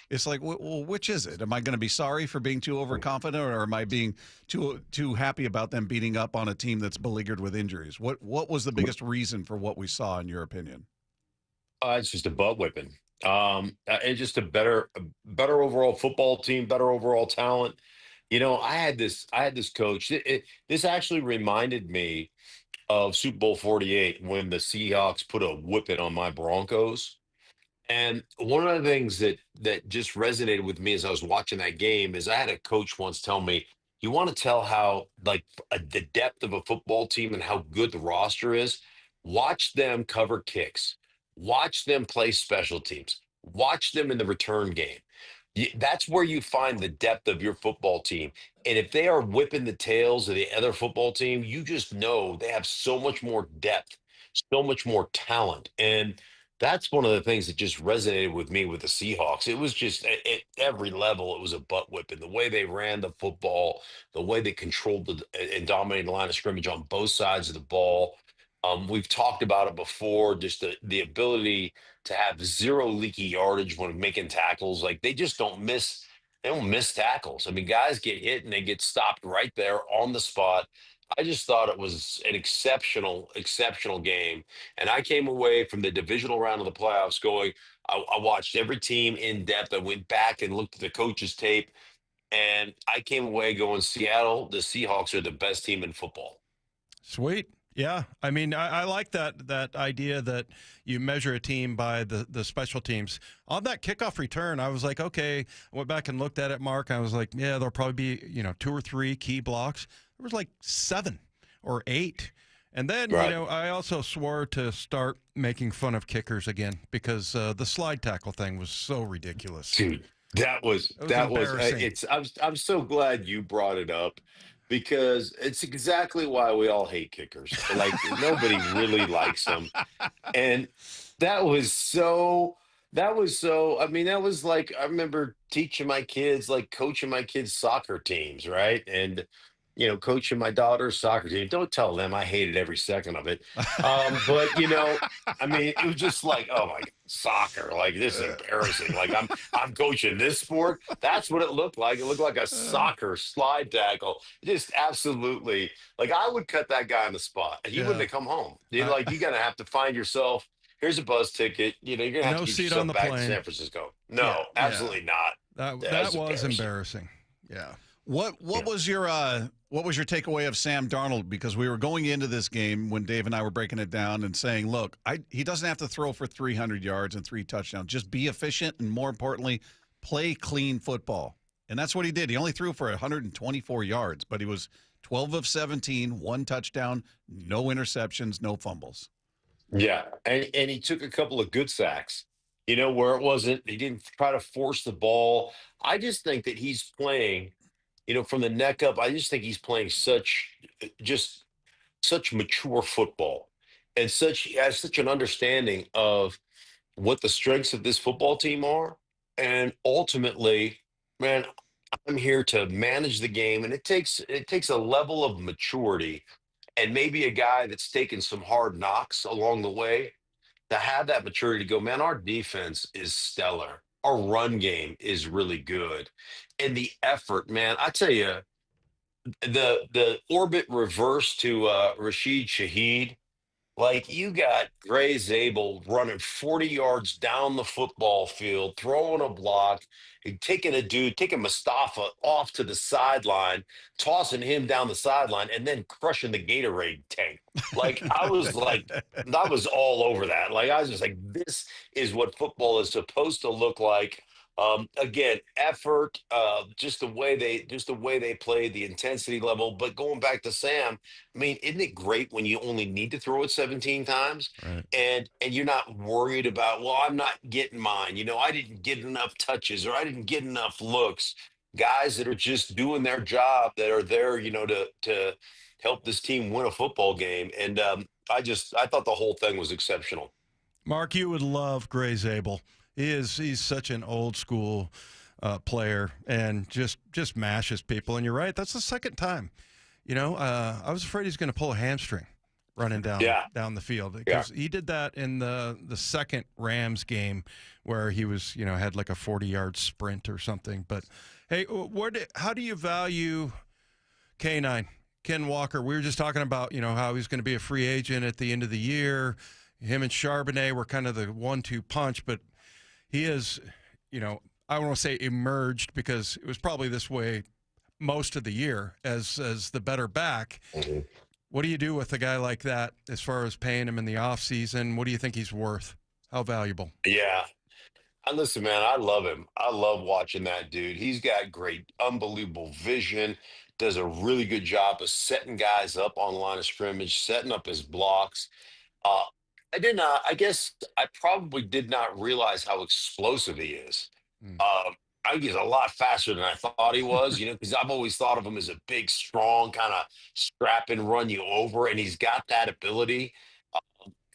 it's like, well, which is it? Am I going to be sorry for being too overconfident, or am I being too happy about them beating up on a team that's beleaguered with injuries? What was the biggest reason for what we saw, in your opinion? It's just a butt whipping. It's just a better overall football team, better overall talent. You know, I had this coach. This actually reminded me of Super Bowl 48 when the Seahawks put a whipping on my Broncos. And one of the things that just resonated with me as I was watching that game is I had a coach once tell me, you want to tell how the depth of a football team and how good the roster is, watch them cover kicks. Watch them play special teams. Watch them in the return game. That's where you find the depth of your football team. And if they are whipping the tails of the other football team, you just know they have so much more depth, so much more talent. And that's one of the things that just resonated with me with the Seahawks. It was just at every level, it was a butt whipping. The way they ran the football, the way they controlled and dominated the line of scrimmage on both sides of the ball. We've talked about it before, just the ability to have zero leaky yardage when making tackles. Like, they just don't miss tackles. I mean, guys get hit and they get stopped right there on the spot. I just thought it was an exceptional game. And I came away from the divisional round of the playoffs going, I watched every team in depth. I went back and looked at the coach's tape, and I came away going, Seattle, the Seahawks are the best team in football. Sweet. Yeah, I mean, I like that idea that you measure a team by the special teams. On that kickoff return, I was like, okay, I went back and looked at it, Mark. I was like, yeah, there'll probably be 2 or 3 key blocks. There was like 7 or 8. And then, Right. I also swore to start making fun of kickers again because the slide tackle thing was so ridiculous. Dude, that was embarrassing. I'm so glad you brought it up because it's exactly why we all hate kickers. Like nobody really likes them. And that was so I mean, that was like I remember teaching my kids, like coaching my kids' soccer teams, right? And coaching my daughter's soccer team. Don't tell them I hated every second of it. But I mean, it was just like, oh my God, soccer, like this is embarrassing. Like I'm coaching this sport. That's what it looked like. It looked like a soccer slide tackle. Just absolutely like I would cut that guy on the spot. He Yeah. wouldn't have come home. You're like, you're gonna have to find yourself. Here's a bus ticket. You're gonna have No to get seat on yourself the back to plane. San Francisco. No, Yeah. absolutely not. That was embarrassing. Yeah. What was your takeaway of Sam Darnold? Because we were going into this game when Dave and I were breaking it down and saying, look, he doesn't have to throw for 300 yards and 3 touchdowns. Just be efficient and, more importantly, play clean football. And that's what he did. He only threw for 124 yards, but he was 12 of 17, 1 touchdown, no interceptions, no fumbles. Yeah, and he took a couple of good sacks. Where he didn't try to force the ball. I just think that he's playing, from the neck up. I just think he's playing just such mature football, and has such an understanding of what the strengths of this football team are, and ultimately, man, I'm here to manage the game, and it takes a level of maturity, and maybe a guy that's taken some hard knocks along the way to have that maturity to go, man, our defense is stellar. Our run game is really good. And the effort, man, I tell you, the orbit reverse to Rashid Shaheed, like you got Gray Zabel running 40 yards down the football field, throwing a block, and taking Mustafa off to the sideline, tossing him down the sideline, and then crushing the Gatorade tank. Like I was all over that. Like I was just like, this is what football is supposed to look like. Again, effort, just the way they play, the intensity level. But going back to Sam, I mean, isn't it great when you only need to throw it 17 times Right. and you're not worried about, well, I'm not getting mine. I didn't get enough touches or I didn't get enough looks. Guys that are just doing their job, that are there, to help this team win a football game. And I thought the whole thing was exceptional. Mark, you would love Gray Zabel. He's such an old school player and just mashes people. And you're right, that's the second time. I was afraid he's going to pull a hamstring running down the field because he did that in the second Rams game where he was had like a 40-yard sprint or something. But hey, how do you value K9 Ken Walker? We were just talking about how he's going to be a free agent at the end of the year. Him and Charbonnet were kind of the 1-2 punch, but he is, I don't want to say emerged because it was probably this way most of the year as the better back. Mm-hmm. What do you do with a guy like that as far as paying him in the offseason? What do you think he's worth? How valuable? Yeah. And listen, man, I love him. I love watching that dude. He's got great, unbelievable vision, does a really good job of setting guys up on the line of scrimmage, setting up his blocks. I guess I probably did not realize how explosive he is. I think he's a lot faster than I thought he was, because I've always thought of him as a big, strong, kind of strap and run you over, and he's got that ability.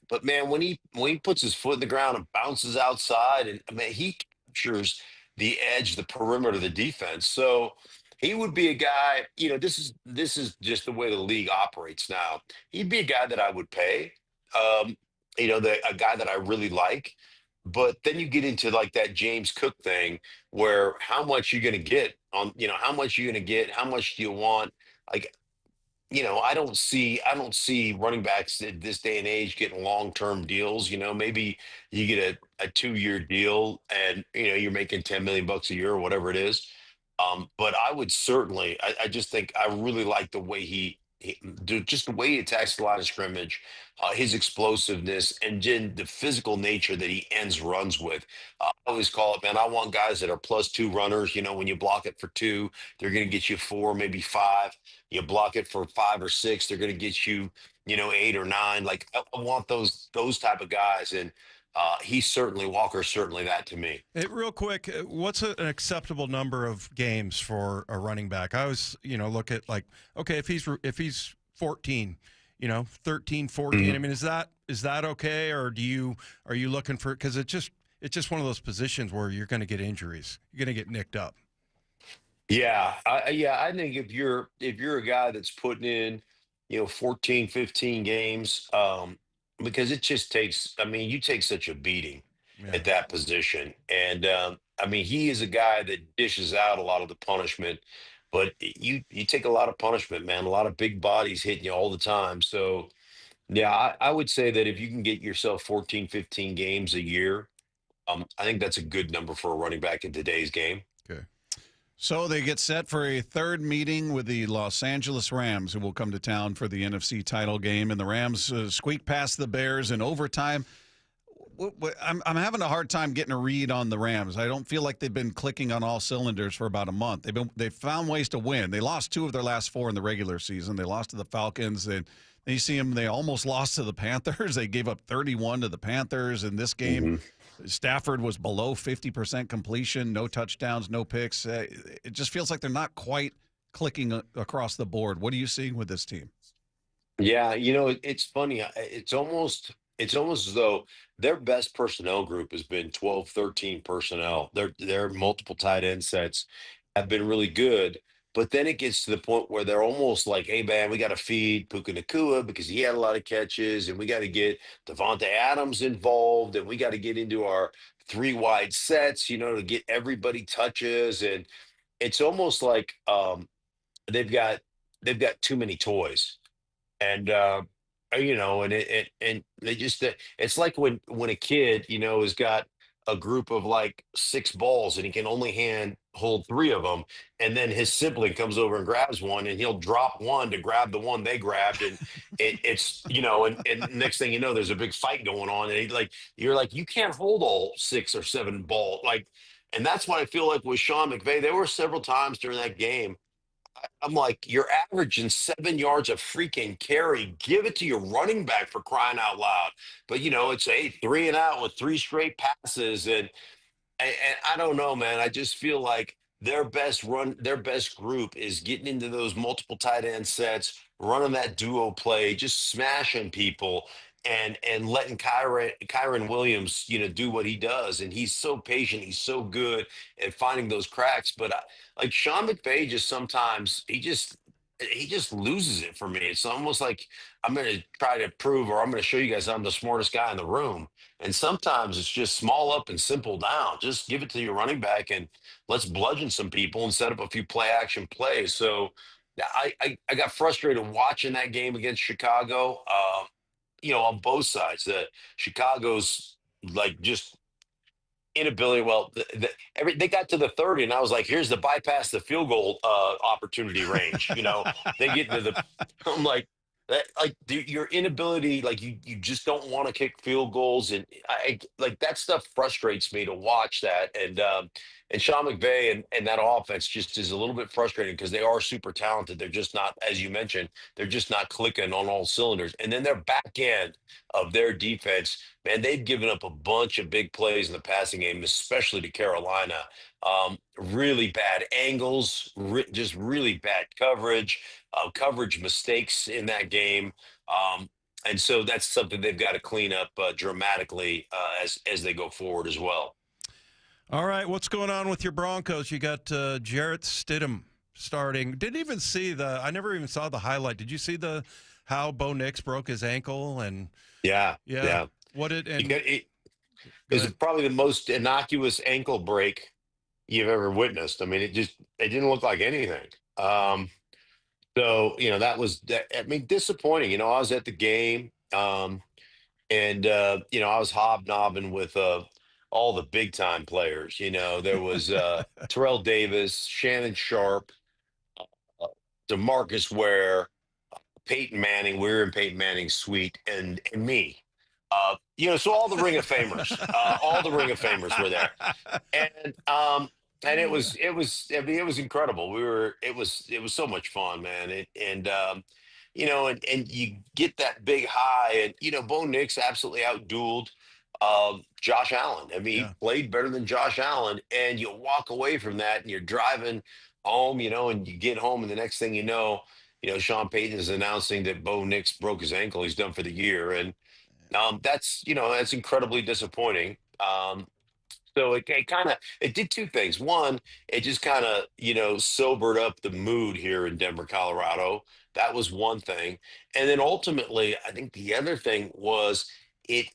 But man, when he puts his foot in the ground and bounces outside, and man, he captures the edge, the perimeter of the defense. So he would be a guy. This is just the way the league operates now. He'd be a guy that I would pay. A guy that I really like. But then you get into like that James Cook thing where how much you're going to get on, how much you're going to get, how much do you want? Like, I don't see running backs at this day and age getting long-term deals. Maybe you get a 2-year deal and, you're making $10 million a year or whatever it is. But I would certainly, I just think I really like the way he just the way he attacks the line of scrimmage, his explosiveness, and then the physical nature that he ends runs with. I always call it, man, I want guys that are +2 runners. When you block it for 2, they're going to get you 4, maybe 5. You block it for 5 or 6, they're going to get you, 8 or 9. Like I want those type of guys, and Walker's certainly that to me. Real quick, what's an acceptable number of games for a running back? I always, look at like, okay, if he's 14, 13, 14. Mm-hmm. I mean, is that okay, or are you looking for, because it's just one of those positions where you're going to get injuries, you're going to get nicked up. Yeah, I think if you're a guy that's putting in, 14, 15 games, because it just takes. I mean, you take such a beating at that position, and I mean, he is a guy that dishes out a lot of the punishment, but you take a lot of punishment, man. A lot of big bodies hitting you all the time. So yeah, I would say that if you can get yourself 14, 15 games a year, I think that's a good number for a running back in today's game. Okay. So they get set for a third meeting with the Los Angeles Rams, who will come to town for the NFC title game. And the Rams squeak past the Bears in overtime. I'm having a hard time getting a read on the Rams. I don't feel like they've been clicking on all cylinders for about a month. They've found ways to win. They lost 2 of their last 4 in the regular season. They lost to the Falcons, and you see them. They almost lost to the Panthers. They gave up 31 to the Panthers in this game. Mm-hmm. Stafford was below 50% completion, no touchdowns, no picks. It just feels like they're not quite clicking across the board. What are you seeing with this team? Yeah, it's funny. It's almost as though their best personnel group has been 12, 13 personnel. Their multiple tight end sets have been really good. But then it gets to the point where they're almost like, hey, man, we got to feed Puka Nacua because he had a lot of catches, and we got to get Devontae Adams involved, and we got to get into our 3 wide sets, to get everybody touches. And it's almost like they've got too many toys. And and they just it's like when a kid has got a group of like 6 balls and he can only hold 3 of them, and then his sibling comes over and grabs one, and he'll drop one to grab the one they grabbed, and it's and next thing you know, there's a big fight going on, and you're like, you can't hold all 6 or 7 balls, and that's what I feel like with Sean McVay. There were several times during that game I'm like, you're averaging 7 yards of freaking carry. Give it to your running back, for crying out loud. But it's a 3 and out with 3 straight passes, and I don't know, man. I just feel like their best group is getting into those multiple tight end sets, running that duo play, just smashing people, and letting Kyron Williams, do what he does. And he's so patient. He's so good at finding those cracks. But like Sean McVay, just sometimes he just loses it for me. It's almost like I'm going to try to prove, or I'm going to show you guys I'm the smartest guy in the room. And sometimes it's just small up and simple down. Just give it to your running back and let's bludgeon some people and set up a few play action plays. So I got frustrated watching that game against Chicago. On both sides, Chicago's like just inability. Well, they got to the 30, and I was like, here's the bypass the field goal opportunity range. They get into the. I'm like, your inability, like you just don't want to kick field goals, and I like that stuff frustrates me to watch that. And Sean McVay and that offense just is a little bit frustrating because they are super talented. They're just not, as you mentioned, they're just not clicking on all cylinders. And then their back end of their defense, man, they've given up a bunch of big plays in the passing game, especially to Carolina. Really bad angles, just really bad coverage mistakes in that game. And so that's something they've got to clean up dramatically as they go forward as well. All right, what's going on with your Broncos? You got Jarrett Stidham starting. Didn't even see I never even saw the highlight. Did you see how Bo Nix broke his ankle? And yeah. What did it was probably the most innocuous ankle break you've ever witnessed. I mean, it didn't look like anything. So that was disappointing. I was at the game, and I was hobnobbing with all the big time players. There was Terrell Davis, Shannon Sharp, DeMarcus Ware, Peyton Manning. We were in Peyton Manning's suite, and me. So all the Ring of Famers, all the Ring of Famers were there, and it was incredible. It was so much fun, man. And you get that big high, and Bo Nix absolutely outdueled Josh Allen. I mean, he played better than Josh Allen, and you walk away from that, and you're driving home, and you get home, and the next thing you know, Sean Payton is announcing that Bo Nix broke his ankle. He's done for the year, and that's incredibly disappointing. So it did two things. One, it just kind of sobered up the mood here in Denver, Colorado. That was one thing, and then ultimately, I think the other thing was it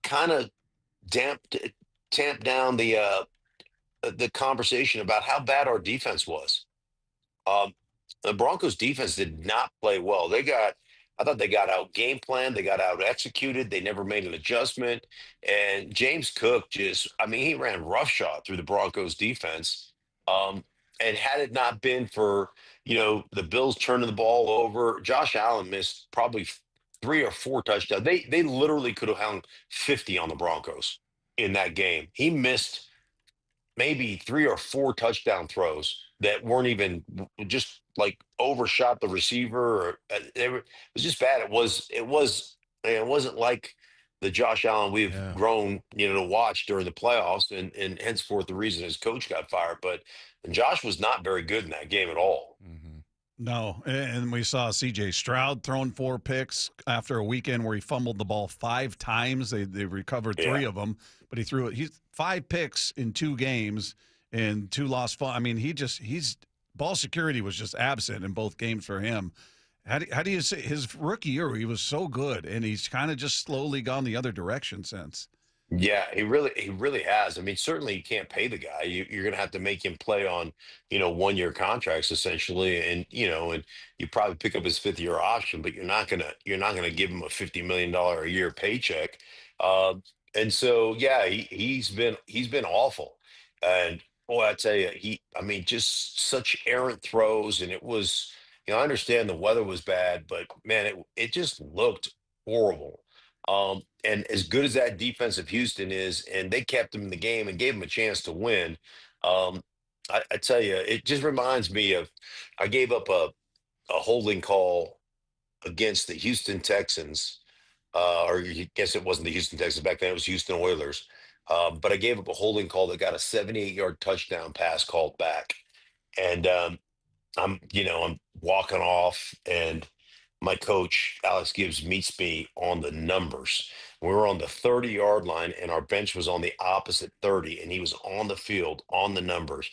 kind of tamped down the conversation about how bad our defense was. The Broncos defense did not play well. I thought they got out game plan. They got out executed. They never made an adjustment. And James Cook he ran roughshod through the Broncos defense. And had it not been for, the Bills turning the ball over, Josh Allen missed probably 3 or 4 touchdowns. They literally could have hung 50 on the Broncos in that game. He missed maybe 3 or 4 touchdown throws that weren't even just like overshot the receiver, or it was just bad. It wasn't like the Josh Allen we've grown, to watch during the playoffs, and henceforth the reason his coach got fired. But Josh was not very good in that game at all. Mm-hmm. No, and we saw C.J. Stroud throwing 4 picks after a weekend where he fumbled the ball 5 times. They recovered 3 of them, but he's 5 picks in 2 games and 2 lost. I mean, he's ball security was just absent in both games for him. How do you say his rookie year? He was so good, and he's kind of just slowly gone the other direction since. Yeah, he really has. I mean, certainly you can't pay the guy. You're going to have to make him play on, 1-year contracts essentially, and and you probably pick up his 5th-year option, but you're not gonna give him a $50 million a year paycheck. And so he's been awful. And boy, I tell you, just such errant throws, and it was, I understand the weather was bad, but man, it just looked horrible. And as good as that defense of Houston is, and they kept him in the game and gave him a chance to win, I tell you, it just reminds me of, I gave up a holding call against the Houston Texans, or I guess it wasn't the Houston Texans back then, it was Houston Oilers. But I gave up a holding call that got a 78-yard touchdown pass called back. And I'm walking off, and my coach, Alex Gibbs, meets me on the numbers. We were on the 30-yard line, and our bench was on the opposite 30, and he was on the field on the numbers,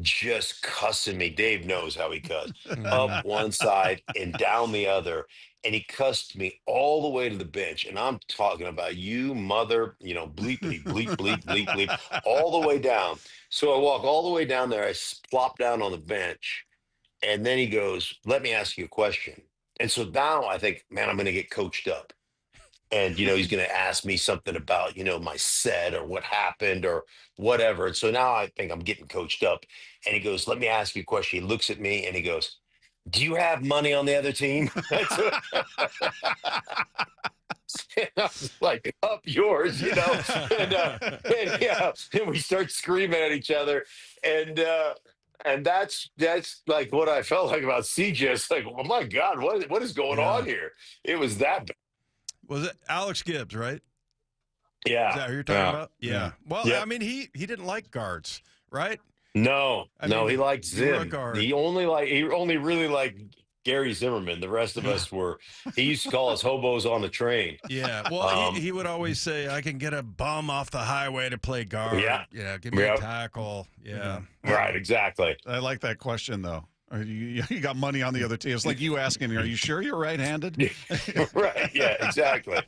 just cussing me. Dave knows how he cussed. Up one side and down the other. And he cussed me all the way to the bench. And I'm talking about you mother, bleep, bleep, bleep, bleep, bleep, bleep, all the way down. So I walk all the way down there. I plop down on the bench. And then he goes, "Let me ask you a question." And so now I think, man, I'm going to get coached up. And, he's going to ask me something about, my set or what happened or whatever. And so now I think I'm getting coached up. And he goes, "Let me ask you a question." He looks at me and he goes, "Do you have money on the other team?" And I was like, "Up yours," and we start screaming at each other. And that's like what I felt like about CJ. It's like, oh my God, what is going on here? It was that bad. Was it Alex Gibbs, right? Yeah. Is that who you're talking about? Yeah. Well, Yep. I mean, he didn't like guards, right? No, he liked you were a Zim. guard. He only really liked Gary Zimmerman. The rest of us he used to call us hobos on the train. Yeah. Well, he would always say, "I can get a bum off the highway to play guard." Yeah. Give me a tackle. Yeah. Right, exactly. I like that question, though. You got money on the other team. It's like you asking, "Are you sure you're right-handed?" Right. Yeah. Exactly.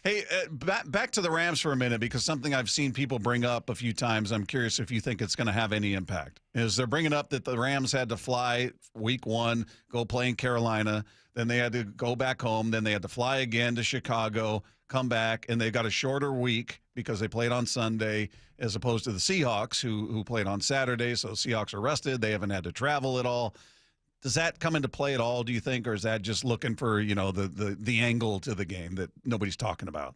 Hey, back to the Rams for a minute, because something I've seen people bring up a few times. I'm curious if you think it's going to have any impact. Is they're bringing up that the Rams had to fly week 1, go play in Carolina, then they had to go back home, then they had to fly again to Chicago, come back, and they got a shorter week because they played on Sunday as opposed to the Seahawks who played on Saturday. So Seahawks are rested. They haven't had to travel at all. Does that come into play at all, do you think, or is that just looking for, the angle to the game that nobody's talking about?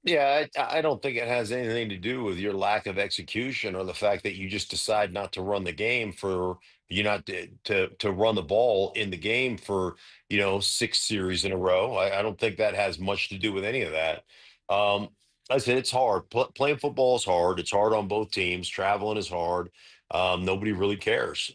Yeah, I don't think it has anything to do with your lack of execution or the fact that you just decide not to run the game for you not to run the ball in the game for 6 series in a row. I don't think that has much to do with any of that. I said it's hard. Playing football is hard. It's hard on both teams. Traveling is hard. Nobody really cares.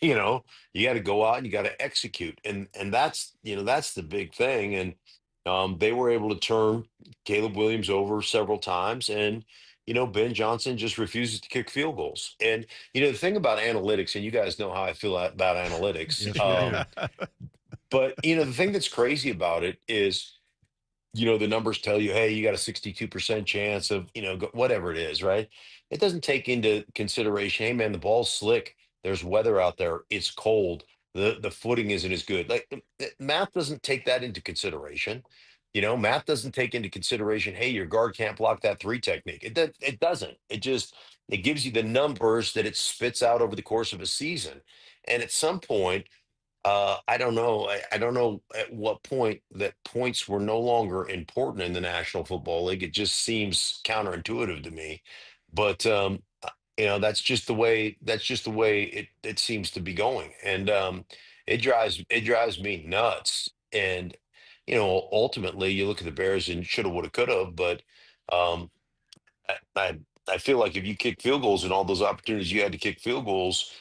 You know, you got to go out and you got to execute, and that's the big thing. And they were able to turn Caleb Williams over several times, and Ben Johnson just refuses to kick field goals. And the thing about analytics, and you guys know how I feel about analytics. Yes, we do. But the thing that's crazy about it is, the numbers tell you, hey, you got a 62% chance of, whatever it is, right? It doesn't take into consideration, hey man, the ball's slick. There's weather out there. It's cold. The footing isn't as good. Like math doesn't take that into consideration. Math doesn't take into consideration, hey, your guard can't block that three technique. It doesn't. It gives you the numbers that it spits out over the course of a season. And at some point, I don't know. I don't know at what point that points were no longer important in the National Football League. It just seems counterintuitive to me. But that's just the way. That's just the way it seems to be going, and it drives me nuts. And ultimately, you look at the Bears and shoulda, woulda, coulda. But um, I feel like if you kick field goals and all those opportunities you had to kick field goals,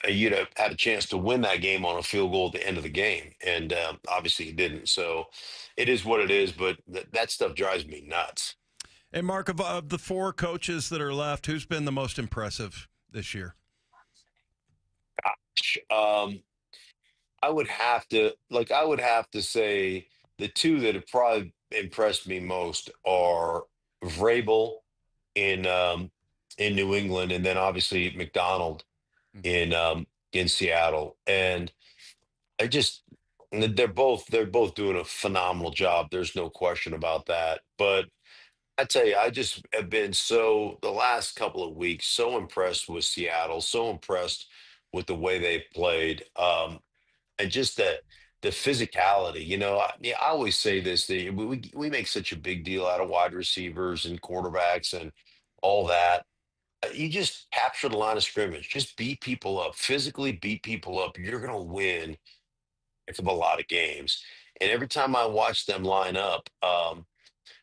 you'd have had a chance to win that game on a field goal at the end of the game. And obviously you didn't. So it is what it is, but that stuff drives me nuts. Hey, Mark, of the four coaches that are left, who's been the most impressive this year? I would have to say the two that have probably impressed me most are Vrabel in New England, and then obviously McDonald in Seattle. And they're both doing a phenomenal job. There's no question about that. But I tell you, I just have been the last couple of weeks so impressed with Seattle, so impressed with the way they played, and just the physicality. I always say this: we make such a big deal out of wide receivers and quarterbacks and all that. You just capture the line of scrimmage, just beat people up, physically beat people up. You're going to win of a lot of games. And every time I watch them line up,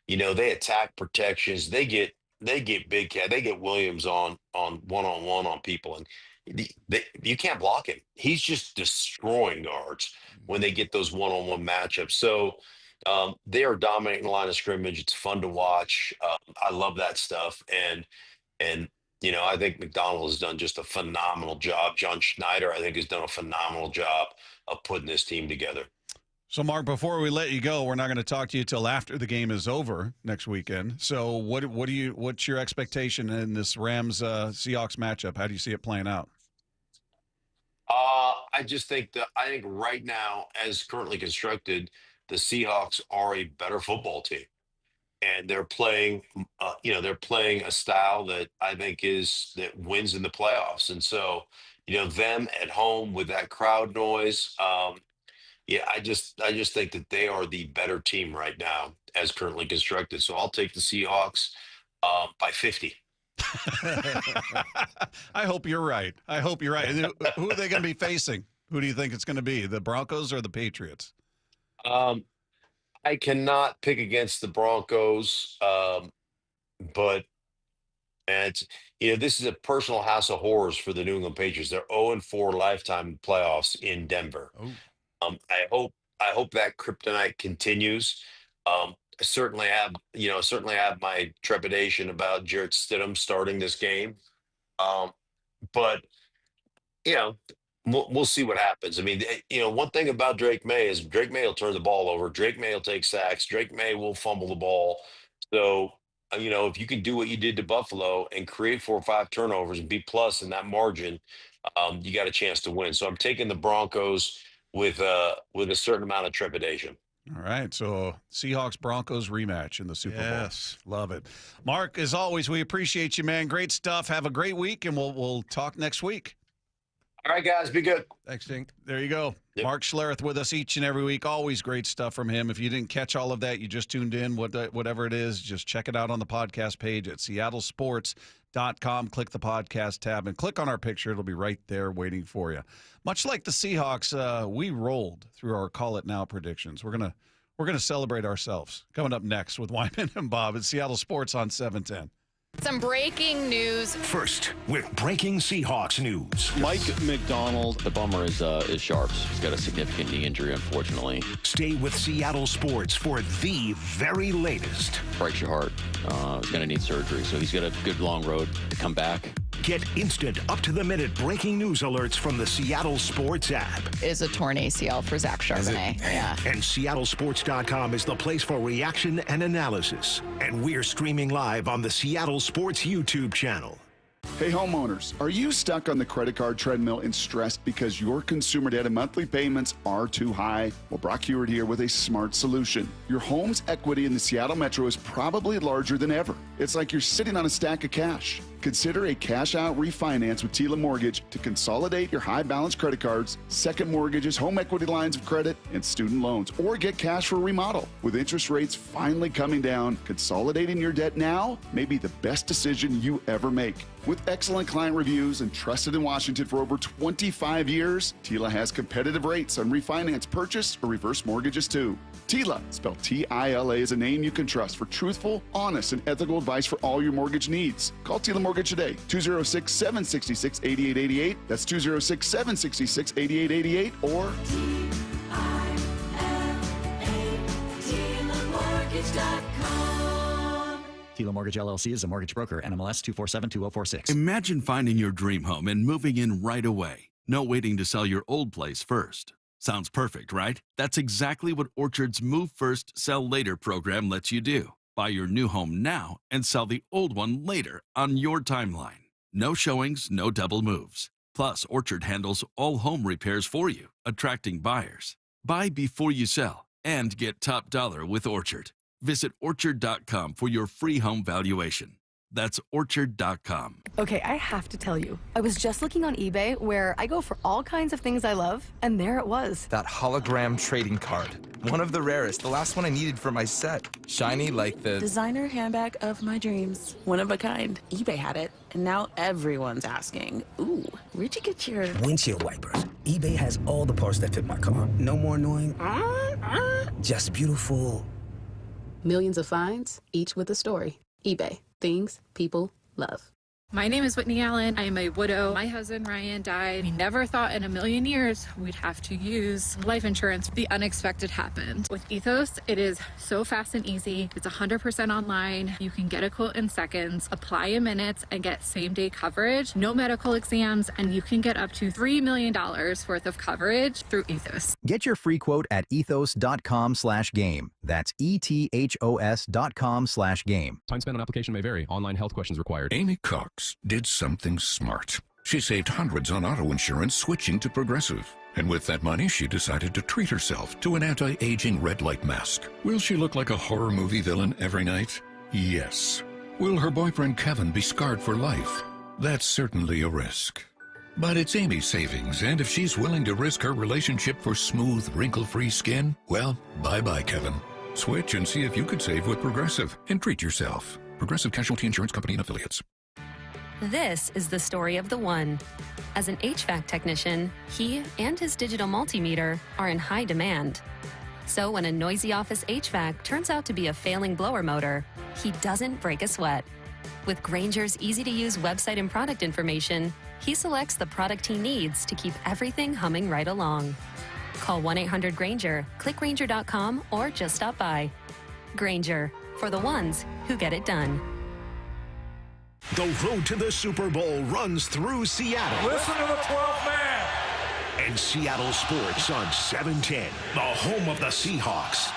they attack protections. They get big cat. They get Williams on one-on-one on people, and you can't block him. He's just destroying guards when they get those one-on-one matchups. So they are dominating the line of scrimmage. It's fun to watch. I love that stuff. And I think McDonald has done just a phenomenal job. John Schneider, I think, has done a phenomenal job of putting this team together. So, Mark, before we let you go, we're not going to talk to you till after the game is over next weekend. So, what's your expectation in this Rams Seahawks matchup? How do you see it playing out? I think right now, as currently constructed, the Seahawks are a better football team, and they're playing a style that I think that wins in the playoffs. And so, them at home with that crowd noise. Yeah, I just think that they are the better team right now as currently constructed. So I'll take the Seahawks by 50. I hope you're right. And who are they going to be facing? Who do you think it's going to be? The Broncos or the Patriots? I cannot pick against the Broncos, but this is a personal house of horrors for the New England Patriots. They're 0-4 lifetime playoffs in Denver. Oh. I hope that kryptonite continues. I certainly have my trepidation about Jarrett Stidham starting this game. But we'll see what happens. I mean, one thing about Drake May is Drake May will turn the ball over. Drake May will take sacks. Drake May will fumble the ball. So, if you can do what you did to Buffalo and create 4 or 5 turnovers and be plus in that margin, you got a chance to win. So I'm taking the Broncos with a certain amount of trepidation. All right, so Seahawks-Broncos rematch in the Super Bowl. Yes. Love it. Mark, as always, we appreciate you, man. Great stuff. Have a great week, and we'll talk next week. All right, guys, be good. Thanks, Dink. There you go. Yep. Mark Schlereth with us each and every week. Always great stuff from him. If you didn't catch all of that, you just tuned in, whatever it is, just check it out on the podcast page at seattlesports.com. Click the podcast tab and click on our picture. It'll be right there waiting for you. Much like the Seahawks, we rolled through our Call It Now predictions. We're gonna celebrate ourselves. Coming up next with Wyman and Bob at Seattle Sports on 710. Some breaking news. First, with breaking Seahawks news. Mike Macdonald. The bummer is Sharps. He's got a significant knee injury, unfortunately. Stay with Seattle Sports for the very latest. Breaks your heart. He's going to need surgery, so he's got a good long road to come back. Get instant, up-to-the-minute breaking news alerts from the Seattle Sports app. Is a torn ACL for Zach Charbonnet. Yeah. And SeattleSports.com is the place for reaction and analysis. And we're streaming live on the Seattle Sports YouTube channel. Hey homeowners, are you stuck on the credit card treadmill and stressed because your consumer debt and monthly payments are too high? Well, Brock Hewitt here with a smart solution. Your home's equity in the Seattle Metro is probably larger than ever. It's like you're sitting on a stack of cash. Consider a cash-out refinance with Tila Mortgage to consolidate your high-balance credit cards, second mortgages, home equity lines of credit, and student loans, or get cash for a remodel. With interest rates finally coming down, consolidating your debt now may be the best decision you ever make. With excellent client reviews and trusted in Washington for over 25 years, Tila has competitive rates on refinance, purchase, or reverse mortgages too. Tila, spelled T-I-L-A, is a name you can trust for truthful, honest, and ethical advice for all your mortgage needs. Call Tila Mortgage today, 206-766-8888. That's 206-766-8888 or TilaMortgage.com. Tila Mortgage LLC is a mortgage broker. NMLS 2472046. Imagine finding your dream home and moving in right away. No waiting to sell your old place first. Sounds perfect, right? That's exactly what Orchard's Move First, Sell Later program lets you do. Buy your new home now and sell the old one later on your timeline. No showings, no double moves. Plus, Orchard handles all home repairs for you, attracting buyers. Buy before you sell and get top dollar with Orchard. Visit Orchard.com for your free home valuation. That's Orchard.com. Okay, I have to tell you, I was just looking on eBay where I go for all kinds of things I love, and there it was. That hologram trading card. One of the rarest, the last one I needed for my set. Shiny like the designer handbag of my dreams. One of a kind. eBay had it, and now everyone's asking, ooh, where'd you get your windshield wipers? eBay has all the parts that fit my car. No more annoying, just beautiful. Millions of finds, each with a story. eBay. Things people love. My name is Whitney Allen. I am a widow. My husband, Ryan, died. We never thought in a million years we'd have to use life insurance. The unexpected happened. With Ethos, it is so fast and easy. It's 100% online. You can get a quote in seconds, apply in minutes, and get same-day coverage. No medical exams, and you can get up to $3 million worth of coverage through Ethos. Get your free quote at ethos.com/game. That's ETHOS.com/game. Time spent on application may vary. Online health questions required. Amy Cox did something smart. She saved hundreds on auto insurance switching to Progressive. And with that money, she decided to treat herself to an anti-aging red light mask. Will she look like a horror movie villain every night? Yes. Will her boyfriend Kevin be scarred for life? That's certainly a risk. But it's Amy's savings, and if she's willing to risk her relationship for smooth, wrinkle-free skin, well, bye-bye, Kevin. Switch and see if you could save with Progressive and treat yourself. Progressive Casualty Insurance Company and Affiliates. This is the story of the one. As an HVAC technician, he and his digital multimeter are in high demand. So when a noisy office HVAC turns out to be a failing blower motor, he doesn't break a sweat. With Grainger's easy-to-use website and product information, he selects the product he needs to keep everything humming right along. Call 1-800-GRAINGER, click Grainger.com, or just stop by. Grainger, for the ones who get it done. The road to the Super Bowl runs through Seattle. Listen to the 12th man. And Seattle Sports on 710, the home of the Seahawks.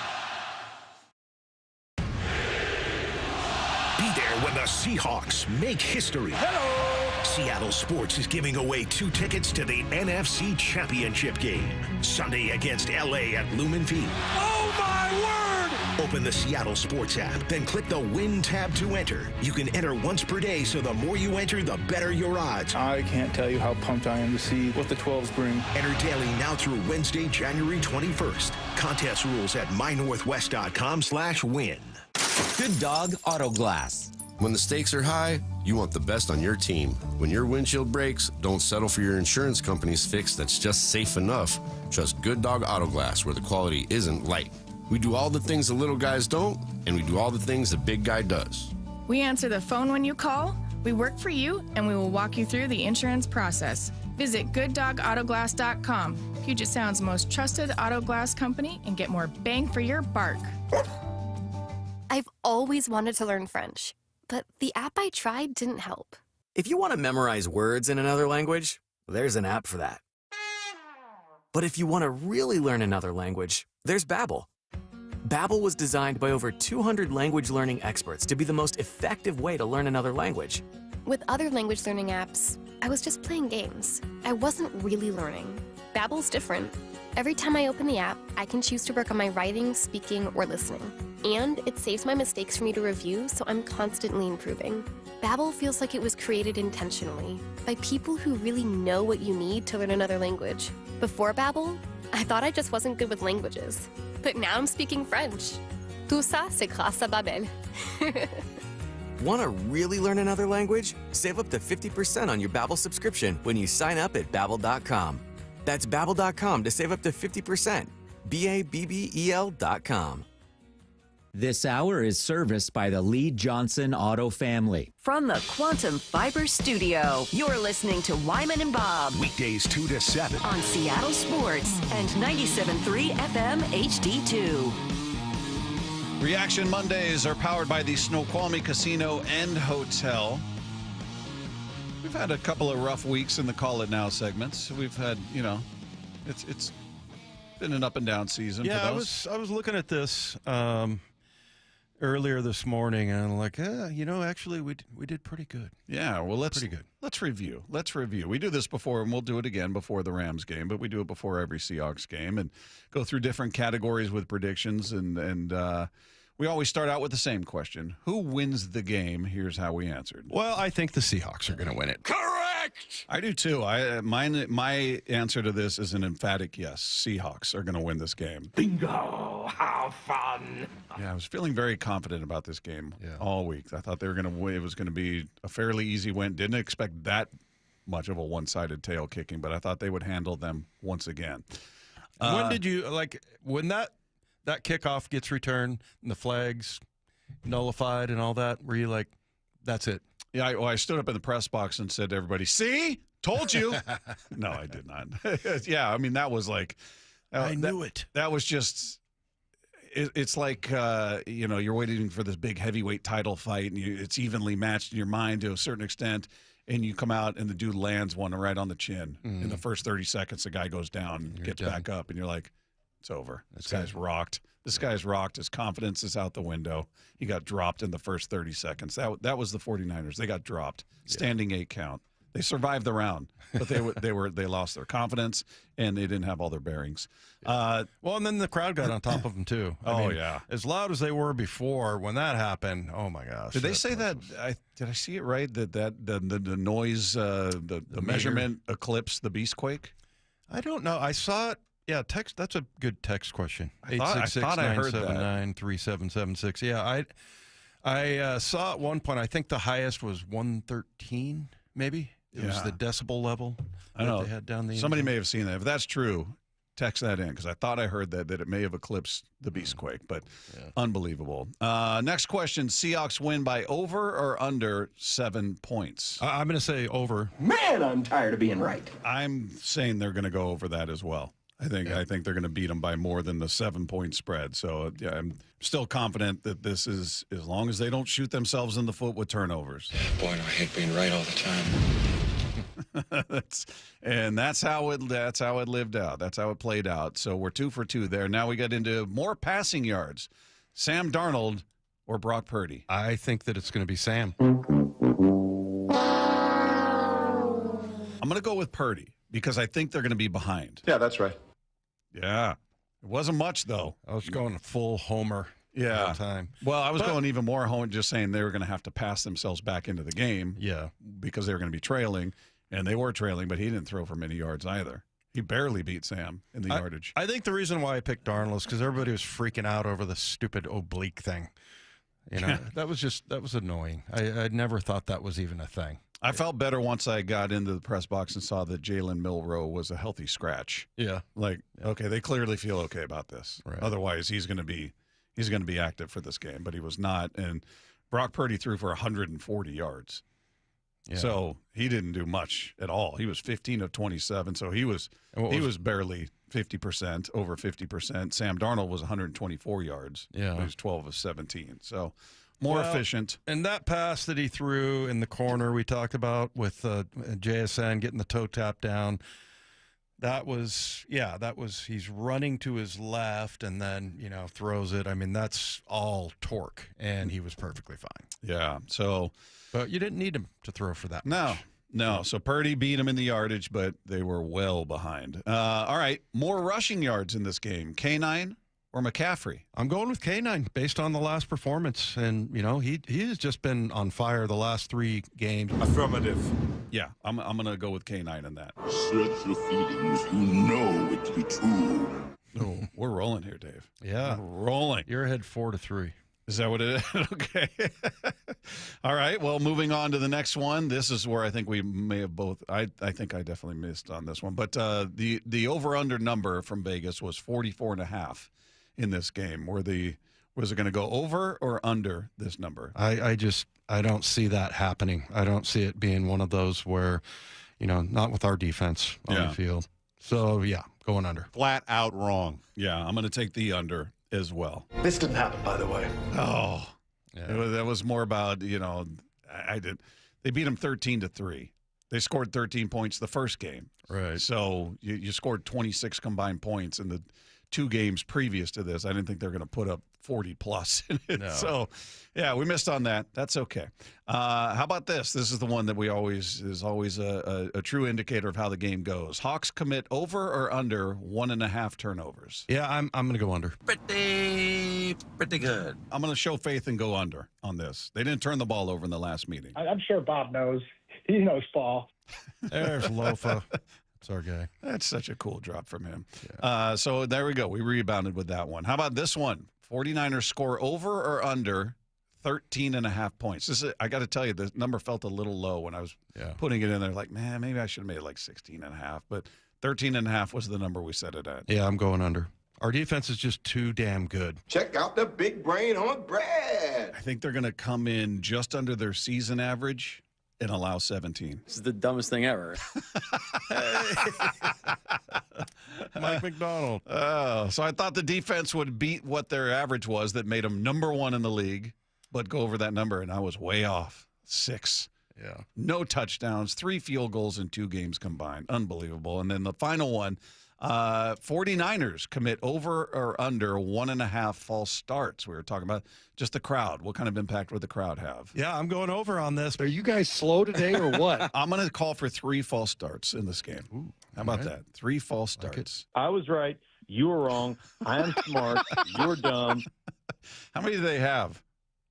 Be there when the Seahawks make history. Hello. Seattle Sports is giving away 2 tickets to the NFC Championship game. Sunday against LA at Lumen Field. Oh, my word! Open the Seattle Sports app, then click the Win tab to enter. You can enter once per day, so the more you enter, the better your odds. I can't tell you how pumped I am to see what the 12s bring. Enter daily now through Wednesday, January 21st. Contest rules at mynorthwest.com/win. Good Dog Auto Glass. When the stakes are high, you want the best on your team. When your windshield breaks, don't settle for your insurance company's fix that's just safe enough. Trust Good Dog Auto Glass, where the quality isn't light. We do all the things the little guys don't, and we do all the things the big guy does. We answer the phone when you call, we work for you, and we will walk you through the insurance process. Visit GoodDogAutoGlass.com, Puget Sound's most trusted auto glass company, and get more bang for your bark. I've always wanted to learn French, but the app I tried didn't help. If you want to memorize words in another language, there's an app for that. But if you want to really learn another language, there's Babbel. Babbel was designed by over 200 language learning experts to be the most effective way to learn another language. With other language learning apps, I was just playing games. I wasn't really learning. Babbel's different. Every time I open the app, I can choose to work on my writing, speaking, or listening. And it saves my mistakes for me to review, so I'm constantly improving. Babbel feels like it was created intentionally by people who really know what you need to learn another language. Before Babbel, I thought I just wasn't good with languages. But now I'm speaking French. Tout ça, c'est grâce à Babbel. Want to really learn another language? Save up to 50% on your Babbel subscription when you sign up at Babbel.com. That's Babbel.com to save up to 50%. Babbel.com. This hour is serviced by the Lee Johnson Auto family. From the Quantum Fiber Studio, you're listening to Wyman and Bob. Weekdays 2 to 7. On Seattle Sports and 97.3 FM HD2. Reaction Mondays are powered by the Snoqualmie Casino and Hotel. We've had a couple of rough weeks in the Call It Now segments. We've had, it's been an up and down season. Yeah, for those. I was looking at this earlier this morning, and I'm like, actually, we did pretty good. Yeah, well, pretty good. Let's review. We do this before, and we'll do it again before the Rams game, but we do it before every Seahawks game and go through different categories with predictions, and we always start out with the same question: who wins the game? Here's how we answered. Well, I think the Seahawks are going to win it. Correct. I do too. My answer to this is an emphatic yes. Seahawks are going to win this game. Bingo! How fun! Yeah, I was feeling very confident about this game all week. I thought they were going to win. It was going to be a fairly easy win. Didn't expect that much of a one-sided tail kicking, but I thought they would handle them once again. When did you when that kickoff gets returned and the flags nullified and all that? Were you like, that's it? Yeah, I stood up in the press box and said to everybody, "See, told you." No, I did not. Yeah, I mean that was like, I knew it. That was just. It's like you're waiting for this big heavyweight title fight, and it's evenly matched in your mind to a certain extent, and you come out and the dude lands one right on the chin. In the first 30 seconds, the guy goes down, gets back up, and you're like, it's over. This guy's rocked. This guy's rocked. His confidence is out the window. He got dropped in the first 30 seconds. That was the 49ers. They got dropped. Standing 8 count. They survived the round, but they lost their confidence and they didn't have all their bearings. Well, and then the crowd got on top of them too. I mean, yeah, as loud as they were before when that happened. Oh my gosh! Did they say that? Did I see it right? That the noise, the measurement eclipsed the beastquake? I don't know. I saw it. Yeah, text. That's a good text question. I thought I heard that. 866-979-3776. Yeah, I saw at one point. I think the highest was 113. Maybe it was the decibel level. I know they had down the. Somebody may have seen that. If that's true, text that in because I thought I heard that it may have eclipsed the beastquake. But unbelievable. Next question: Seahawks win by over or under 7 points? I'm going to say over. Man, I'm tired of being right. I'm saying they're going to go over that as well. I think they're going to beat them by more than the 7-point spread. So yeah, I'm still confident that this is, as long as they don't shoot themselves in the foot with turnovers. Boy, do I hate being right all the time. that's how it lived out. That's how it played out. So we're 2 for 2 there. Now we get into more passing yards. Sam Darnold or Brock Purdy? I think that it's going to be Sam. I'm going to go with Purdy because I think they're going to be behind. Yeah, that's right. Yeah. It wasn't much, though. I was going full homer. Yeah. time. Well, I was going even more home, just saying they were going to have to pass themselves back into the game. Yeah. Because they were going to be trailing, and they were trailing, but he didn't throw for many yards either. He barely beat Sam in the yardage. I think the reason why I picked Darnold is because everybody was freaking out over the stupid oblique thing. That was annoying. I never thought that was even a thing. I felt better once I got into the press box and saw that Jalen Milroe was a healthy scratch. Yeah. Okay, they clearly feel okay about this. Right. Otherwise, he's going to be active for this game, but he was not. And Brock Purdy threw for 140 yards. Yeah. So he didn't do much at all. He was 15 of 27, so he was barely 50%, over 50%. Sam Darnold was 124 yards. Yeah. He was 12 of 17. So more efficient. And that pass that he threw in the corner we talked about with JSN getting the toe tap down, he's running to his left and then, throws it. I mean, that's all torque, and he was perfectly fine. Yeah, so. But you didn't need him to throw for that much. No. So Purdy beat him in the yardage, but they were well behind. All right, more rushing yards in this game. K9 or McCaffrey? I'm going with K9 based on the last performance. And, he has just been on fire the last 3 games. Affirmative. Yeah, I'm going to go with K9 in that. Search your feelings. You know it to be true. Oh, we're rolling here, Dave. Yeah. We're rolling. You're ahead 4-3. Is that what it is? Okay. All right. Well, moving on to the next one. This is where I think we may have both. I think I definitely missed on this one. But the over-under number from Vegas was 44.5 in this game. Was it going to go over or under this number? I don't see that happening. I don't see it being one of those where, not with our defense on the field. So, yeah, going under. Flat out wrong. Yeah, I'm going to take the under as well. This didn't happen, by the way. Oh, yeah. That was more about, They beat them 13-3. They scored 13 points the first game. Right. So you scored 26 combined points in the 2 games previous to this. I didn't think they were going to put up 40 plus in it. No. So, yeah, we missed on that. That's okay. How about this? This is the one that is always a true indicator of how the game goes. Hawks commit over or under 1.5 turnovers. Yeah, I'm going to go under. Pretty good. I'm going to show faith and go under on this. They didn't turn the ball over in the last meeting. I'm sure Bob knows. He knows ball. There's Lofa. That's our guy. That's such a cool drop from him. Yeah. So there we go. We rebounded with that one. How about this one? 49ers score over or under 13.5 points. I got to tell you, the number felt a little low when I was putting it in there. Like, man, maybe I should have made it like 16.5. But 13.5 was the number we set it at. Yeah, I'm going under. Our defense is just too damn good. Check out the big brain on Brad. I think they're going to come in just under their season average and allow 17. This is the dumbest thing ever. Mike Macdonald. So I thought the defense would beat what their average was that made them number 1 in the league, but go over that number, and I was way off. 6. Yeah. No touchdowns, 3 field goals in 2 games combined. Unbelievable. And then the final one, 49ers commit over or under 1.5 false starts. We were talking about just the crowd. What kind of impact would the crowd have? Yeah, I'm going over on this. Are you guys slow today or what? I'm going to call for 3 false starts in this game. Ooh, how about that? 3 false starts. I was right. You were wrong. I am smart. You're dumb. How many do they have?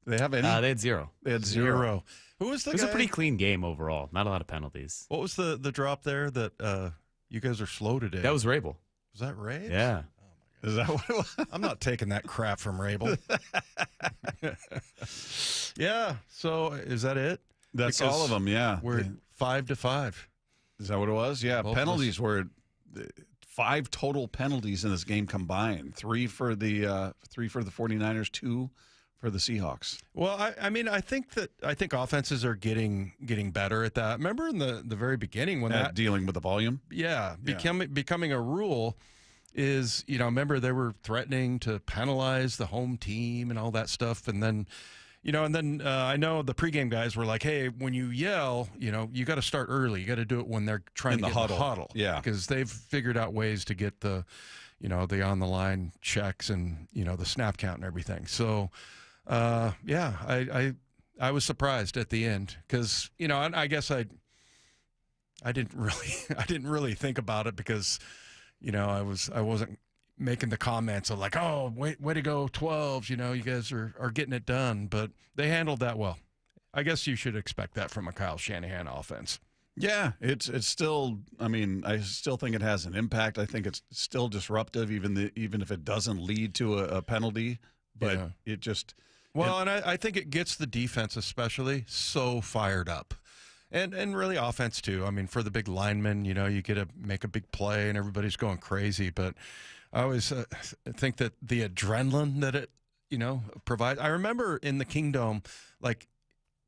Do they have any? They had 0. They had 0. Who was the It was guy? a pretty clean game overall. Not a lot of penalties. What was the drop there that you guys are slow today? That was Rabel. Was that Ray? Yeah. Is that what it was? I'm not taking that crap from Rabel. Yeah. So is that it? That's Because all of them, yeah. We're 5-5. Is that what it was? Yeah. Both Penalties were 5 total penalties in this game combined. 3 for the 49ers, 2 for the Seahawks. Well, I mean, I think offenses are getting better at that. Remember in the very beginning when that dealing with the volume? Yeah, becoming a rule is, remember they were threatening to penalize the home team and all that stuff, and then I know the pregame guys were like, hey, when you yell, you got to start early. You got to do it when they're trying to get in the huddle. Yeah. Because they've figured out ways to get the on the line checks and, the snap count and everything. So, I was surprised at the end because, I guess I didn't really think about it because, I wasn't making the comments of like, oh, way to go 12s, you guys are getting it done. But they handled that well. I guess you should expect that from a Kyle Shanahan offense. Yeah, it's still, I still think it has an impact. I think it's still disruptive, even if it doesn't lead to a penalty. But it just... Well, and I think it gets the defense especially so fired up. And really offense too. For the big linemen, you get to make a big play and everybody's going crazy. But I always think that the adrenaline that it, provides. I remember in the Kingdom, like,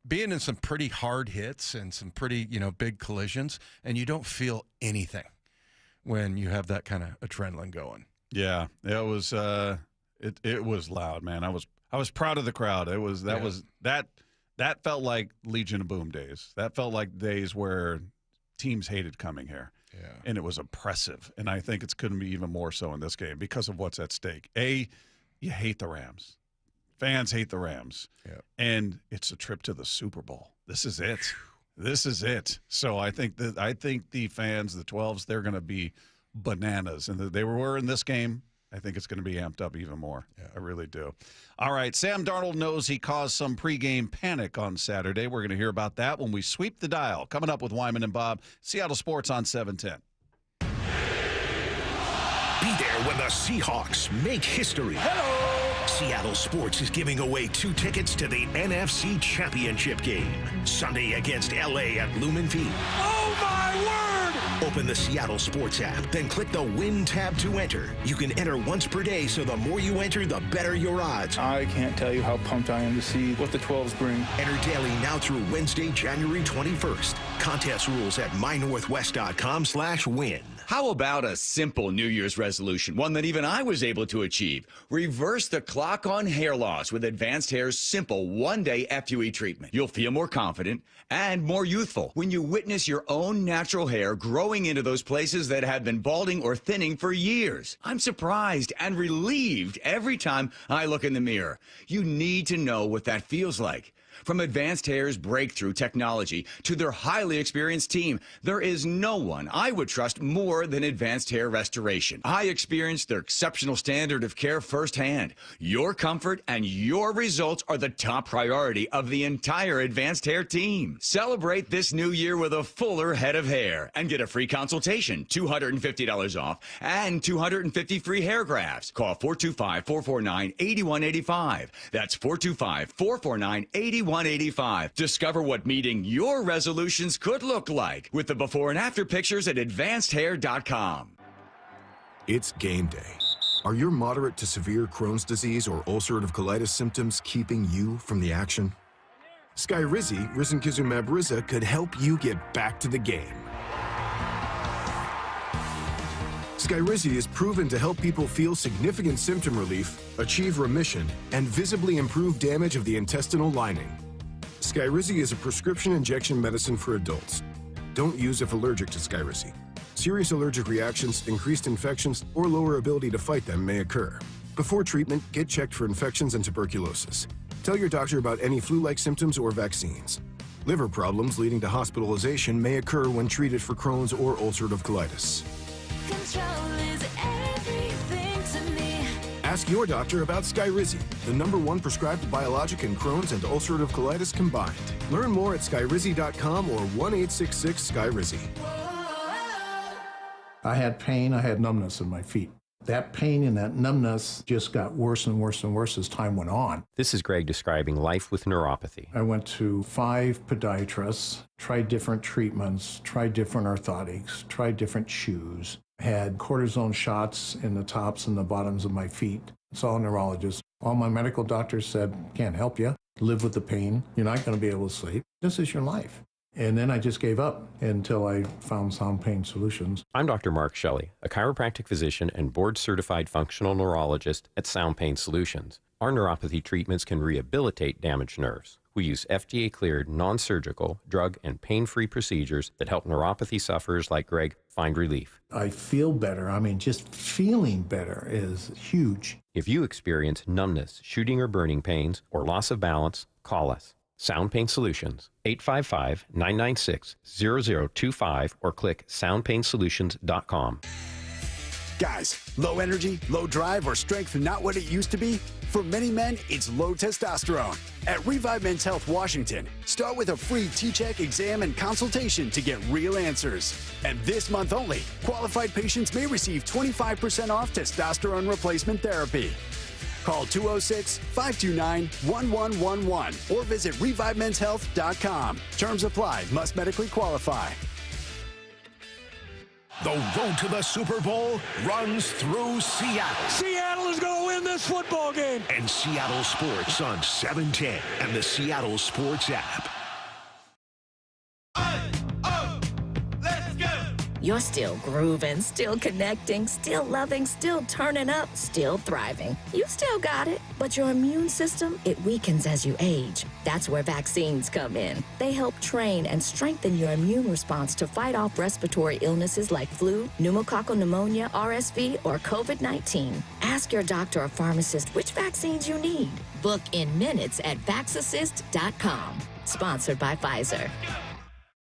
being in some pretty hard hits and some pretty, big collisions, and you don't feel anything when you have that kind of adrenaline going. Yeah, it was it was loud, man. I was proud of the crowd. That felt like Legion of Boom days. That felt like days where teams hated coming here. Yeah. And it was oppressive. And I think it's going to be even more so in this game because of what's at stake. You hate the Rams. Fans hate the Rams. Yeah. And it's a trip to the Super Bowl. This is it. This is it. So I think the fans, the 12s, they're going to be bananas. And they were in this game. I think it's going to be amped up even more. Yeah. I really do. All right, Sam Darnold knows he caused some pregame panic on Saturday. We're going to hear about that when we sweep the dial. Coming up with Wyman and Bob, Seattle Sports on 710. Be there when the Seahawks make history. Hello! Seattle Sports is giving away 2 tickets to the NFC Championship game. Sunday against LA at Lumen Field. Oh, my word! Open the Seattle Sports app, then click the Win tab to enter. You can enter once per day, so the more you enter, the better your odds. I can't tell you how pumped I am to see what the 12s bring. Enter daily now through Wednesday, January 21st. Contest rules at mynorthwest.com/win. How about a simple New Year's resolution, one that even I was able to achieve? Reverse the clock on hair loss with Advanced Hair's simple one-day FUE treatment. You'll feel more confident and more youthful when you witness your own natural hair growing into those places that have been balding or thinning for years. I'm surprised and relieved every time I look in the mirror. You need to know what that feels like. From Advanced Hair's breakthrough technology to their highly experienced team, there is no one I would trust more than Advanced Hair Restoration. I experienced their exceptional standard of care firsthand. Your comfort and your results are the top priority of the entire Advanced Hair team. Celebrate this new year with a fuller head of hair and get a free consultation, $250 off, and 250 free hair grafts. Call 425-449-8185. That's 425-449-8185. Discover what meeting your resolutions could look like with the before and after pictures at advancedhair.com. It's game day. Are your moderate to severe Crohn's disease or ulcerative colitis symptoms keeping you from the action? Skyrizi, risankizumab Riza, could help you get back to the game. Skyrizi is proven to help people feel significant symptom relief, achieve remission, and visibly improve damage of the intestinal lining. Skyrizi is a prescription injection medicine for adults. Don't use if allergic to Skyrizi. Serious allergic reactions, increased infections, or lower ability to fight them may occur. Before treatment, get checked for infections and tuberculosis. Tell your doctor about any flu-like symptoms or vaccines. Liver problems leading to hospitalization may occur when treated for Crohn's or ulcerative colitis. Control is everything to me. Ask your doctor about Skyrizi, the #1 prescribed biologic in Crohn's and ulcerative colitis combined. Learn more at skyrizi.com or 1-866-SKYRIZI. I had pain, I had numbness in my feet. That pain and that numbness just got worse and worse and worse as time went on. This is Greg describing life with neuropathy. I went to 5 podiatrists, tried different treatments, tried different orthotics, tried different shoes, had cortisone shots in the tops and the bottoms of my feet. Saw a neurologist. All my medical doctors said, can't help you. Live with the pain. You're not going to be able to sleep. This is your life. And then I just gave up until I found Sound Pain Solutions. I'm Dr. Mark Shelley, a chiropractic physician and board-certified functional neurologist at Sound Pain Solutions. Our neuropathy treatments can rehabilitate damaged nerves. We use FDA-cleared, non-surgical, drug, and pain-free procedures that help neuropathy sufferers like Greg find relief. I feel better. just feeling better is huge. If you experience numbness, shooting or burning pains, or loss of balance, call us. Sound Pain Solutions, 855-996-0025, or click soundpainsolutions.com. Guys, low energy, low drive, or strength not what it used to be? For many men, it's low testosterone. At Revive Men's Health Washington, start with a free T-check exam and consultation to get real answers. And this month only, qualified patients may receive 25% off testosterone replacement therapy. Call 206-529-1111 or visit ReviveMen'sHealth.com. Terms apply. Must medically qualify. The road to the Super Bowl runs through Seattle. Seattle is going to win this football game. And Seattle Sports on 710 and the Seattle Sports app. You're still grooving, still connecting, still loving, still turning up, still thriving. You still got it, but your immune system, it weakens as you age. That's where vaccines come in. They help train and strengthen your immune response to fight off respiratory illnesses like flu, pneumococcal pneumonia, RSV, or COVID-19. Ask your doctor or pharmacist which vaccines you need. Book in minutes at vaxassist.com. Sponsored by Pfizer.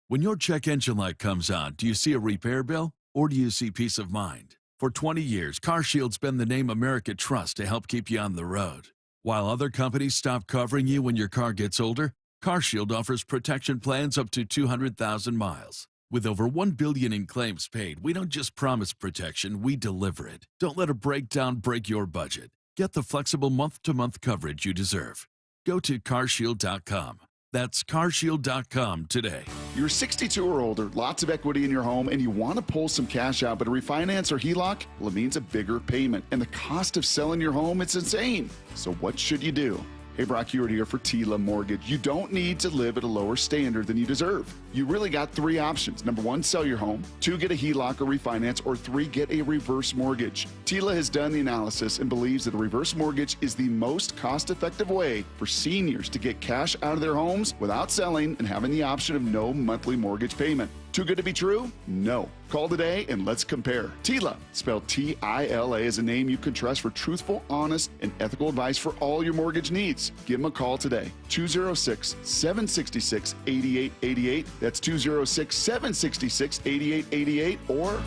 When your check engine light comes on, do you see a repair bill or do you see peace of mind? For 20 years, CarShield's been the name America trusts to help keep you on the road. While other companies stop covering you when your car gets older, CarShield offers protection plans up to 200,000 miles. With over $1 billion in claims paid, we don't just promise protection, we deliver it. Don't let a breakdown break your budget. Get the flexible month-to-month coverage you deserve. Go to carshield.com. That's carshield.com today. You're 62 or older, lots of equity in your home, and you want to pull some cash out, but a refinance or HELOC, well, it means a bigger payment. And the cost of selling your home, it's insane. So what should you do? Hey, Brock Hewitt here for Tila Mortgage. You don't need to live at a lower standard than you deserve. You really got three options. Number one, sell your home. Two, get a HELOC or refinance. Or three, get a reverse mortgage. Tila has done the analysis and believes that a reverse mortgage is the most cost-effective way for seniors to get cash out of their homes without selling and having the option of no monthly mortgage payment. Too good to be true? No. Call today and let's compare. Tila, spelled T-I-L-A, is a name you can trust for truthful, honest, and ethical advice for all your mortgage needs. Give them a call today. 206-766-8888. That's 206-766-8888 or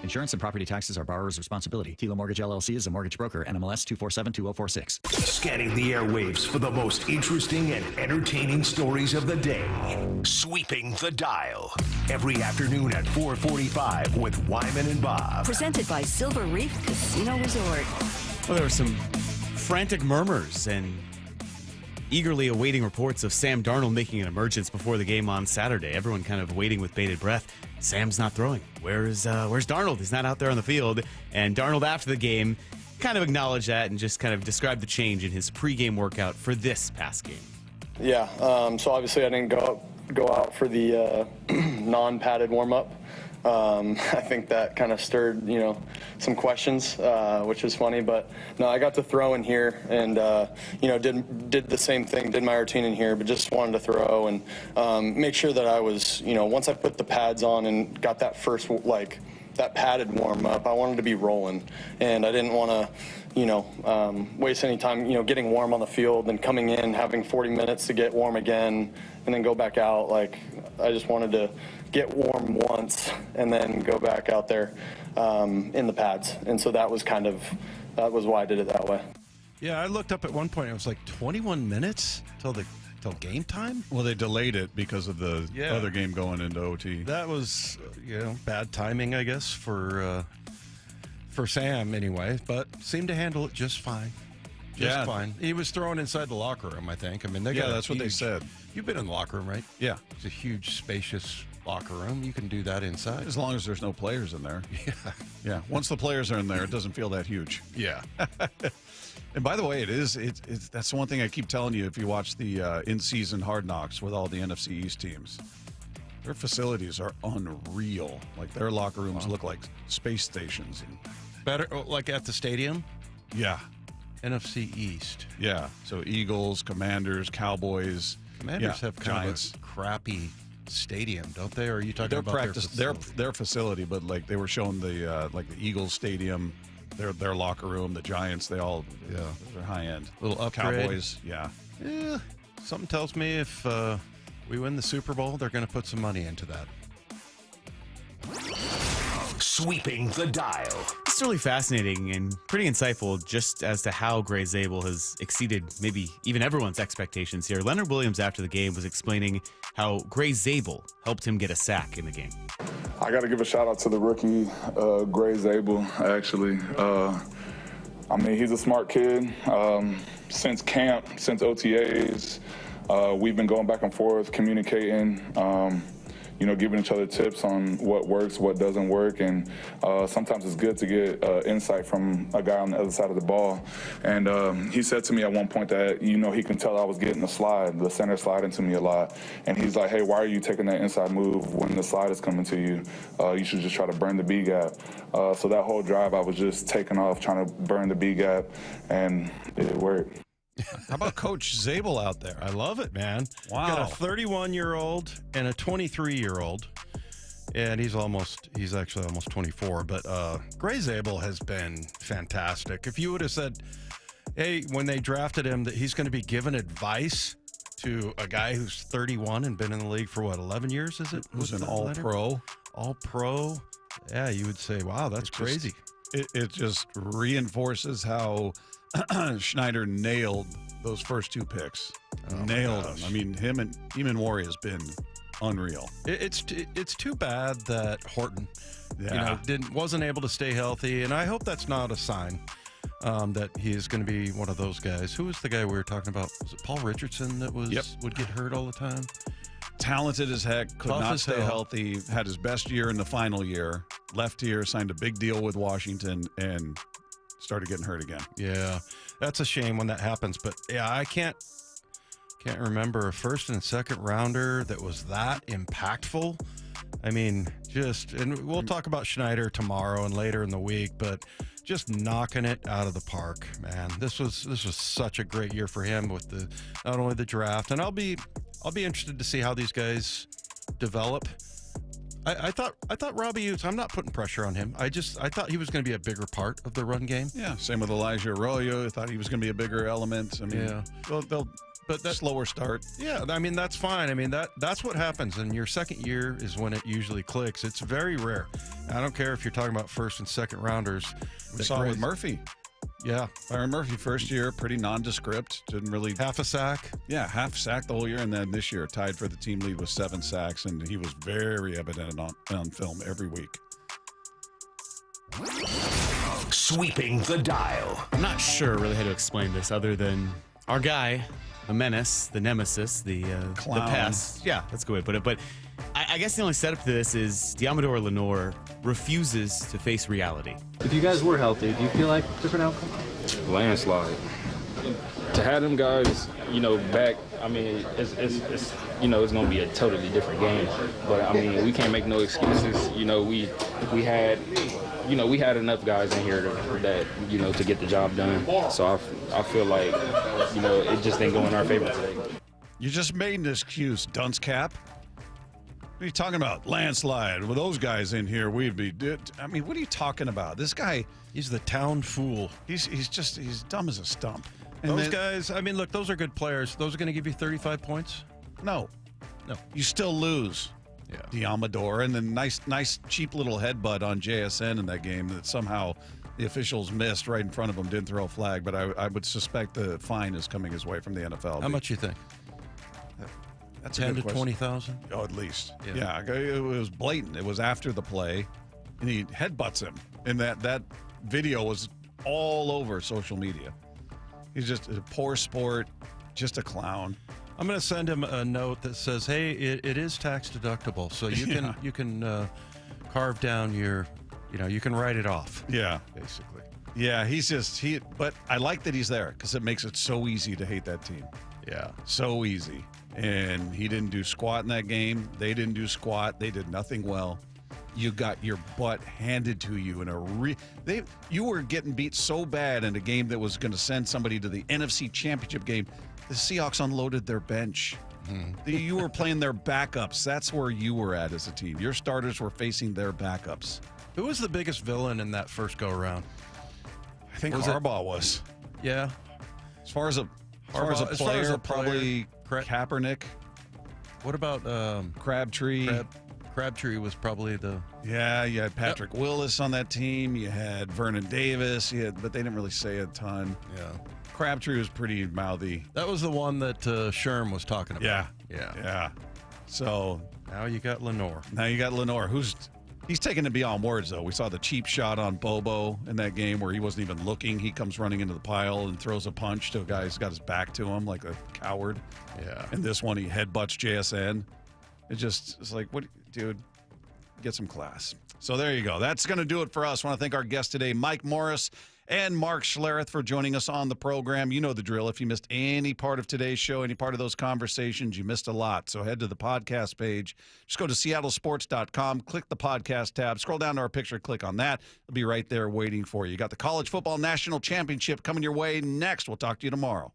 Insurance and property taxes are borrower's responsibility. Tila Mortgage LLC is a mortgage broker. NMLS 2472046. Scanning the airwaves for the most interesting and entertaining stories of the day. Sweeping the dial. Every afternoon at 4:45 with Wyman and Bob. Presented by Silver Reef Casino Resort. Well, there were some frantic murmurs and eagerly awaiting reports of Sam Darnold making an emergence before the game on Saturday. Everyone kind of waiting with bated breath. Sam's not throwing. Where's Darnold? He's not out there on the field. And Darnold, after the game, kind of acknowledged that and just kind of described the change in his pregame workout for this past game. Yeah, so obviously I didn't go out for the non-padded warm-up. I think that kind of stirred, some questions, which was funny. But no, I got to throw in here and, did the same thing, did my routine in here, but just wanted to throw and make sure that I was, once I put the pads on and got that first, that padded warm-up, I wanted to be rolling. And I didn't want to, waste any time, getting warm on the field and coming in, having 40 minutes to get warm again and then go back out. I just wanted to get warm once and then go back out there in the pads. And so that was why I did it that way. Yeah, I looked up at one point. It was like 21 minutes till game time. Well, they delayed it because of the other game going into OT. That was, bad timing, I guess, for Sam anyway. But seemed to handle it just fine. Just fine. He was thrown inside the locker room, I think. I mean, that's what they said. You've been in the locker room, right? Yeah. It's a huge, spacious locker room. You can do that inside. As long as there's no players in there. Yeah. Yeah. Once the players are in there, it doesn't feel that huge. Yeah. And by the way, it's that's the one thing I keep telling you if you watch the in-season Hard Knocks with all the NFC East teams. Their facilities are unreal. Like their locker rooms look like space stations. Better, like at the stadium? Yeah. NFC East. Yeah. So Eagles, Commanders, Cowboys. Commanders have kind of a crappy stadium, don't they? Or are you talking about their facility? But like they were showing the the Eagles stadium, their locker room, the Giants, they're high end. Little upgrade. Cowboys, yeah. Something tells me if we win the Super Bowl, they're going to put some money into that. Sweeping the dial. It's really fascinating and pretty insightful just as to how Gray Zabel has exceeded maybe even everyone's expectations here. Leonard Williams, after the game, was explaining how Gray Zabel helped him get a sack in the game. I got to give a shout out to the rookie, Gray Zabel, actually. I mean, he's a smart kid. Since camp, since OTAs, we've been going back and forth, communicating, giving each other tips on what works, what doesn't work. And sometimes it's good to get insight from a guy on the other side of the ball. And he said to me at one point that, he can tell I was getting the center slide into me a lot. And he's like, hey, why are you taking that inside move when the slide is coming to you? You should just try to burn the B gap. So that whole drive, I was just taking off, trying to burn the B gap, and it worked. How about Coach Zabel out there? I love it, man. Wow. Got a 31-year-old and a 23-year-old, and he's actually almost 24. But Gray Zabel has been fantastic. If you would have said, hey, when they drafted him, that he's going to be giving advice to a guy who's 31 and been in the league for, 11 years, is it? Who's an all-pro. All-pro. Yeah, you would say, wow, that's crazy. It just reinforces how Schneider nailed those first two picks. Nailed them. I mean, him and Emmanwori has been unreal. It's too bad that Horton, wasn't able to stay healthy, and I hope that's not a sign that he is going to be one of those guys. Who was the guy we were talking about? Was it Paul Richardson that would get hurt all the time? Talented as heck, could Tough not as stay hell. healthy, had his best year in the final year, left here, signed a big deal with Washington, and started getting hurt again. Yeah, that's a shame when that happens. But yeah, I can't remember a first and second rounder that was that impactful. I mean, and we'll talk about Schneider tomorrow and later in the week, but just knocking it out of the park, man. This was such a great year for him with not only the draft, and I'll be interested to see how these guys develop. I thought Robbie Utes, I'm not putting pressure on him. I thought he was going to be a bigger part of the run game. Yeah, same with Elijah Arroyo. I thought he was going to be a bigger element. I mean, but that slower start. Yeah, I mean, that's fine. I mean, that's what happens. And your second year is when it usually clicks. It's very rare. I don't care if you're talking about first and second rounders. We saw it with Murphy. Yeah. Byron Murphy, first year, pretty nondescript. Didn't really... Half a sack? Yeah, half sack the whole year. And then this year, tied for the team lead with 7 sacks. And he was very evident on film every week. Sweeping the dial. I'm not sure really how to explain this other than our guy, a menace, the nemesis, the Clown. the pest. Yeah, that's a good way to put it. But I guess the only setup to this is Diamador Lenore refuses to face reality. If you guys were healthy, do you feel like different outcome? Landslide. To have them guys, back, I mean, it's it's going to be a totally different game. But, I mean, we can't make no excuses. We had enough guys in here to get the job done. So I feel like, it just didn't go in our favor today. You just made an excuse, dunce cap. What are you talking about? Landslide. With those guys in here, we'd be... I mean, what are you talking about? This guy... He's the town fool. He's dumb as a stump. And those guys, I mean, look, those are good players. Those are going to give you 35 points? No. You still lose. Yeah. Diamador, and then nice cheap little headbutt on JSN in that game that somehow the officials missed right in front of him, didn't throw a flag, but I would suspect the fine is coming his way from the NFL. How much you think? That's 10 a good to 20,000? Oh, at least. Yeah, it was blatant. It was after the play, and he headbutts him. And that video was all over social media. He's just a poor sport, just a clown. I'm going to send him a note that says, hey, it is tax deductible, so you can carve down you can write it off. Yeah. Basically. Yeah, but I like that he's there because it makes it so easy to hate that team. Yeah. So easy. And he didn't do squat in that game. They didn't do squat. They did nothing well. You got your butt handed to you in you were getting beat so bad in a game that was going to send somebody to the NFC Championship game. The Seahawks unloaded their bench. You were playing their backups. That's where you were at as a team. Your starters were facing their backups. Who was the biggest villain in that first go-around? I think Harbaugh was. Yeah. As far as a player, probably Correct. Kaepernick. What about Crabtree? Crabtree was probably the... Yeah, you had Patrick Willis on that team. You had Vernon Davis. But they didn't really say a ton. Yeah. Crabtree was pretty mouthy. That was the one that Sherm was talking about. Yeah. So now you got Lenore. He's taking it beyond words, though. We saw the cheap shot on Bobo in that game where he wasn't even looking. He comes running into the pile and throws a punch to a guy who's got his back to him like a coward. Yeah. And this one, he headbutts JSN. It's like, what, dude, get some class. So there you go. That's going to do it for us. I want to thank our guests today, Mike Morris and Mark Schlereth, for joining us on the program. You know the drill. If you missed any part of today's show, any part of those conversations, you missed a lot. So head to the podcast page. Just go to seattlesports.com, click the podcast tab, scroll down to our picture, click on that. It'll be right there waiting for you. You got the College Football National Championship coming your way next. We'll talk to you tomorrow.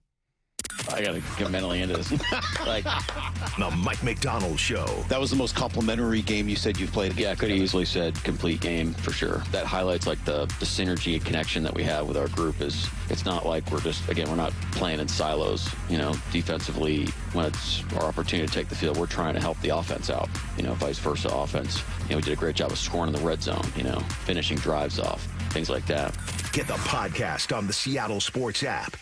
I got to get mentally into this. The Mike Macdonald Show. That was the most complimentary game you said you've played. Yeah, I could have easily said complete game for sure. That highlights like the synergy and connection that we have with our group. It's not like we're not playing in silos. Defensively, when it's our opportunity to take the field, we're trying to help the offense out. Vice versa offense. We did a great job of scoring in the red zone. Finishing drives off, things like that. Get the podcast on the Seattle Sports app.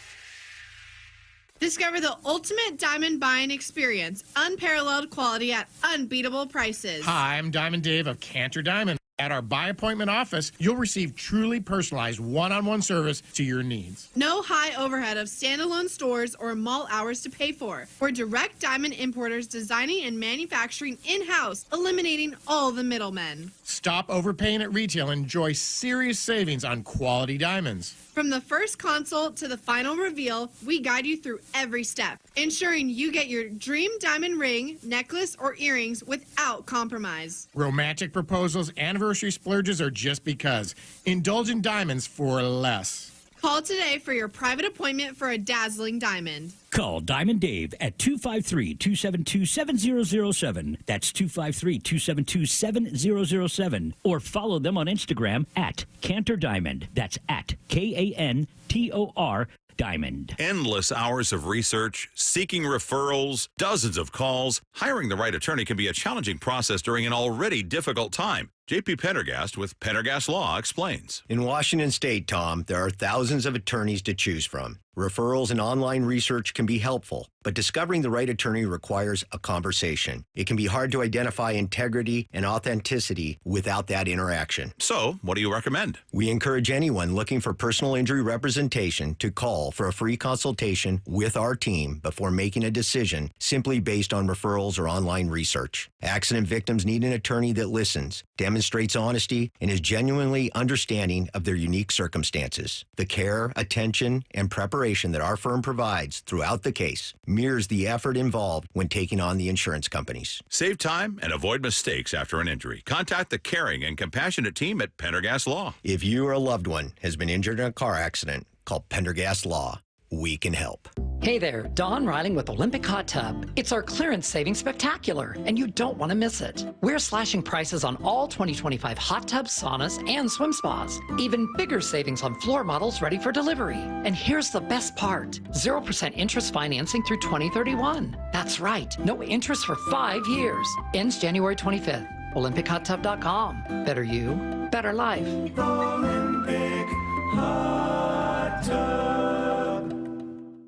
Discover the ultimate diamond buying experience. Unparalleled quality at unbeatable prices. Hi, I'm Diamond Dave of Cantor Diamond. At our by appointment office, you'll receive truly personalized one-on-one service to your needs. No high overhead of standalone stores or mall hours to pay for. We're direct diamond importers designing and manufacturing in-house, eliminating all the middlemen. Stop overpaying at retail and enjoy serious savings on quality diamonds. From the first consult to the final reveal, we guide you through every step, ensuring you get your dream diamond ring, necklace, or earrings without compromise. Romantic proposals, anniversary splurges, or just because. Indulge in diamonds for less. Call today for your private appointment for a dazzling diamond. Call Diamond Dave at 253-272-7007. That's 253-272-7007. Or follow them on Instagram at Cantor Diamond. That's at Kantor Diamond. Endless hours of research, seeking referrals, dozens of calls. Hiring the right attorney can be a challenging process during an already difficult time. J.P. Pendergast with Pendergast Law explains. In Washington State, Tom, there are thousands of attorneys to choose from. Referrals and online research can be helpful, but discovering the right attorney requires a conversation. It can be hard to identify integrity and authenticity without that interaction. So, what do you recommend? We encourage anyone looking for personal injury representation to call for a free consultation with our team before making a decision simply based on referrals or online research. Accident victims need an attorney that listens, demonstrates honesty, and is genuinely understanding of their unique circumstances. The care, attention, and preparation that our firm provides throughout the case mirrors the effort involved when taking on the insurance companies. Save time and avoid mistakes after an injury. Contact the caring and compassionate team at Pendergast Law. If you or a loved one has been injured in a car accident, call Pendergast Law. We can help. Hey there, Dawn Riling with Olympic Hot Tub. It's our clearance savings spectacular, and you don't want to miss it. We're slashing prices on all 2025 hot tubs, saunas, and swim spas. Even bigger savings on floor models ready for delivery. And here's the best part, 0% interest financing through 2031. That's right, no interest for 5 years. Ends January 25th. OlympicHotTub.com. Better you, better life. Olympic Hot Tub.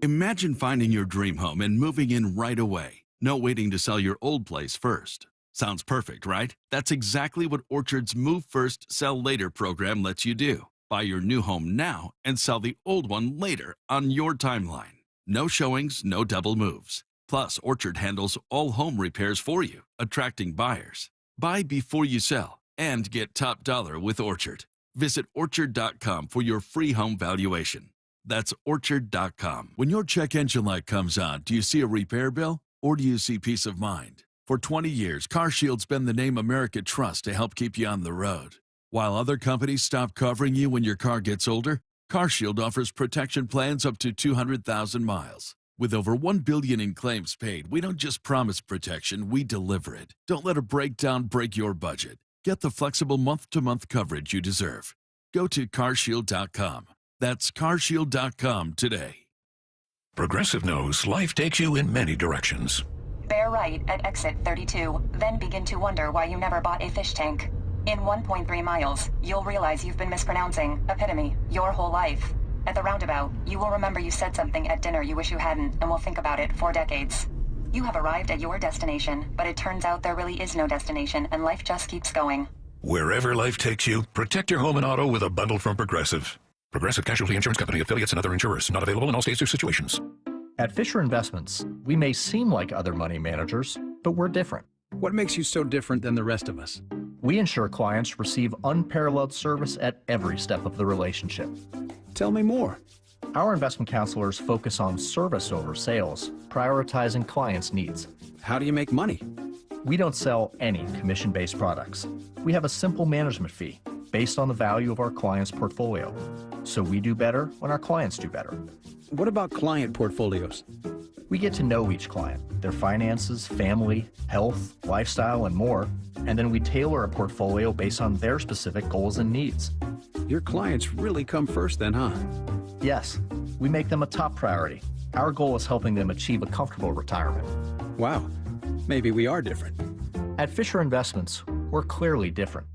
Imagine finding your dream home and moving in right away. No waiting to sell your old place first. Sounds perfect, right? That's exactly what Orchard's Move First, Sell Later program lets you do. Buy your new home now and sell the old one later on your timeline. No showings, no double moves. Plus, Orchard handles all home repairs for you, attracting buyers. Buy before you sell and get top dollar with Orchard. Visit Orchard.com for your free home valuation. That's Orchard.com. When your check engine light comes on, do you see a repair bill or do you see peace of mind? For 20 years, CarShield's been the name America trusts to help keep you on the road. While other companies stop covering you when your car gets older, CarShield offers protection plans up to 200,000 miles. With over $1 billion in claims paid, we don't just promise protection, we deliver it. Don't let a breakdown break your budget. Get the flexible month-to-month coverage you deserve. Go to CarShield.com. That's CarShield.com today. Progressive knows life takes you in many directions. Bear right at exit 32, then begin to wonder why you never bought a fish tank. In 1.3 miles, you'll realize you've been mispronouncing epitome your whole life. At the roundabout, you will remember you said something at dinner you wish you hadn't and will think about it for decades. You have arrived at your destination, but it turns out there really is no destination and life just keeps going. Wherever life takes you, protect your home and auto with a bundle from Progressive. Progressive Casualty Insurance Company, affiliates, and other insurers. Not available in all states or situations. At Fisher Investments, we may seem like other money managers, but we're different. What makes you so different than the rest of us? We ensure clients receive unparalleled service at every step of the relationship. Tell me more. Our investment counselors focus on service over sales, prioritizing clients' needs. How do you make money? We don't sell any commission-based products. We have a simple management fee based on the value of our client's portfolio. So we do better when our clients do better. What about client portfolios? We get to know each client, their finances, family, health, lifestyle, and more, and then we tailor a portfolio based on their specific goals and needs. Your clients really come first then, huh? Yes, we make them a top priority. Our goal is helping them achieve a comfortable retirement. Wow, maybe we are different. At Fisher Investments, we're clearly different.